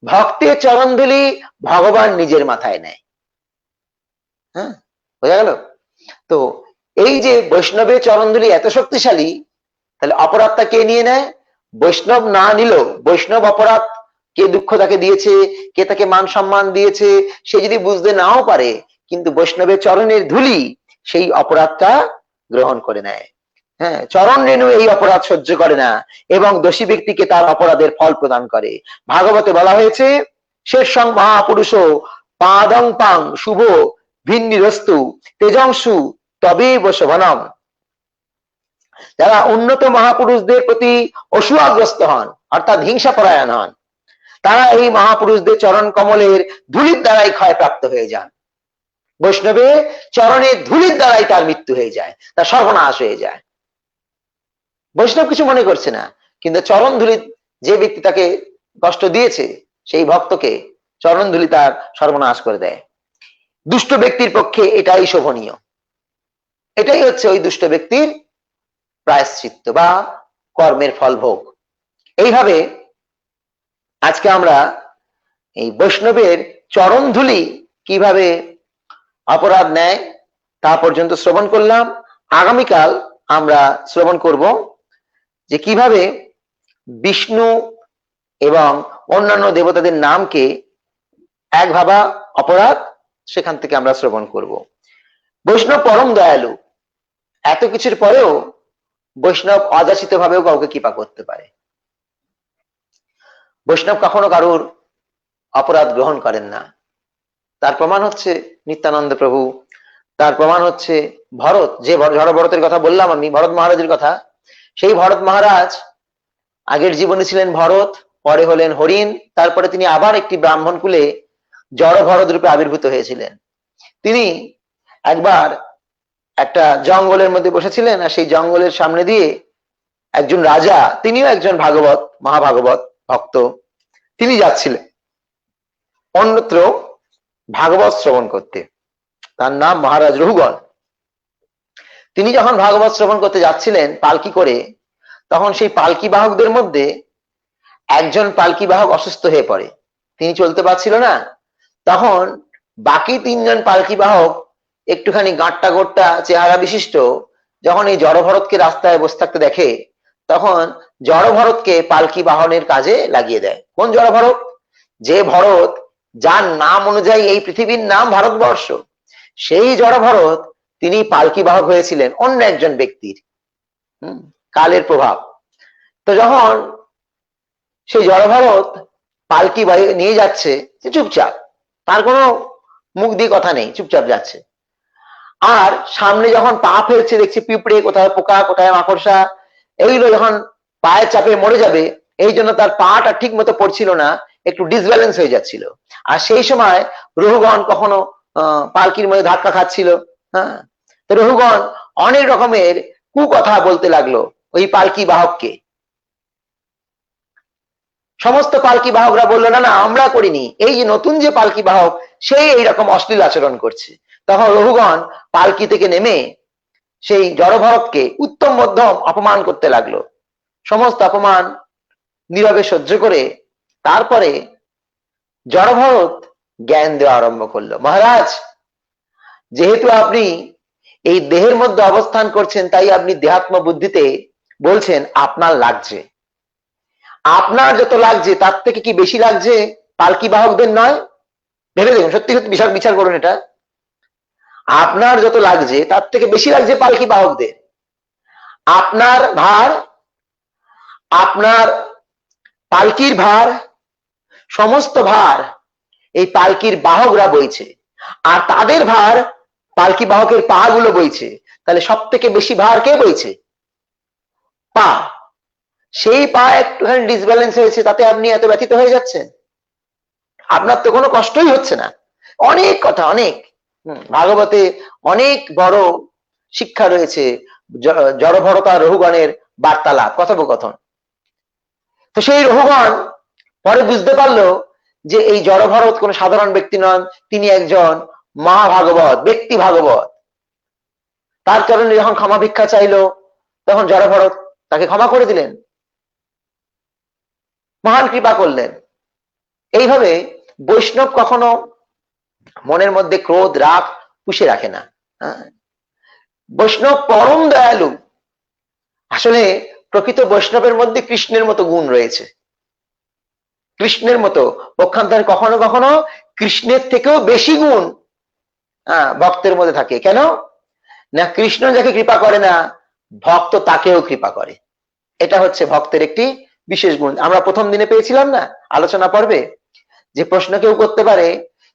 ভক্তের চরণধুলি ভগবান নিজের মাথায় নেয়। হ্যাঁ, বোঝা গেল? তো এই যে বৈষ্ণবের চরণধুলি এত শক্তিশালী, তাহলে অপরাধটা কে নিয়ে নেয়? বৈষ্ণব না নিল। বৈষ্ণব অপরাধ, কে দুঃখ তাকে দিয়েছে, কে তাকে মান সম্মান দিয়েছে, সে যদি বুঝতে নাও পারে, কিন্তু বৈষ্ণবের চরণের ধুলি সেই অপরাধটা গ্রহণ করে নেয়। হ্যাঁ, চরণ রেণু এই অপরাধ সহ্য করে না এবং দোষী ব্যক্তিকে তার অপরাধের ফল প্রদান করে। ভাগবতে বলা হয়েছে, শেষং মহাপুরুষ পাদং পাং শুভ ভিন্নিরস্তু তেজংসু তবেব শোভনম। যারা উন্নত মহাপুরুষদের প্রতি অসূয়াগ্রস্ত হন, অর্থাৎ হিংসা পরায়ণ হন, তারা এই মহাপুরুষদের চরণ কমলের ধুলির দ্বারাই ক্ষয়প্রাপ্ত হয়ে যান। বৈষ্ণবের চরণের ধুলির দ্বারাই তার মৃত্যু হয়ে যায়, তার সর্বনাশ হয়ে যায়। বৈষ্ণব কিছু মনে করছে না, কিন্তু চরণ ধুলি, যে ব্যক্তি তাকে কষ্ট দিয়েছে, সেই ভক্তকে চরণ ধুলি তার সর্বনাশ করে দেয়। দুষ্ট ব্যক্তির পক্ষে এটাই শোভনীয়, এটাই হচ্ছে ওই দুষ্ট ব্যক্তির প্রায়শ্চিত্ত বা কর্মের ফল ভোগ। এইভাবে আজকে আমরা এই বৈষ্ণবের চরণ ধুলি কিভাবে অপরাধ নেয় তা পর্যন্ত শ্রবণ করলাম। আগামীকাল আমরা শ্রবণ করব যে কিভাবে বিষ্ণু এবং অন্যান্য দেবতাদের নামকে এক ভাবা অপরাধ, সেখান থেকে আমরা শ্রবণ করব। বৈষ্ণব পরম দয়ালু, এত কিছুর পরেও বৈষ্ণব অযাচিত ভাবেও কাউকে কৃপা করতে পারে। বৈষ্ণব কখনো কারুর অপরাধ গ্রহণ করেন না। তার প্রমাণ হচ্ছে নিত্যানন্দ প্রভু, তার প্রমাণ হচ্ছে ভরত, যে ভরতের কথা বললাম আমি, ভরত মহারাজের কথা। সেই ভরত মহারাজ আগের জীবনে ছিলেন ভরত, পরে হলেন হরিণ, তারপরে তিনি আবার একটি ব্রাহ্মণ কুলে জড় ভরত রূপে আবির্ভূত হয়েছিলেন। তিনি একবার একটা জঙ্গলের মধ্যে বসেছিলেন, আর সেই জঙ্গলের সামনে দিয়ে একজন রাজা, তিনিও একজন ভাগবত, মহাভাগবত ভক্ত, তিনি যাচ্ছিলেন অন্যত্র ভাগবত শ্রবণ করতে। তার নাম মহারাজ রঘুগণ। তিনি যখন ভাগবত শ্রবণ করতে যাচ্ছিলেন পালকি করে, তখন সেই পালকি বাহকদের মধ্যে একজন পালকি বাহক অসুস্থ হয়ে পড়ে, তিনি চলতে পারছিল না। তখন বাকি তিনজন পালকি বাহক, একটুখানি গাঁট্টা গোট্টা চেহারা বিশিষ্ট, যখন এই জড় ভরতকে রাস্তায় বসে থাকতে দেখে, তখন জড় ভরতকে পালকি বাহনের কাজে লাগিয়ে দেয়। কোন জড় ভরত? যে ভরত, যার নাম অনুযায়ী এই পৃথিবীর নাম ভারতবর্ষ, সেই জড় ভরত তিনি পালকি বাহক হয়েছিলেন অন্য একজন ব্যক্তির। কালের প্রভাব। তো যখন সেই জড়ভরত পালকি নিয়ে যাচ্ছে, চুপচাপ, তার কোনো মুখ দিয়ে কথা নেই, চুপচাপ যাচ্ছে। আর সামনে যখন পা ফেলছে দেখছি পিঁপড়ে, কোথায় পোকা, কোথায় মাকড়সা, এইগুলো যখন পায়ের চাপে মরে যাবে, এই জন্য তার পাটা ঠিক মতো পড়ছিল না, একটু ডিসব্যালেন্স হয়ে যাচ্ছিল। আর সেই সময় রহুগণ কখনো পালকির মধ্যে ধাক্কা খাচ্ছিল। হ্যাঁ, তো রহুগণ অনেক রকমের কুকথা বলতে লাগলো ওই পালকি বাহককে। সমস্ত পালকি বাহকরা বললো, না না, আমরা করিনি, এই যে নতুন যে পালকি বাহক সেই এইরকম অশ্লীল আচরণ করছে। তখন রহুগণ পালকি থেকে নেমে সেই জড়ভরতকে উত্তম মধ্যম অপমান করতে লাগলো। সমস্ত অপমান নীরবে সহ্য করে তারপরে জড়ভরত জ্ঞান দেওয়া আরম্ভ করলো। মহারাজ, যেহেতু আপনি এই দেহের মধ্যে অবস্থান করছেন, তাই আপনি দেহাত্ম বুদ্ধিতে বলছেন আপনার লাগছে। আপনার যত লাগছে তার থেকে কি বেশি লাগছে পালকি বাহকদের? নয়? ভেবে দেখুন, সত্যি সত্যি বিচার করুন এটা। আপনার যত লাগছে তার থেকে বেশি লাগছে পালকি বাহকদের। আপনার ভার, আপনার পালকির ভার, সমস্ত ভার এই পালকির বাহকরা বইছে, আর তাদের ভার পালকি বাহকের পা গুলো বইছে। তাহলে সব থেকে বেশি ভার কে বইছে? পা। সেই পা একটুখানি ডিসব্যালেন্স হয়েছে, তাতে আপনি এত ব্যথিত হয়ে যাচ্ছেন? আপনার তো কোনো কষ্টই হচ্ছে না। অনেক কথা, অনেক ভাগবতে অনেক বড় শিক্ষা রয়েছে জড়ভরতা রহুগণের বার্তালাপ, কথোপকথন। তো সেই রহুগণ পরে বুঝতে পারলো যে এই জড়ভরত কোন সাধারণ ব্যক্তি নন, তিনি একজন মহাভাগবত ব্যক্তি, ভাগবত। তার চরণে যখন ক্ষমা ভিক্ষা চাইলো, তখন জড়ভরত তাকে ক্ষমা করে দিলেন, মহান কৃপা করলেন। এইভাবে বৈষ্ণব কখনো মনের মধ্যে ক্রোধ রাগ পুষে রাখে না। বৈষ্ণব পরম দয়ালু। আসলে প্রকৃত বৈষ্ণবের মধ্যে কৃষ্ণের মতো গুণ রয়েছে, কৃষ্ণের মতো, পক্ষান্তরে কখনো কখনো কৃষ্ণের থেকেও বেশি গুণ ভক্তের মধ্যে থাকে। কেন না? কৃষ্ণ যাকে কৃপা করে না, ভক্ত তাকেও কৃপা করে। এটা হচ্ছে ভক্তের একটি বিশেষ গুণ। আমরা প্রথম দিনে পেয়েছিলাম না আলোচনা পর্বে, যে প্রশ্ন কেউ করতে পারে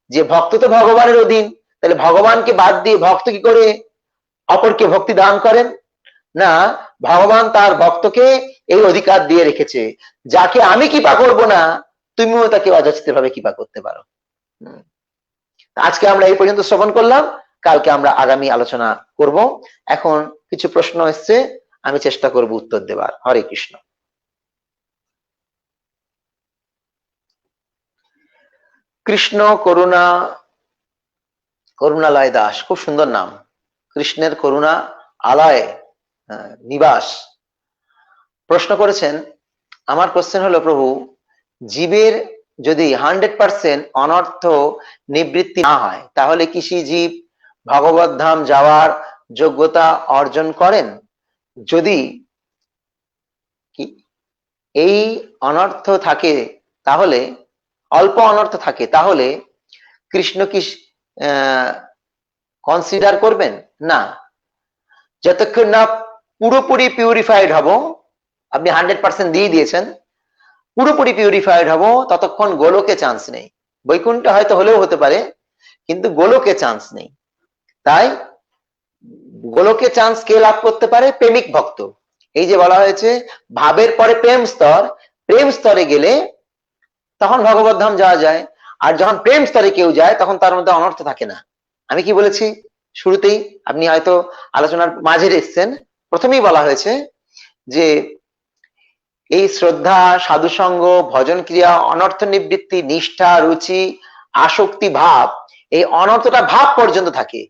যে ভক্ত তো ভগবানের অধীন, তাহলে ভগবানকে বাদ দিয়ে ভক্ত কি করে অপরকে ভক্তি দান করেন? না, ভগবান তার ভক্তকে এই অধিকার দিয়ে রেখেছে, যাকে আমি কৃপা করব না, তুমিও তাকে অযাচিত ভাবে কৃপা করতে পারো। আজকে আমরা এই পর্যন্ত শ্রবণ করলাম, কালকে আমরা আগামী আলোচনা করব। এখন কিছু প্রশ্ন এসছে, আমি চেষ্টা করব উত্তর দেবার। হরে কৃষ্ণ। কৃষ্ণ করুণা, করুণালয় দাস, খুব সুন্দর নাম। কৃষ্ণের করুণা আলয় নিবাস। প্রশ্ন করেছেন, আমার কোশ্চেন হলো, প্রভু, জীবের যদি 100% অনর্থ নিবৃত্তি না হয়, তাহলে কি সেই জীব ভগবত ধাম যাওয়ার যোগ্যতা অর্জন করেন? যদি কি এই অনর্থ থাকে, তাহলে অল্প অনর্থ থাকে, তাহলে কৃষ্ণ কি কনসিডার করবেন? না, যতক্ষণ না পুরোপুরি পিউরিফাইড হব, আপনি 100% দিয়ে দিয়েছেন, পুরোপুরি পিউরিফাইড হব, ততক্ষণ গোলকে চান্স নেই। বৈকুণ্ঠ হয়তো হলেও হতে পারে, কিন্তু গোলকে চান্স নেই। তাই গোলকে চান্স কে লাভ করতে পারে? প্রেমিক ভক্ত। এই যে বলা হয়েছে ভাবের পরে প্রেম স্তর, প্রেম স্তরে গেলে তখন ভগবত ধাম যাওয়া যায়। আর যখন প্রেম স্তরে কেউ যায়, তখন তার মধ্যে অনর্থ থাকে না। আমি কি বলেছি শুরুতেই? আপনি হয়তো আলোচনার মাঝে এসছেন, প্রথমেই বলা হয়েছে যে এই শ্রদ্ধা, সাধুসঙ্গ, ভজন ক্রিয়া, অনর্থ নিবৃত্তি, নিষ্ঠা, রুচি, আসক্তি, ভাব, এই অনর্থটা ভাব পর্যন্ত থাকে,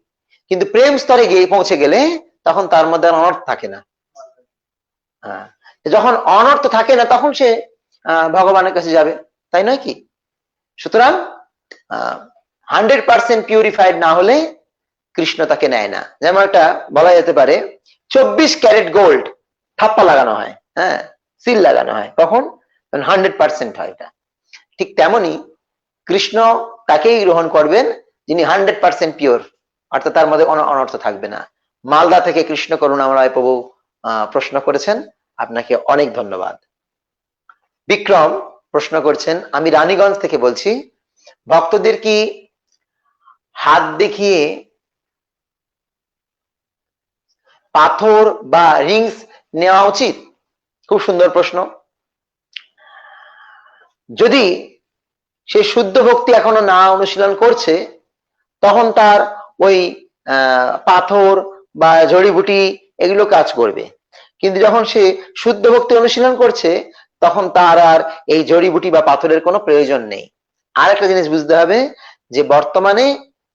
কিন্তু প্রেম স্তরে গিয়ে পৌঁছে গেলে তখন তার মধ্যে অনর্থ থাকে না। যখন অনর্থ থাকে না, তখন সে ভগবানের কাছে যাবে, তাই নয় কি? সুতরাং 100% পিউরিফাইড না হলে কৃষ্ণ তাকে নেয় না। যেমন একটা বলা যেতে পারে 24 ক্যারেট গোল্ড ঠাপ্পা লাগানো হয়, হ্যাঁ, সিল লাগানো হয়, কখন? 100% হয়। এটা ঠিক তেমনি কৃষ্ণ তাকেই গ্রহণ করবেন যিনি 100% পিওর, অর্থাৎ তার মধ্যে অনর্থ থাকবে না। মালদা থেকে কৃষ্ণ করুণাময় প্রভু প্রশ্ন করেছেন, আপনাকে অনেক ধন্যবাদ। বিক্রম প্রশ্ন করছেন, আমি রানীগঞ্জ থেকে বলছি, ভক্তদের কি হাত দেখিয়ে পাথর বা রিংস নেওয়া উচিত? খুব সুন্দর প্রশ্ন। যদি সে শুদ্ধ ভক্তি এখনো না অনুশীলন করছে, তখন তার ওই পাথর বা জড়িবুটি এগুলো কাজ করবে। কিন্তু যখন সে শুদ্ধ ভক্তি অনুশীলন করছে, তখন তার আর এই জড়িবুটি বা পাথরের কোনো প্রয়োজন নেই। আর একটা জিনিস বুঝতে হবে যে বর্তমানে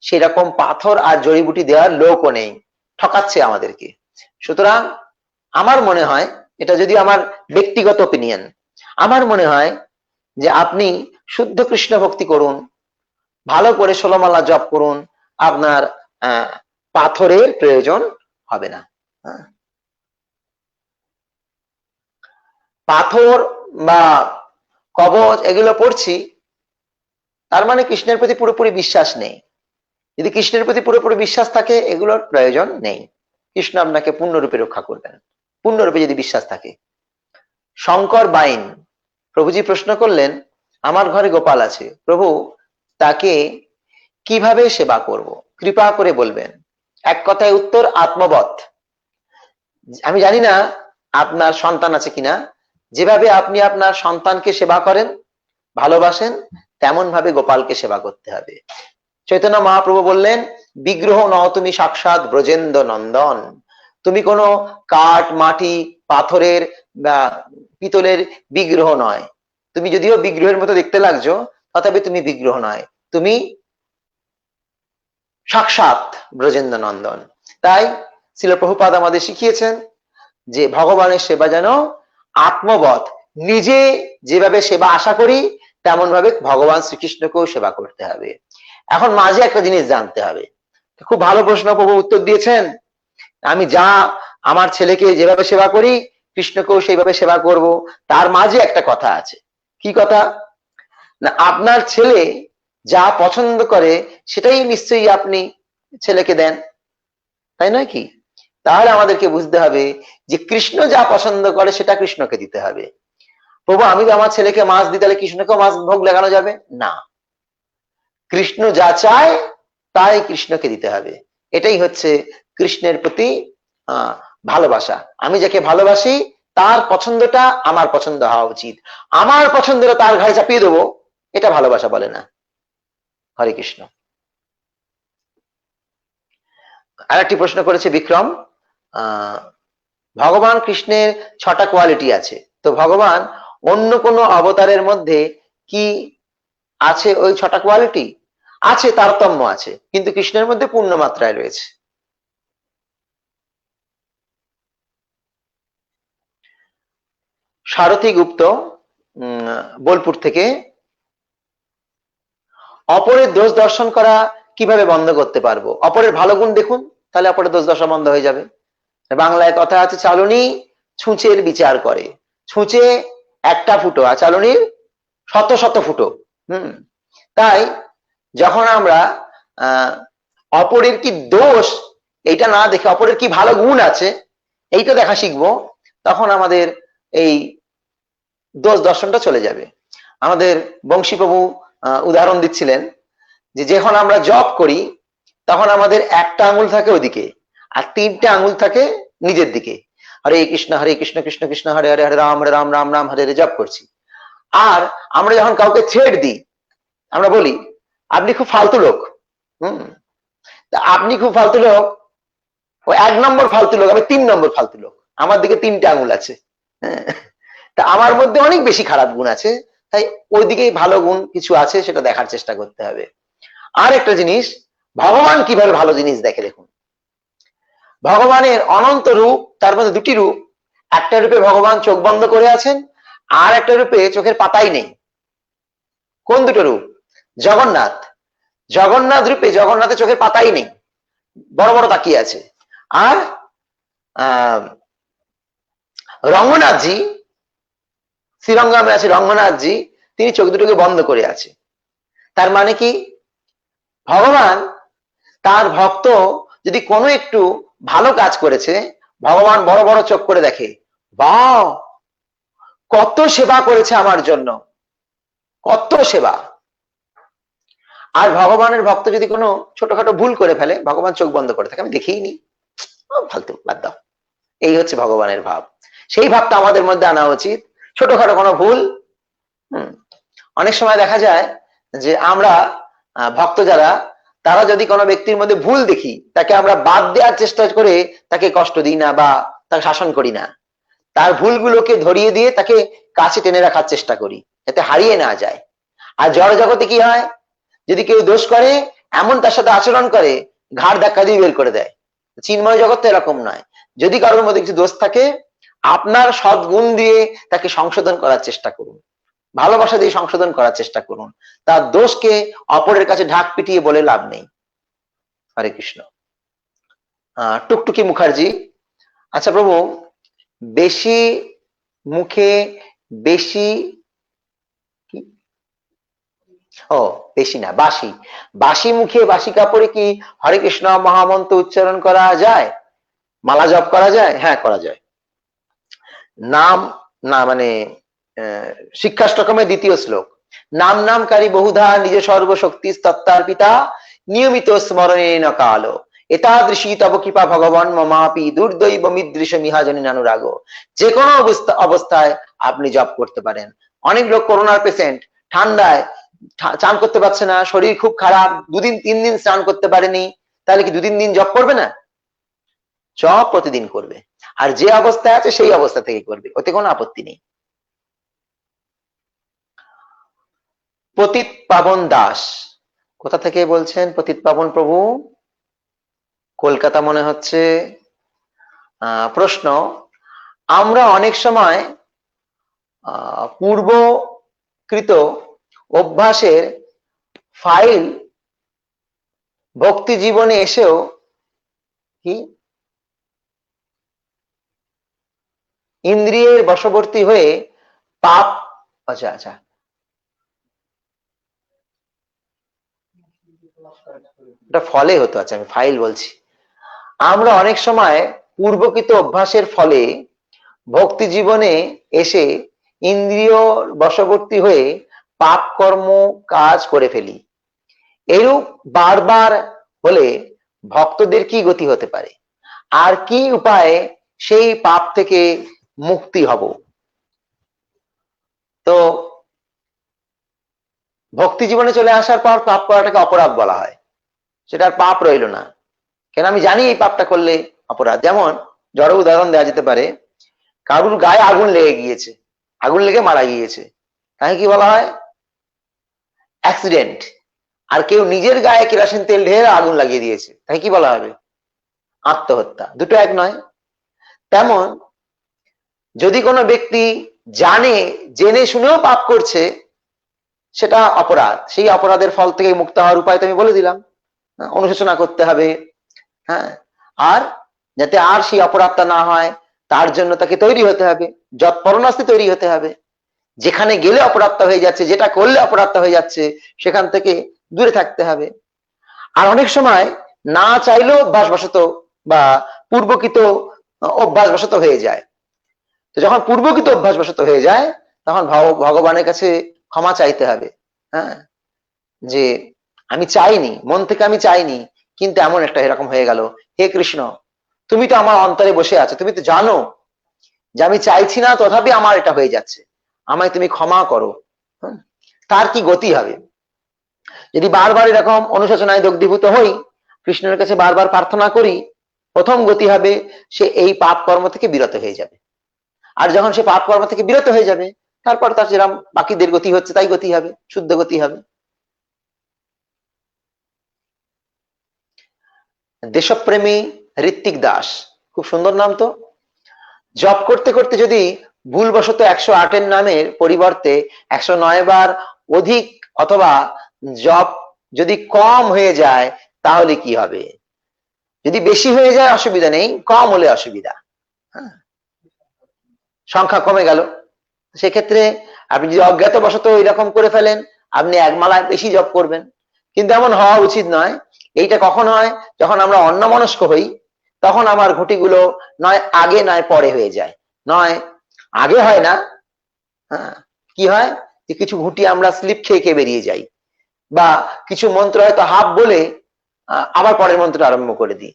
সেরকম পাথর আর জড়িবুটি দেওয়ার লোকও নেই, ঠকাচ্ছে আমাদেরকে। সুতরাং আমার মনে হয়, এটা যদি আমার ব্যক্তিগত ওপিনিয়ন, আমার মনে হয় যে আপনি শুদ্ধ কৃষ্ণ ভক্তি করুন, ভালো করে 16 মালা জপ করুন, আপনার পাথরের প্রয়োজন হবে না। পাথর বা কবচ এগুলো পড়ছি, তার মানে কৃষ্ণের প্রতি পুরোপুরি বিশ্বাস নেই। যদি কৃষ্ণের প্রতি পুরোপুরি বিশ্বাস থাকে, এগুলোর প্রয়োজন নেই। কৃষ্ণ আপনাকে পূর্ণরূপে রক্ষা করবেন, পূর্ণরূপে যদি বিশ্বাস থাকে। শঙ্কর বাইন প্রভুজি প্রশ্ন করলেন, আমার ঘরে গোপাল আছে প্রভু, তাকে কিভাবে সেবা করব, কৃপা করে বলবেন। এক কথায় উত্তর, আত্মবৎ। আমি জানি না আপনার সন্তান আছে কিনা, যেভাবে আপনি আপনার সন্তানকে সেবা করেন, ভালোবাসেন, তেমন ভাবে গোপালকে সেবা করতে হবে। চৈতন্য মহাপ্রভু বললেন, বিগ্রহ ন তুমি সাক্ষাৎ ব্রজেন্দ্র নন্দন। তুমি কোনো কাঠ, মাটি, পাথরের বা পিতলের বিগ্রহ নয়। তুমি যদিও বিগ্রহের মতো দেখতে লাগছো, তথাপি তুমি বিগ্রহ নয়, তুমি সাক্ষাৎ ব্রজেন্দ্র নন্দন। তাই শ্রীল প্রভুপাদ আমাদের শিখিয়েছেন যে ভগবানের সেবা যেন আত্মবৎ, নিজে যেভাবে সেবা আশা করি তেমন ভাবে ভগবান শ্রীকৃষ্ণকেও সেবা করতে হবে। এখন মাঝে একটা জিনিস জানতে হবে। খুব ভালো প্রশ্ন প্রভু উত্তর দিয়েছেন, আমি আমার ছেলেকে যেভাবে সেবা করি, কৃষ্ণকেও সেইভাবে সেবা করব। তার মাঝে একটা কথা আছে। কি কথা? না, আপনার ছেলে যা পছন্দ করে সেটাই নিশ্চয়ই আপনি ছেলেকে দেন, তাই নয় কি? তাহলে আমাদেরকে বুঝতে হবে যে কৃষ্ণ যা পছন্দ করে সেটা কৃষ্ণকে দিতে হবে। প্রভু, আমি তো আমার ছেলেকে মাছ দিই, তাহলে কৃষ্ণকেও মাছ ভোগ লাগানো যাবে না। কৃষ্ণ যা চায় তাই কৃষ্ণকে দিতে হবে। এটাই হচ্ছে কৃষ্ণের প্রতি ভালোবাসা। আমি যাকে ভালোবাসি তার পছন্দটা আমার পছন্দ হওয়া উচিত। আমার পছন্দটা তার ঘাড়ে চাপিয়ে দেবো, এটা ভালোবাসা বলে না। হরে কৃষ্ণ। আর একটি প্রশ্ন করেছে বিক্রম, ভগবান কৃষ্ণের 6টা কোয়ালিটি আছে, তো ভগবান অন্য কোনো অবতারের মধ্যে কি আছে ওই 6টা কোয়ালিটি? আছে, তারতম্য আছে, কিন্তু কৃষ্ণের মধ্যে পূর্ণ মাত্রায় রয়েছে। সারথী গুপ্ত বোলপুর থেকে, অপরের দোষ দর্শন করা কিভাবে বন্ধ করতে পারবো? অপরের ভালো গুণ দেখুন, তাহলে অপরের দোষ দর্শন বন্ধ হয়ে যাবে। বাংলায় কথা আছে, চালনী ছুঁচের বিচার করে। ছুঁচে একটা ফুটো আর চালনীর শত শত ফুটো। তাই যখন আমরা অপরের কি দোষ এইটা না দেখে অপরের কি ভালো গুণ আছে এইটা দেখা শিখবো, তখন আমাদের এই দোষ দর্শনটা চলে যাবে। আমাদের বংশীপ্রভু উদাহরণ দিচ্ছিলেন যে যখন আমরা জপ করি তখন আমাদের একটা আঙুল থাকে ওদিকে আর 3টে আঙুল থাকে নিজের দিকে। হরে কৃষ্ণ কৃষ্ণ কৃষ্ণ হরে হরে, হরে রাম রাম রাম হরে হরে জপ করছি। আর আমরা যখন কাউকে ছেড় দিই, আমরা বলি আপনি খুব ফালতু লোক। আপনি খুব ফালতু লোক, ও 1 নম্বর ফালতু লোক, আমি 3 নম্বর ফালতু লোক। আমার দিকে 3টে আঙুল আছে। তা আমার মধ্যে অনেক বেশি খারাপ গুণ আছে, তাই ওইদিকে ভালো গুণ কিছু আছে সেটা দেখার চেষ্টা করতে হবে। আর একটা জিনিস, ভগবান কিভাবে ভালো জিনিস দেখে দেখুন। ভগবানের অনন্ত রূপ, তার মধ্যে 2টি রূপ। একটা রূপে ভগবান চোখ বন্ধ করে আছেন, আর একটা রূপে চোখের পাতাই নেই। কোন 2টো রূপ? জগন্নাথ, জগন্নাথ রূপে জগন্নাথের চোখের পাতাই নেই, বড় বড় তাকিয়ে আছে। আর রঙ্গনাথজি, শ্রীরঙ্গমে আছে রঙ্গনাথজি, তিনি চোখ দুটোকে বন্ধ করে আছে। তার মানে কি? ভগবান তার ভক্ত যদি কোনো একটু ভালো কাজ করেছে, ভগবান বড় বড় চোখ করে দেখে, বাহ কত সেবা করেছে আমার জন্য, কত সেবা। আর ভগবানের ভক্ত যদি কোনো ছোটখাটো ভুল করে ফেলে, ভগবান চোখ বন্ধ করে থাকে, আমি দেখেই নি, ফালতু, বাদ দাও। এই হচ্ছে ভগবানের ভাব। সেই ভাবটা আমাদের মধ্যে আনা উচিত। ছোটখাটো কোনো ভুল, অনেক সময় দেখা যায় যে আমরা ভক্ত যারা, তারা যদি কোনো ব্যক্তির মধ্যে ভুল দেখি, তাকে আমরা বাদ দেওয়ার চেষ্টা করে তাকে কষ্ট দিই না বা তাকে শাসন করি না, তার ভুলগুলোকে ধরিয়ে দিয়ে তাকে কাছে টেনে রাখার চেষ্টা করি, যাতে হারিয়ে না যায়। আর জড় জগতে কি হয়, যদি কেউ দোষ করে, এমন তার সাথে আচরণ করে, ঘাড় ধাক্কা দিয়ে বের করে দেয়। চিন্ময় জগৎ তো এরকম নয়। যদি কারোর মধ্যে কিছু দোষ থাকে, আপনার সদ্গুণ দিয়ে তাকে সংশোধন করার চেষ্টা করুন, ভালোবাসা দিয়ে সংশোধন করার চেষ্টা করুন। তার দোষকে অপরের কাছে ঢাক পিটিয়ে বলে লাভ নেই। হরে কৃষ্ণ। টুকটুকি মুখার্জি, আচ্ছা প্রভু, বেশি মুখে বেশি, ও বেশি না, বাসি, বাসি মুখে বাসি কাপড়ে কি হরে কৃষ্ণ মহামন্ত্র উচ্চারণ করা যায়, মালা জপ করা যায়? হ্যাঁ, করা যায়। নাম না মানে শিক্ষাষ্টকমের 2য় শ্লোক, নাম নামকারী বহুধা নিজ সর্বশক্তি তত্তার পিতা নিয়মিত স্মরণে ন কাল এতাদৃশী তব কৃপা ভগবান মমাপি দুর্দৈব মিদৃশ মিহাজনী নানুরাগ। যে কোনো অবস্থায় আপনি জপ করতে পারেন। অনেক লোক করোনার পেশেন্ট, ঠান্ডায় চান করতে পারছে না, শরীর খুব খারাপ, 2 দিন 3 দিন স্নান করতে পারেনি, তাহলে কি 2-3 দিন জপ করবে না? জপ প্রতিদিন করবে। আর যে অবস্থায় আছে সেই অবস্থা থেকে করবে, ওতে কোনো আপত্তি নেই। পতিত পাবন দাস, কোথা থেকে বলছেন পতিত পাবন প্রভু? কলকাতা মনে হচ্ছে। প্রশ্ন, আমরা অনেক সময় পূর্বকৃত অভ্যাসের ফাইল ভক্তি জীবনে এসেও কি ইন্দ্রিয়ের বশবর্তী হয়ে পাপ, আচ্ছা আচ্ছা, এটা ফলে হতো, আচ্ছা আমি ফাইল বলছি। আমরা অনেক সময় পূর্বকৃত অভ্যাসের ফলে ভক্তি জীবনে এসে ইন্দ্রিয় বশবর্তী হয়ে পাপ কর্ম কাজ করে ফেলি। এরূপ বারবার হলে ভক্তদের কি গতি হতে পারে, আর কি উপায়ে সেই পাপ থেকে মুক্তি হব? তো ভক্তি জীবনে চলে আসার পর পাপ করাটাকে অপরাধ বলা হয়, সেটা আর পাপ রইল না। কেন, আমি জানি এই পাপটা করলে অপরাধ। যেমন জড় উদাহরণ দেওয়া যেতে পারে, কারুর গায়ে আগুন লেগে গিয়েছে, আগুন লেগে মারা গিয়েছে, তাকে কি বলা হয়? অ্যাক্সিডেন্ট। আর কেউ নিজের গায়ে কেরোসিন তেল ঢেলে আগুন লাগিয়ে দিয়েছে, তাকে কি বলা হবে? আত্মহত্যা। দুটো এক নয়। তেমন যদি কোনো ব্যক্তি জেনে শুনেও পাপ করছে, সেটা অপরাধ। সেই অপরাধের ফল থেকে মুক্ত হওয়ার উপায় তো আমি বলে দিলাম, অনুশোচনা করতে হবে। হ্যাঁ, আর যাতে আর সেই অপরাধটা না হয়, তার জন্য তাকে তৈরি হতে হবে, যৎপরণাস্তি তৈরি হতে হবে। যেখানে গেলে অপরাধটা হয়ে যাচ্ছে, যেটা করলে অপরাধটা হয়ে যাচ্ছে, সেখান থেকে দূরে থাকতে হবে। আর অনেক সময় না চাইলেও অভ্যাসবশত বা পূর্বকৃত অভ্যাসবশত হয়ে যায়। তো যখন পূর্বকৃত অভ্যাসবশত হয়ে যায়, তখন ভগবানের কাছে ক্ষমা চাইতে হবে। হ্যাঁ, যে আমি চাইনি, মন থেকে আমি চাইনি, কিন্তু এমন একটা এরকম হয়ে গেল। হে কৃষ্ণ, তুমি তো আমার অন্তরে বসে আছো, তুমি তো জানো যে আমি চাইছি না, তথাপি আমার এটা হয়ে যাচ্ছে, আমায় তুমি ক্ষমা করো। তার কি গতি হবে? যদি বারবার এরকম অনুশোচনায় দগ্ধীভূত হই, কৃষ্ণের কাছে বারবার প্রার্থনা করি, প্রথম গতি হবে সে এই পাপ কর্ম থেকে বিরত হয়ে যাবে। আর যখন সে পাপ কর্ম থেকে বিরত হয়ে যাবে, তারপর তার যেরকম বাকিদের গতি হচ্ছে তাই গতি হবে, শুদ্ধ গতি হবে। দেশপ্রেমী ঋত্বিক দাস, খুব সুন্দর নাম তো। জব করতে করতে যদি ভুলবশত 108 নামের পরিবর্তে 109 বার অধিক অথবা জব যদি কম হয়ে যায়, তাহলে কি হবে? যদি বেশি হয়ে যায় অসুবিধা নেই, কম হলে অসুবিধা। হ্যাঁ, সংখ্যা কমে গেল। সেক্ষেত্রে আপনি যদি অজ্ঞাতবশত এরকম করে ফেলেন, আপনি 1 মালা বেশি জপ করবেন, কিন্তু এমন হওয়া উচিত নয়। এইটা কখন হয়? যখন আমরা অন্যমনস্ক হই, তখন আমার ঘটিগুলো নয় আগে নয় পরে হয়ে যায়। নয় আগে হয় না, হ্যাঁ, কি হয় যে কিছু ঘুঁটি আমরা স্লিপ খেয়ে খেয়ে বেরিয়ে যাই, বা কিছু মন্ত্র হয়তো হাফ বলে আবার পরের মন্ত্র আরম্ভ করে দিই।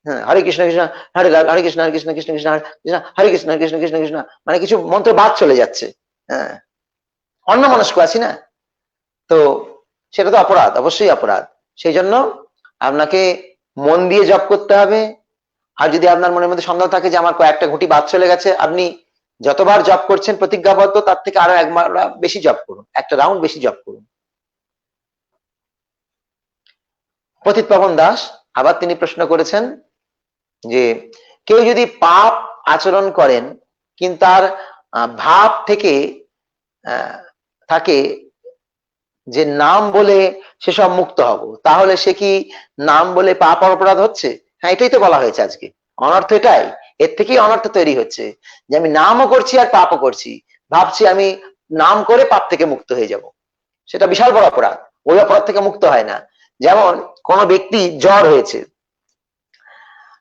হ্যাঁ, হরে কৃষ্ণ কৃষ্ণ হরে হরে কৃষ্ণ হরে কৃষ্ণ কৃষ্ণ কৃষ্ণ হরে কৃষ্ণ হরে কৃষ্ণ কৃষ্ণ কৃষ্ণ কৃষ্ণ, মানে কিছু মন্ত্র বাদ চলে যাচ্ছে। হ্যাঁ, অন্যমনস্ক আছি না, তো সেটা তো অপরাধ, অবশ্যই অপরাধ। সেই জন্য আপনাকে মন দিয়ে জপ করতে হবে। আর যদি আপনার মনের মধ্যে সন্দেহ থাকে যে আমার কয়েকটা ঘুঁটি বাদ চলে গেছে, আপনি যতবার জপ করছেন প্রতিজ্ঞাবদ্ধ তার থেকে আরো একবার বেশি জপ করুন, একটা রাউন্ড বেশি জপ করুন। পতিত পাবন দাস আবার তিনি প্রশ্ন করেছেন যে কেউ যদি পাপ আচরণ করেন কিন্তু তার ভাব থেকে থাকে যে নাম বলে সেসব মুক্ত হব, তাহলে সে কি নাম বলে পাপ অপরাধ হচ্ছে? হ্যাঁ, এটাই তো বলা হয়েছে আজকে, অনর্থ এটাই, এর থেকেই অনর্থ তৈরি হচ্ছে যে আমি নামও করছি আর পাপও করছি, ভাবছি আমি নাম করে পাপ থেকে মুক্ত হয়ে যাব, সেটা বিশাল বড় অপরাধ, ওই অপরাধ থেকে মুক্ত হয় না। যেমন কোন ব্যক্তি জ্বর হয়েছে,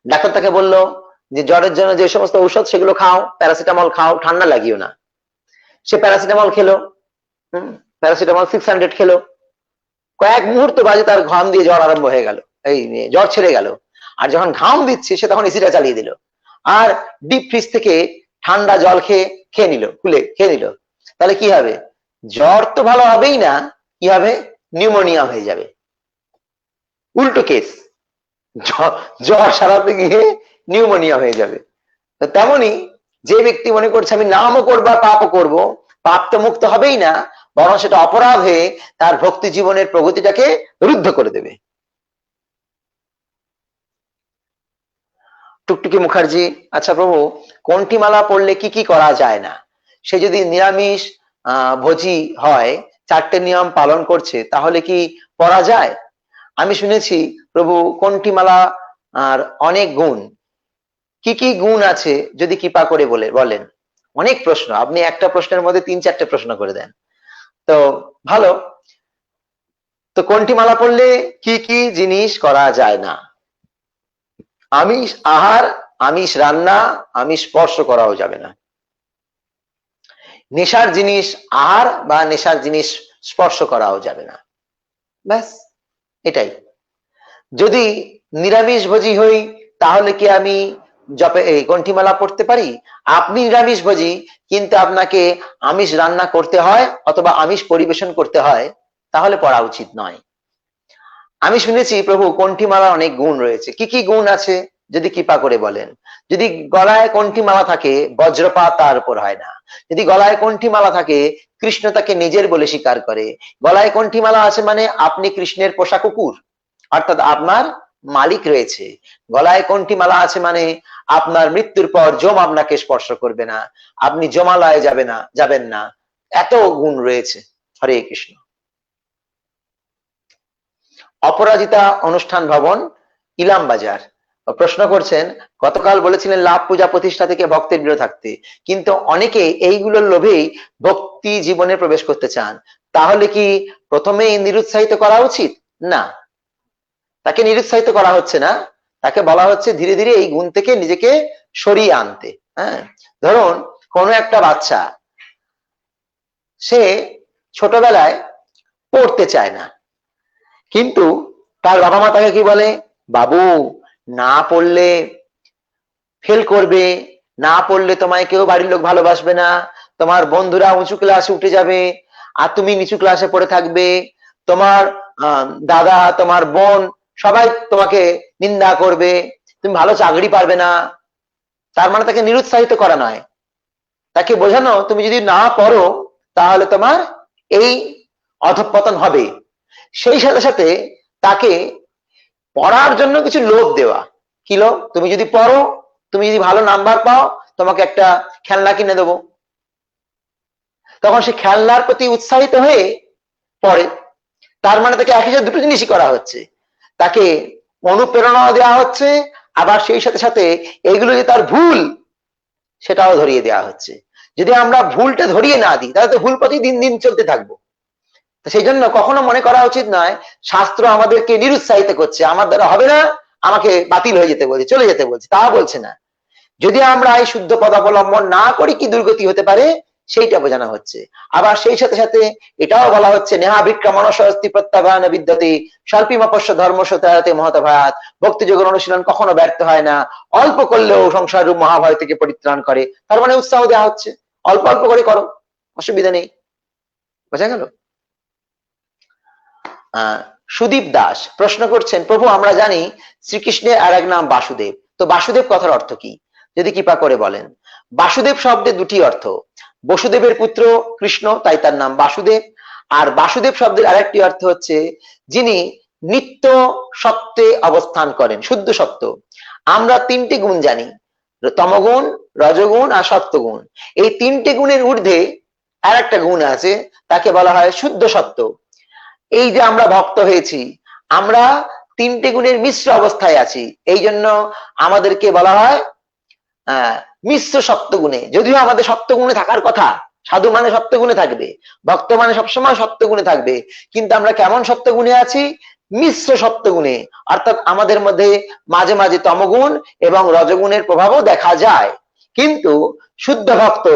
ডাক্তার তাকে বললো যে জ্বরের জন্য যে সমস্ত ঔষধ সেগুলো খাও, প্যারাসিটামল খাও, ঠান্ডা লাগিও না। সে প্যারাসিটামল খেলো, প্যারাসিটামল 600 খেলো, কয়েক মুহূর্ত বাজে তার ঘাম দিয়ে জ্বর আরম্ভ হয়ে গেল, এই জ্বর ছেড়ে গেল। আর যখন ঘাম দিচ্ছে সে তখন এসিটা চালিয়ে দিল, আর ডিপ ফ্রিজ থেকে ঠান্ডা জল খেয়ে নিল, খুলে খেয়ে নিল। তাহলে কি হবে? জ্বর তো ভালো হবেই না, কি হবে? নিউমোনিয়া হয়ে যাবে। উল্টো কেস, জ্বর সারাতে গিয়ে নিউমোনিয়া হয়ে যাবে। তো তেমনি যে ব্যক্তি মনে করছে আমি নামও করবো পাপও করব, পাপ তো মুক্ত হবেই না, বরং সেটা অপরাধ হয়ে তার ভক্তি জীবনের প্রগতিটাকে রুদ্ধ করে দেবে। টুকটুকি মুখার্জি, আচ্ছা প্রভু, কোনটি মালা পড়লে কি কি করা যায় না? সে যদি নিরামিষ ভোজি হয়, 4টে নিয়ম পালন করছে, তাহলে কি পড়া যায়? আমি শুনেছি প্রভু কোনটি মালা আর অনেক গুণ, কি কি গুণ আছে যদি কৃপা করে বলেন। অনেক প্রশ্ন, আপনি একটা প্রশ্নের মধ্যে 3-4টে প্রশ্ন করে দেন, তো ভালো। তো কোনটি মালা পড়লে কি কি জিনিস করা যায় না? আমিষ আহার, আমিষ রান্না, আমিষ স্পর্শ করাও যাবে না। নেশার জিনিস আহার বা নেশার জিনিস স্পর্শ করাও যাবে না, ব্যাস এটাই। যদি নিরামিষ ভোজি হই তাহলে কি আমি জপে এই কণ্ঠিমালা পড়তে পারি? আপনি নিরামিষ ভোজি কিন্তু আপনাকে আমিষ রান্না করতে হয় অথবা আমিষ পরিবেশন করতে হয়, তাহলে পড়া উচিত নয়। আমি শুনেছি প্রভু কণ্ঠিমালার অনেক গুণ রয়েছে, কি কি গুণ আছে যদি কৃপা করে বলেন। যদি গলায় কণ্ঠিমালা থাকে বজ্রপাত তার উপর হয় না, যদি গলায় কণ্ঠিমালা থাকে কৃষ্ণ তাকে নিজের বলে স্বীকার করে। গলায় কণ্ঠিমালা আছে মানে আপনি কৃষ্ণের পোষা কুকুর, অর্থাৎ আপনার মালিক রয়েছে। গলায় কণ্ঠিমালা আছে মানে আপনার মৃত্যুর পর যম আপনাকে স্পর্শ করবে না, আপনি যমালয়ে যাবেন না, এত গুণ রয়েছে। হরে কৃষ্ণ। অপরাজিতা অনুষ্ঠান ভবন, ইলাম বাজার প্রশ্ন করছেন, গতকাল বলেছিলেন লাভ পূজা প্রতিষ্ঠা থেকে ভক্তের বিরত থাকতে, কিন্তু অনেকে এইগুলোর লোভেই ভক্তি জীবনে প্রবেশ করতে চান, তাহলে কি প্রথমেই নিরুৎসাহিত করা উচিত? না, তাকে নিরুৎসাহিত করা হচ্ছে না, তাকে বলা হচ্ছে ধীরে ধীরে এই গুণ থেকে নিজেকে সরিয়ে আনতে। হ্যাঁ, ধরুন কোন একটা বাচ্চা সে ছোটবেলায় পড়তে চায় না, কিন্তু তার বাবা মা তাকে কি বলে, বাবু না পড়লে ফেল করবে, না পড়লে তোমায় কেউ বাড়ির লোক ভালোবাসবে না, তোমার বন্ধুরা উঁচু ক্লাসে উঠে যাবে আর তুমি নিচু ক্লাসে পড়ে থাকবে, তোমার দাদা তোমার বোন সবাই তোমাকে নিন্দা করবে, তুমি ভালো চাকরি পারবে না। তার মানে তাকে নিরুৎসাহিত করা নয়, তাকে বোঝানো তুমি যদি না পড়ো তাহলে তোমার এই অধঃপতন হবে। সেই সাথে সাথে তাকে পড়ার জন্য কিছু লোভ দেওয়া, কি লোভ? তুমি যদি পড়ো, তুমি যদি ভালো নাম্বার পাও, তোমাকে একটা খেলনা কিনে দেবো। তখন সে খেলনার প্রতি উৎসাহিত হয়ে পড়ে। তার মানে তাকে একই সাথে দুটো জিনিসই করা হচ্ছে, তাকে অনুপ্রেরণা দেওয়া হচ্ছে, আবার সেই সাথে সাথে এইগুলো যে তার ভুল সেটাও ধরিয়ে দেওয়া হচ্ছে। যদি আমরা ভুলটা ধরিয়ে না দিই তাহলে তো ভুল পথেই দিন দিন চলতে থাকবো। সেই জন্য কখনো মনে করা উচিত নয় শাস্ত্র আমাদেরকে নিরুৎসাহিত করছে, আমার দ্বারা হবে না, আমাকে বাতিল হয়ে যেতে বলছে, চলে যেতে বলছে, তা বলছে না। যদি আমরা এই শুদ্ধ পথ অবলম্বন না করি কি দুর্গতি হতে পারে সেইটা বোঝানো হচ্ছে। আবার সেই সাথে সাথে এটাও বলা হচ্ছে নেহা বিক্রম মনসস্তি প্রত্যাভান বিদ্যতে স্বল্পীমপস্য ধর্ম সত্যায়তে মহতভায়াত, ভক্তি যোগের অনুশীলন কখনো ব্যর্থ হয় না, অল্প করলেও সংসার রূপ মহাভয় থেকে পরিত্রাণ করে। তার মানে উৎসাহ দেওয়া হচ্ছে অল্প অল্প করে করো, অসুবিধা নেই। বোঝা গেল? সুদীপ দাস প্রশ্ন করছেন, প্রভু আমরা জানি শ্রীকৃষ্ণের আর এক নাম বাসুদেব, তো বাসুদেব কথার অর্থ কি, যদি কৃপা করে বলেন। বাসুদেব শব্দের দুটি অর্থ, বসুদেবের পুত্র কৃষ্ণ তাই তার নাম বাসুদেব, আর বাসুদেব শব্দের আরেকটি অর্থ হচ্ছে যিনি নিত্য সত্যে অবস্থান করেন, শুদ্ধ সত্য। আমরা তিনটি গুণ জানি, তমগুণ, রজগুণ আর সত্যগুণ। এই তিনটি গুণের ঊর্ধ্বে আর একটা গুণ আছে, তাকে বলা হয় শুদ্ধ সত্য। এই যে আমরা ভক্ত হয়েছি, আমরা তিনটে গুণের মিশ্র অবস্থায় আছি, এই জন্য আমাদেরকে বলা হয় মিশ্র সত্যগুণে। যদিও আমাদের সত্যগুণে থাকার কথা, সাধু মানে সত্যগুণে থাকবে, ভক্ত মানে সবসময় সত্যগুণে থাকবে, কিন্তু আমরা কেমন সত্যগুণে আছি? মিশ্র সত্যগুণে, অর্থাৎ আমাদের মধ্যে মাঝে মাঝে তমগুণ এবং রজগুণের প্রভাবও দেখা যায়। কিন্তু শুদ্ধ ভক্ত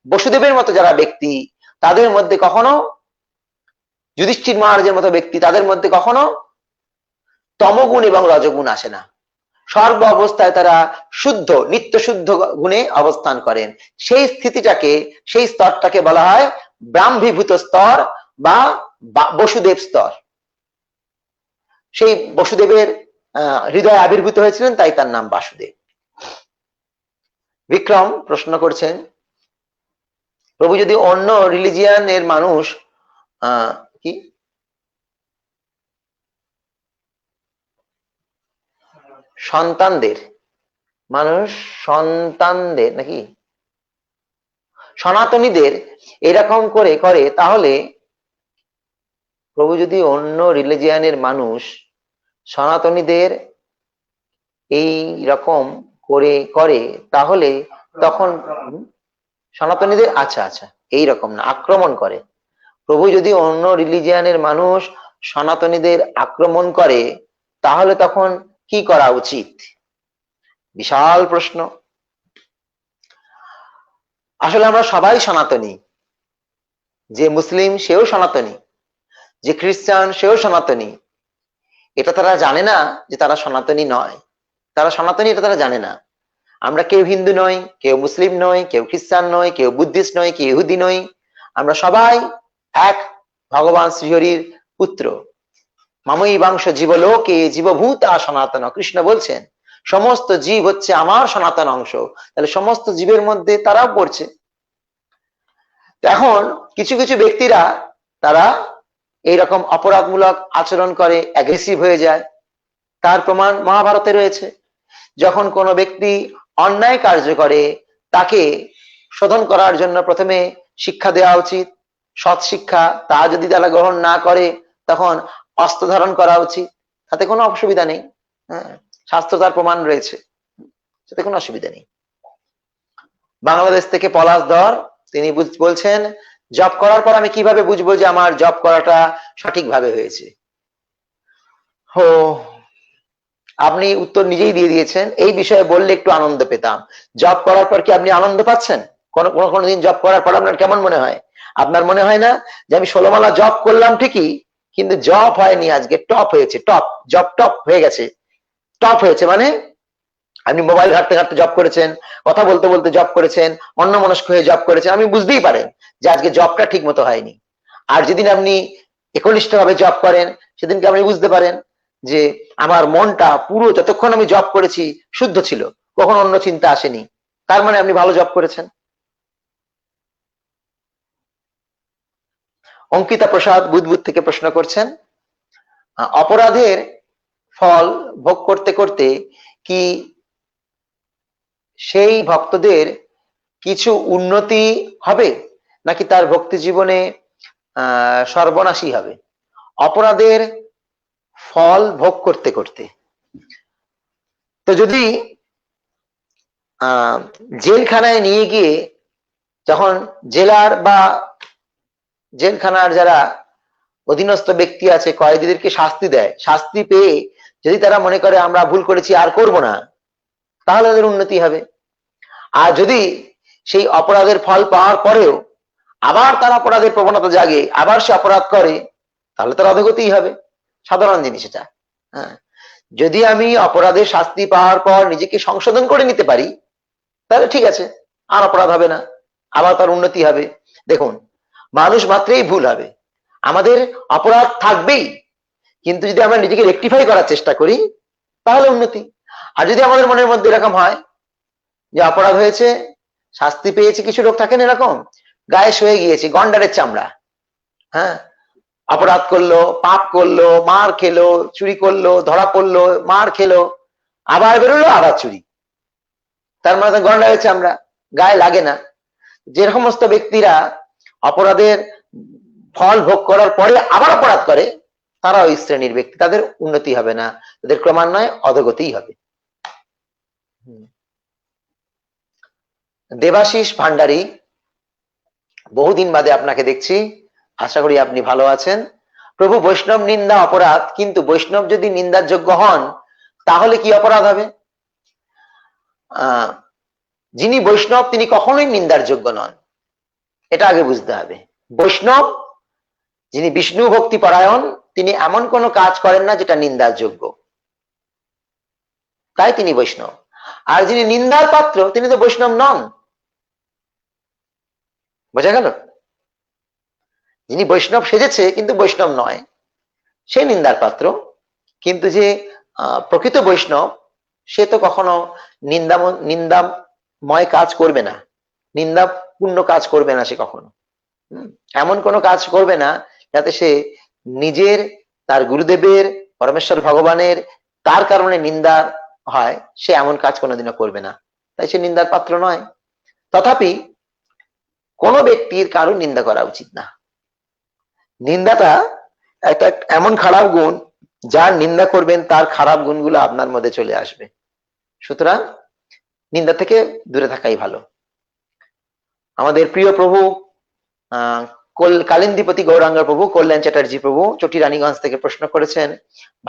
বসুদেবের মতো যারা ব্যক্তি, তাদের মধ্যে কখনো, যুধিষ্ঠির মহারাজের মতো ব্যক্তি, তাদের মধ্যে কখনো তমগুণ এবং রজগুণ আসে না। সর্ব অবস্থায় তারা শুদ্ধ, নিত্য শুদ্ধ গুণে অবস্থান করেন। সেই স্থিতিটাকে, সেই স্তরটাকে বলা হয় ব্রাহ্মীভূত স্তর বা বসুদেব স্তর। সেই বসুদেবের হৃদয়ে আবির্ভূত হয়েছিলেন, তাই তার নাম বাসুদেব। বিক্রম প্রশ্ন করছেন, প্রভু যদি অন্য রিলিজিয়ানের মানুষ কি সন্তানদের, মানুষ সন্তানদের নাকি সনাতনীদের এরকম করে করে, তাহলে প্রভু যদি অন্য রিলিজিয়ানের মানুষ সনাতনীদের এই রকম করে করে, তাহলে তখন সনাতনীদের, আচ্ছা আচ্ছা এই রকম না, আক্রমণ করে। প্রভু যদি অন্য রিলিজিয়ানের মানুষ সনাতনীদের আক্রমণ করে, তাহলে তখন কি করা উচিত? বিশাল প্রশ্ন। আসলে আমরা সবাই সনাতনী, যে মুসলিম সেও সনাতনী, যে খ্রিস্টান সেও সনাতনী। এটা তারা জানে না যে তারা সনাতনী নয়, তারা সনাতনী এটা তারা জানে না। আমরা কেউ হিন্দু নই, কেউ মুসলিম নই, কেউ খ্রিস্টান নই, কেউ বুদ্ধিস্ট নই, কেউ ইহুদি নই, আমরা সবাই এক ভগবান শ্রীহরির পুত্র। মামই বাংশ জীবলোকে জীবভূতা সনাতন, কৃষ্ণ বলছেন সমস্ত জীব হচ্ছে আমার সনাতন অংশ। তাহলে সমস্ত জীবের মধ্যে তারাও পড়ছে। এখন কিছু কিছু ব্যক্তিরা তারা এইরকম অপরাধমূলক আচরণ করে, অ্যাগ্রেসিভ হয়ে যায়। তার প্রমাণ মহাভারতে রয়েছে। যখন কোনো ব্যক্তি অন্যায় কার্য করে, তাকে শোধন করার জন্য প্রথমে শিক্ষা দেওয়া উচিত, সৎ শিক্ষা। তা যদি তারা গ্রহণ না করে, তখন অস্ত্র ধারণ করা উচিত, তাতে কোনো অসুবিধা নেই। হ্যাঁ, শাস্ত্র তার প্রমাণ রয়েছে, তাতে কোনো অসুবিধা নেই। বাংলাদেশ থেকে পলাশ ধর, তিনি বলছেন জব করার পর আমি কিভাবে বুঝবো যে আমার জব করাটা সঠিকভাবে হয়েছে? ও, আপনি উত্তর নিজেই দিয়ে দিয়েছেন। এই বিষয়ে বললে একটু আনন্দ পেতাম। জব করার পর কি আপনি আনন্দ পাচ্ছেন? কোনোদিন জব করার পর আপনার কেমন মনে হয়? আপনার মনে হয় না যে আমি 16 মালা জব করলাম ঠিকই, কিন্তু জব হয়নি, আজকে টপ হয়েছে, টপ জব টপ হয়ে গেছে। টপ হয়েছে মানে আপনি মোবাইল ঘাটতে ঘাটতে জব করেছেন, কথা বলতে বলতে জব করেছেন, অন্যমনস্ক হয়ে জব করেছেন, আমি বুঝতেই পারেন যে আজকে জবটা ঠিক মতো হয়নি। আর যেদিন আপনি একনিষ্ঠ ভাবে জব করেন, সেদিনকে আপনি বুঝতে পারেন যে আমার মনটা পুরো যতক্ষণ আমি জব করেছি শুদ্ধ ছিল, কখনো অন্য চিন্তা আসেনি। তার মানে আপনি ভালো জব করেছেন। অঙ্কিতা প্রসাদ বুধবুধ থেকে প্রশ্ন করছেন, অপরাধের ফল ভোগ করতে করতে কি সেই ভক্তদের কিছু উন্নতি হবে, নাকি তার ভক্তি জীবনে সর্বনাশী হবে? অপরাধের ফল ভোগ করতে করতে, তো যদি জেলখানায় নিয়ে গিয়ে, যখন জেলার বা জেলখানার যারা অধীনস্থ ব্যক্তি আছে, কয়েদিদেরকে শাস্তি দেয়, শাস্তি পেয়ে যদি তারা মনে করে আমরা ভুল করেছি আর করব না, তাহলে তাদের উন্নতি হবে। আর যদি সেই অপরাধের ফল পাওয়ার পরেও আবার তার অপরাধের প্রবণতা জাগে, আবার সে অপরাধ করে, তাহলে তার অধোগতিই হবে। সাধারণ জিনিস এটা। হ্যাঁ, যদি আমি অপরাধের শাস্তি পাওয়ার পর নিজেকে সংশোধন করে নিতে পারি, তাহলে ঠিক আছে, আর অপরাধ হবে না, আবার তার উন্নতি হবে। দেখুন, মানুষ মাত্রেই ভুল হবে, আমাদের অপরাধ থাকবেই, কিন্তু যদি আমরা নিজেকে রেকটিফাই করার চেষ্টা করি তাহলে উন্নতি। আর যদি আমাদের মনের মধ্যে এরকম হয় যে অপরাধ হয়েছে, শাস্তি পেয়েছি, কিছু লোক থাকেন এরকম, গায়ে সয়ে গিয়েছে গন্ডারের চামড়া। হ্যাঁ, অপরাধ করলো, পাপ করলো, মার খেলো, চুরি করলো, ধরা পড়লো, মার খেলো, আবার বেরোলো, আবার চুরি। তার মানে গন্ডারের চামড়া, গায়ে লাগে না। যে সমস্ত ব্যক্তিরা অপরাধের ফল ভোগ করার পরে আবার অপরাধ করে, তারা ওই শ্রেণীর ব্যক্তি, তাদের উন্নতি হবে না, তাদের ক্রমান্বয়ে অধোগতিই হবে। দেবাশিস ভান্ডারী, বহুদিন বাদে আপনাকে দেখছি, আশা করি আপনি ভালো আছেন। প্রভু, বৈষ্ণব নিন্দা অপরাধ, কিন্তু বৈষ্ণব যদি নিন্দার যোগ্য হন তাহলে কি অপরাধ হবে? যিনি বৈষ্ণব তিনি কখনোই নিন্দার যোগ্য নন, এটা আগে বুঝতে হবে। বৈষ্ণব যিনি বিষ্ণু ভক্তি পরায়ণ, তিনি এমন কোনো কাজ করেন না যেটা নিন্দার যোগ্য, তাই তিনি বৈষ্ণব। আর যিনি নিন্দার পাত্র তিনি তো বৈষ্ণব নন। বোঝা গেল? যিনি বৈষ্ণব সেজেছে কিন্তু বৈষ্ণব নয়, সে নিন্দার পাত্র। কিন্তু যে প্রকৃত বৈষ্ণব, সে তো কখনো নিন্দাময় কাজ করবে না, নিন্দাপূর্ণ কাজ করবে না সে কখনো। এমন কোনো কাজ করবে না যাতে সে নিজের, তার গুরুদেবের, পরমেশ্বর ভগবানের, তার কারণে নিন্দা হয়, সে এমন কাজ কোনোদিনও করবে না, তাই সে নিন্দার পাত্র নয়। তথাপি কোনো ব্যক্তির কারো নিন্দা করা উচিত না। নিন্দাটা একটা এমন খারাপ গুণ, যার নিন্দা করবেন তার খারাপ গুণগুলো আপনার মধ্যে চলে আসবে। সুতরাং নিন্দা থেকে দূরে থাকাই ভালো। আমাদের প্রিয় প্রভু কালিন্দীপতি গৌরাঙ্গ প্রভু, কল্যাণ চ্যাটার্জি প্রভু চটি রানীগঞ্জ থেকে প্রশ্ন করেছেন,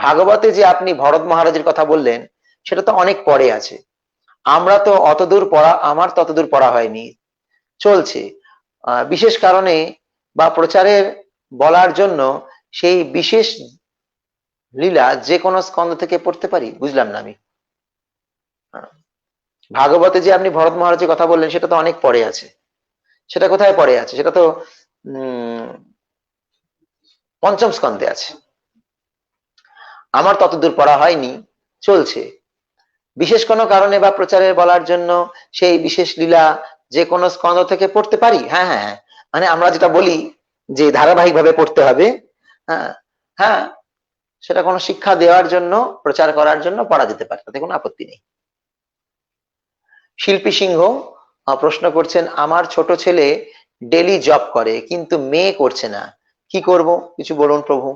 ভাগবতে যে আপনি ভরত মহারাজের কথা বললেন সেটা তো অনেক পরে আছে, আমরা তো অতদূর পড়া, আমার ততদূর পড়া হয়নি, চলছে বিশেষ কারণে বা প্রচারের বলার জন্য সেই বিশেষ লীলা যে কোনো স্কন্ধ থেকে পড়তে পারি? বুঝলাম না আমি। ভাগবতে যে আপনি ভরত মহারাজের কথা বললেন সেটা তো অনেক পরে আছে, সেটা কোথায় পরে আছে? সেটা তো পঞ্চম স্কন্ধে আছে। আমার ততদূর পড়া হয়নি, চলছে। বিশেষ কোনো কারণে বা প্রচারের বলার জন্য সেই বিশেষ লীলা যে কোনো স্কন্ধ থেকে পড়তে পারি। হ্যাঁ হ্যাঁ হ্যাঁ, মানে আমরা যেটা বলি যে ধারাবাহিক ভাবে পড়তে হবে, হ্যাঁ হ্যাঁ, সেটা কোনো শিক্ষা দেওয়ার জন্য, প্রচার করার জন্য পড়া যেতে পারে, তাতে কোনো আপত্তি নেই। শিল্পী সিংহ প্রশ্ন করছেন, আমার ছোট ছেলে ডেলি জব করে কিন্তু মেয়ে করছে না, কি করব, কিছু বলুন প্রভু।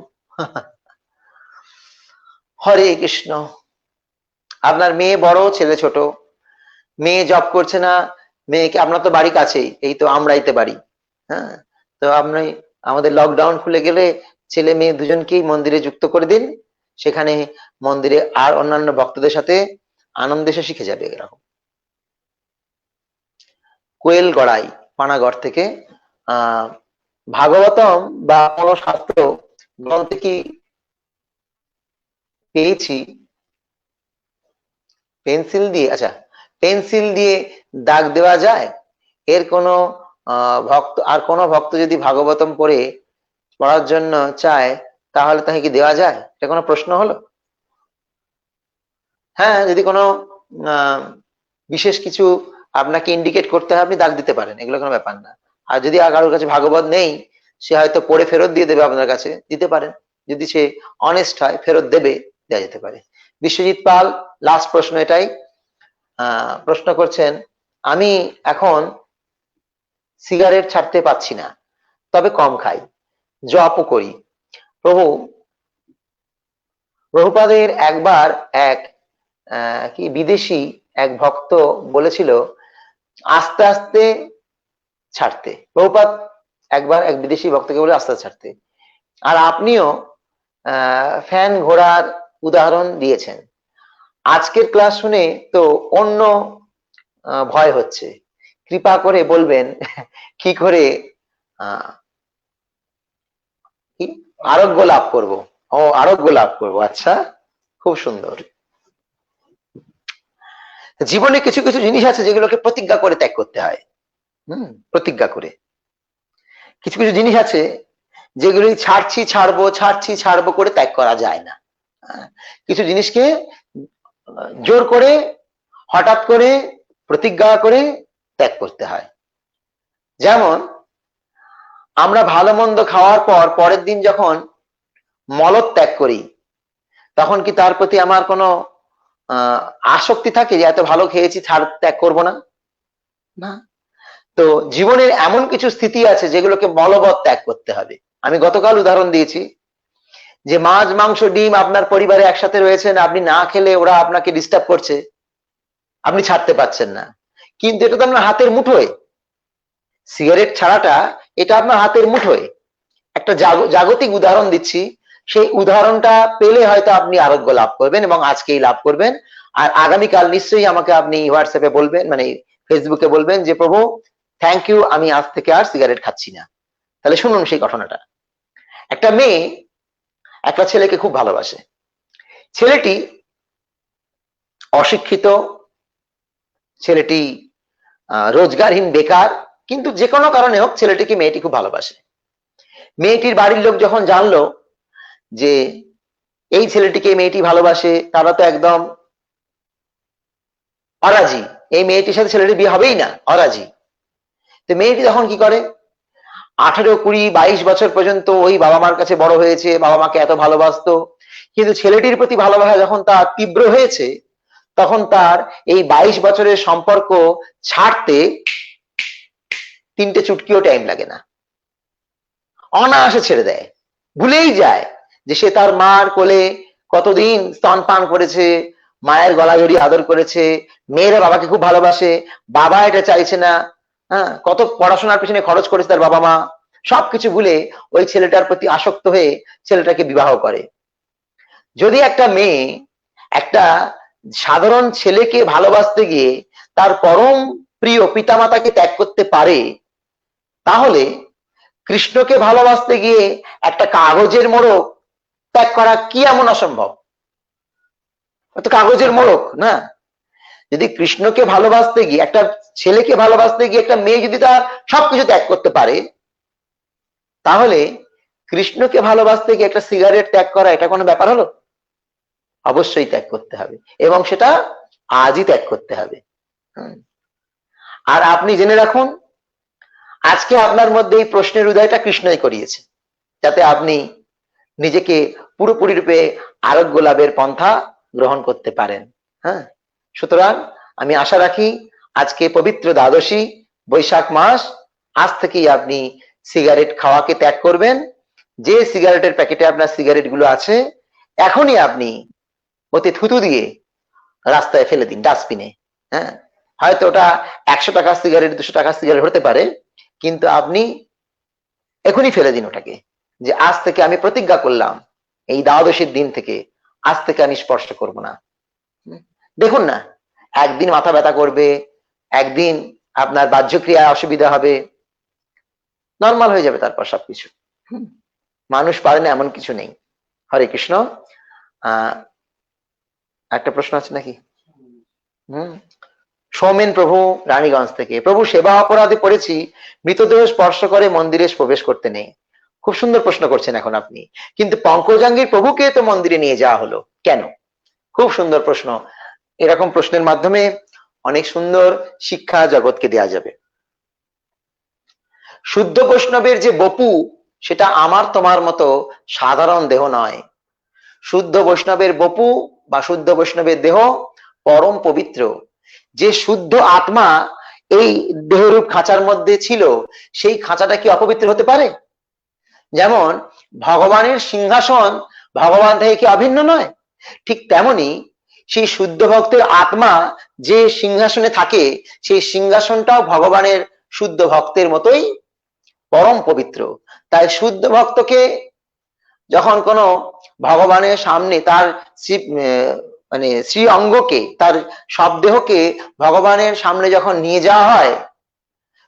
হরে কৃষ্ণ। আপনার মেয়ে বড়, ছেলে ছোট, মেয়ে জব করছে না, মেয়েকে, আপনার তো বাড়ি কাছেই, এই তো আমরাইতে বাড়ি। হ্যাঁ, তো আপনি আমাদের লকডাউন খুলে গেলে ছেলে মেয়ে দুজনকেই মন্দিরে যুক্ত করে দিন, সেখানে মন্দিরে আর অন্যান্য ভক্তদের সাথে আনন্দে সে শিখে যাবে। এরকম কোয়েল গড়াই পানাগড় থেকে, ভাগবতম বা কোন শাস্ত্র গ্রন্থে কি পেয়েছি পেন্সিল দিয়ে, আচ্ছা পেন্সিল দিয়ে দাগ দেওয়া যায়? এর কোনো ভক্ত, আর কোন ভক্ত যদি ভাগবতম পড়ার জন্য চায় তাহলে তাকে কি দেওয়া যায়? এটা কোনো প্রশ্ন হলো? হ্যাঁ, যদি কোনো বিশেষ কিছু আপনাকে ইন্ডিকেট করতে হয় আপনি দাগ দিতে পারেন, এগুলো কোনো ব্যাপার না। আর যদি কারোর কাছে ভাগবত নেই, সে হয়তো পড়ে ফেরত দিয়ে দেবে, আপনার কাছে দিতে পারেন, যদি সে অনেস্ট হয় ফেরত দেবে, দেওয়া যেতে পারে। বিশ্বজিৎ পাল লাস্ট প্রশ্ন এটাই, প্রশ্ন করছেন, আমি এখন সিগারেট ছাড়তে পাচ্ছি না, তবে কম খাই, জপও করি। প্রভু, প্রভুপাদের একবার এক কি বিদেশি এক ভক্ত বলেছিল আস্তে আস্তে ছাড়তে। প্রভুপাদ একবার এক বিদেশি ভক্তকে বলে আস্তে আস্তে ছাড়তে, আর আপনিও ফ্যান ঘোড়ার উদাহরণ দিয়েছেন। আজকের ক্লাস শুনে তো অন্য ভয় হচ্ছে, কৃপা করে বলবেন কি করে আহ কি আরোগ্য লাভ করব। ও, আরোগ্য লাভ করব, আচ্ছা, খুব সুন্দর। জীবনে কিছু কিছু জিনিস আছে যেগুলোকে প্রতিজ্ঞা করে ত্যাগ করতে হয়। প্রতিজ্ঞা করে। কিছু কিছু জিনিস আছে যেগুলি ছাড়ছি ছাড়বো ছাড়ছি ছাড়বো করে ত্যাগ করা যায় না। কিছু জিনিসকে জোর করে, হঠাৎ করে, প্রতিজ্ঞা করে ত্যাগ করতে হয়। যেমন আমরা ভালো মন্দ খাওয়ার পর পরের দিন যখন মলত্যাগ করি, তখন কি তার প্রতি আমার কোনো আসক্তি থাকে যে এত ভালো খেয়েছি, ছাড় ত্যাগ করবো না? না। তো জীবনের এমন কিছু স্থিতি আছে যেগুলোকে বলবৎ ত্যাগ করতে হবে। আমি গতকাল উদাহরণ দিয়েছি যে মাছ মাংস ডিম আপনার পরিবারে একসাথে রয়েছেন, আপনি না খেলে ওরা আপনাকে ডিস্টার্ব করছে, আপনি ছাড়তে পারছেন না, কিন্তু এটা তো আপনার হাতের মুঠোয়। সিগারেট ছাড়াটা এটা আপনার হাতের মুঠোয়। একটা জাগতিক উদাহরণ দিচ্ছি, সেই উদাহরণটা পেলে হয়তো আপনি আরোগ্য লাভ করবেন এবং আজকেই লাভ করবেন। আর আগামীকাল নিশ্চয়ই আমাকে আপনি হোয়াটসঅ্যাপে বলবেন, মানে ফেসবুকে বলবেন যে প্রভু থ্যাংক ইউ, আমি আজ থেকে আর সিগারেট খাচ্ছি না। তাহলে শুনুন সেই ঘটনাটা। একটা মেয়ে একটা ছেলেকে খুব ভালোবাসে। ছেলেটি অশিক্ষিত, ছেলেটি রোজগারহীন, বেকার, কিন্তু যে কোনো কারণে হোক ছেলেটিকে মেয়েটি খুব ভালোবাসে। মেয়েটির বাড়ির লোক যখন জানলো যে এই ছেলেটিকে মেয়েটি ভালোবাসে, তারা তো একদম অরাজি, এই মেয়েটির সাথে ছেলেটির বিয়ে হবেই না, অরাজি। তো মেয়েটি তখন কি করে, 18, 20, 22 বছর পর্যন্ত ওই বাবা মার কাছে বড় হয়েছে, বাবা মাকে এত ভালোবাসতো, কিন্তু ছেলেটির প্রতি ভালোবাসা যখন তার তীব্র হয়েছে, তখন তার এই 22 বছরের সম্পর্ক ছাড়তে 3টে চুটকিও টাইম লাগে না, অনায়াসে ছেড়ে দেয়। ভুলেই যায় যে সে তার মার কোলে কতদিন স্তন পান করেছে, মায়ের গলা জড়িয়ে আদর করেছে, মেয়েরা বাবাকে খুব ভালোবাসে, বাবা এটা চাইছে না, কত পড়াশোনার পিছনে খরচ করেছে তার বাবা মা, সবকিছু ভুলে ওই ছেলেটার প্রতি আসক্ত হয়ে ছেলেটাকে বিবাহ করে। যদি একটা মেয়ে একটা সাধারণ ছেলেকে ভালোবাসতে গিয়ে তার পরম প্রিয় পিতামাতাকে ত্যাগ করতে পারে, তাহলে কৃষ্ণকে ভালোবাসতে গিয়ে একটা কাগজের মোড়ক ত্যাগ করা কি এমন অসম্ভব? তো কাগজের মোড়ক না। যদি কৃষ্ণকে ভালোবাসতে গিয়ে, একটা ছেলেকে ভালোবাসতে গিয়ে একটা মেয়ে যদি তার সবকিছু ত্যাগ করতে পারে, তাহলে কৃষ্ণকে ভালোবাসতে গিয়ে একটা সিগারেট ত্যাগ করা এটা কোনো ব্যাপার হলো? অবশ্যই ত্যাগ করতে হবে, এবং সেটা আজই ত্যাগ করতে হবে। আর আপনি জেনে রাখুন, আজকে আপনার মধ্যে এই প্রশ্নের উদয়টা কৃষ্ণই করিয়েছে, যাতে আপনি নিজেকে পুরোপুরি রূপে আরোগ্য লাভের পন্থা গ্রহণ করতে পারেন। সুতরাং আমি আশা রাখি আজকে পবিত্র দ্বাদশী, বৈশাখ মাস, আজ থেকেই আপনি সিগারেট খাওয়াকে ত্যাগ করবেন। যে সিগারেটের প্যাকেটে আপনার সিগারেট গুলো আছে, এখনই আপনি ওতে থুতু দিয়ে রাস্তায় ফেলে দিন, ডাস্টবিনে। হয়তো ওটা 100 টাকার সিগারেট, 200 টাকার সিগারেট হতে পারে, কিন্তু আপনি এখনই ফেলে দিন ওটাকে, যে আজ থেকে আমি প্রতিজ্ঞা করলাম, এই দ্বাদশীর দিন থেকে আজ থেকে আমি স্পর্শ করব না। দেখুন না, একদিন মাথা ব্যথা করবে, একদিন আপনার বাহ্যক্রিয়া অসুবিধা হবে, নর্মাল হয়ে যাবে তারপর সবকিছু। মানুষ পারে না এমন কিছু নেই। হরে কৃষ্ণ। একটা প্রশ্ন আছে নাকি? সৌমেন প্রভু রানীগঞ্জ থেকে, প্রভু সেবা অপরাধে পড়েছি, মৃতদেহ স্পর্শ করে মন্দিরে প্রবেশ করতে নেই। খুব সুন্দর প্রশ্ন করছেন এখন আপনি, কিন্তু পঙ্কজাঙ্গীর প্রভুকে তো মন্দিরে নিয়ে যাওয়া হলো, কেন? খুব সুন্দর প্রশ্ন। এরকম প্রশ্নের মাধ্যমে অনেক সুন্দর শিক্ষা জগৎকে দেয়া যাবে। শুদ্ধ বৈষ্ণবের যে বপু, সেটা আমার তোমার মতো সাধারণ দেহ নয়। শুদ্ধ বৈষ্ণবের বপু বা শুদ্ধ বৈষ্ণবের দেহ পরম পবিত্র। যে শুদ্ধ আত্মা এই দেহরূপ খাঁচার মধ্যে ছিল, সেই খাঁচাটা কি অপবিত্র হতে পারে? যেমন ভগবানের সিংহাসন ভগবান থেকে কি অভিন্ন নয়, ঠিক তেমনি সেই শুদ্ধ ভক্তের আত্মা যে সিংহাসনে থাকে, সেই সিংহাসনটাও ভগবানের শুদ্ধ ভক্তের মতোই পরম পবিত্র। তাই শুদ্ধ ভক্তকে যখন কোনো ভগবানের সামনে তার মানে শ্রী অঙ্গকে, তার সব দেহকে ভগবানের সামনে যখন নিয়ে যাওয়া হয়,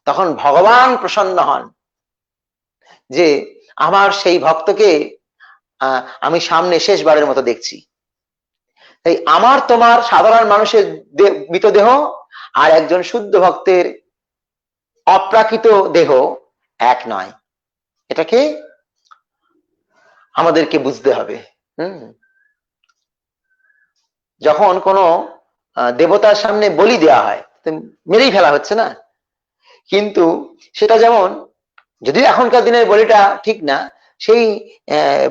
তখন ভগবান প্রসন্ন হন। যে আমার সেই ভক্তকে আমি সামনে শেষবারের মতো দেখছি। তাই আমার তোমার সাধারণ মানুষের মৃতদেহ আর একজন শুদ্ধ ভক্তের অপ্রাকৃত দেহ এক নয়, এটাকে আমাদেরকে বুঝতে হবে। যখন কোনো দেবতার সামনে বলি দেওয়া হয়, মেরেই ফেলা হচ্ছে না, কিন্তু সেটা যেমন, যদিও এখনকার দিনের বলিটা ঠিক না, সেই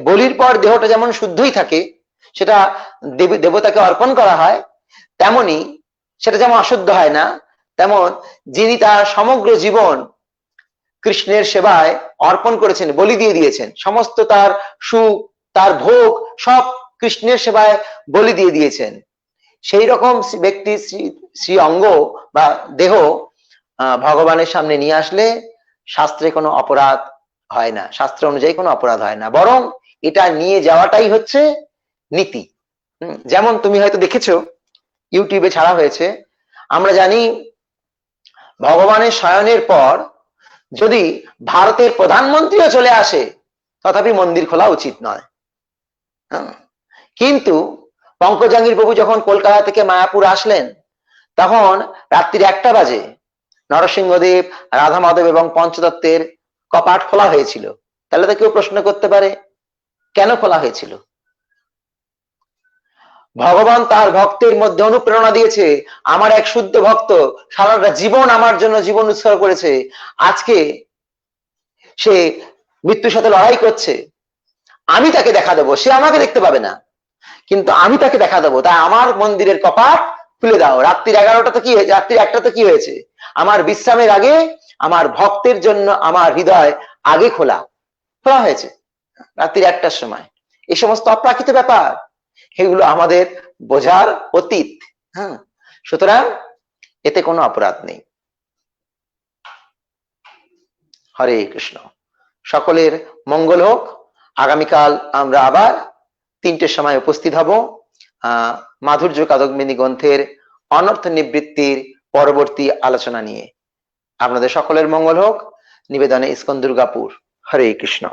বলির পর দেহটা যেমন শুদ্ধই থাকে, সেটা দেবতাকে অর্পণ করা হয়, তেমনি সেটা যেমন অশুদ্ধ হয় না, তেমন যিনি তার সমগ্র জীবন কৃষ্ণের সেবায় অর্পণ করেছেন, বলি দিয়ে দিয়েছেন, সমস্ত তার সুখ, তার ভোগ সব কৃষ্ণের সেবায় বলি দিয়ে দিয়েছেন, সেই রকম ব্যক্তি শ্রী অঙ্গ বা দেহ ভগবানের সামনে নিয়ে আসলে শাস্ত্রে কোনো অপরাধ হয় না, শাস্ত্র অনুযায়ী কোনো অপরাধ হয় না, বরং এটা নিয়ে যাওয়াটাই হচ্ছে নীতি। যেমন তুমি হয়তো দেখেছো ইউটিউবে ছাড়া হয়েছে, আমরা জানি ভগবানের শয়নের পর যদি ভারতের প্রধানমন্ত্রীও চলে আসে তথাপি মন্দির খোলা উচিত নয়। কিন্তু পঙ্কজাঙ্গির প্রভু যখন কলকাতা থেকে মায়াপুর আসলেন, তখন রাত্রি 1টা বাজে নরসিংহদেব, রাধা মাধব এবং পঞ্চতত্ত্বের কপাট খোলা হয়েছিল। তাহলে তো কেউ প্রশ্ন করতে পারে কেন খোলা হয়েছিল? ভগবান তার ভক্তের মধ্যে অনুপ্রেরণা দিয়েছে, আমার এক শুদ্ধ ভক্ত সারাটা জীবন আমার জন্য জীবন উৎসর্গ করেছে, আজকে সে মৃত্যুর সাথে লড়াই করছে, আমি তাকে দেখা দেবো, সে আমাকে দেখতে পাবে না কিন্তু আমি তাকে দেখা দেবো, তাই আমার মন্দিরের কপাট খুলে দাও। রাত্রি 11টা তো কি হয়েছে, রাত্রি 1টা তো কি হয়েছে, আমার বিশ্রামের আগে আমার ভক্তের জন্য আমার হৃদয় আগে খোলা হয়েছে রাত্রি 1টার সময়। এই সমস্ত অপ্রাকৃত ব্যাপার, এগুলো আমাদের বোঝার অতীত। সুতরাং এতে কোনো অপরাধ নেই। হরে কৃষ্ণ, সকলের মঙ্গল হোক। আগামীকাল আমরা আবার 3টের সময় উপস্থিত হব মাধুর্য কাদম্বিনী গ্রন্থের অনর্থ নিবৃত্তির পরবর্তী আলোচনা নিয়ে। আপনাদের সকলের মঙ্গল হোক। নিবেদনে ইস্কন দুর্গাপুর। হরে কৃষ্ণ।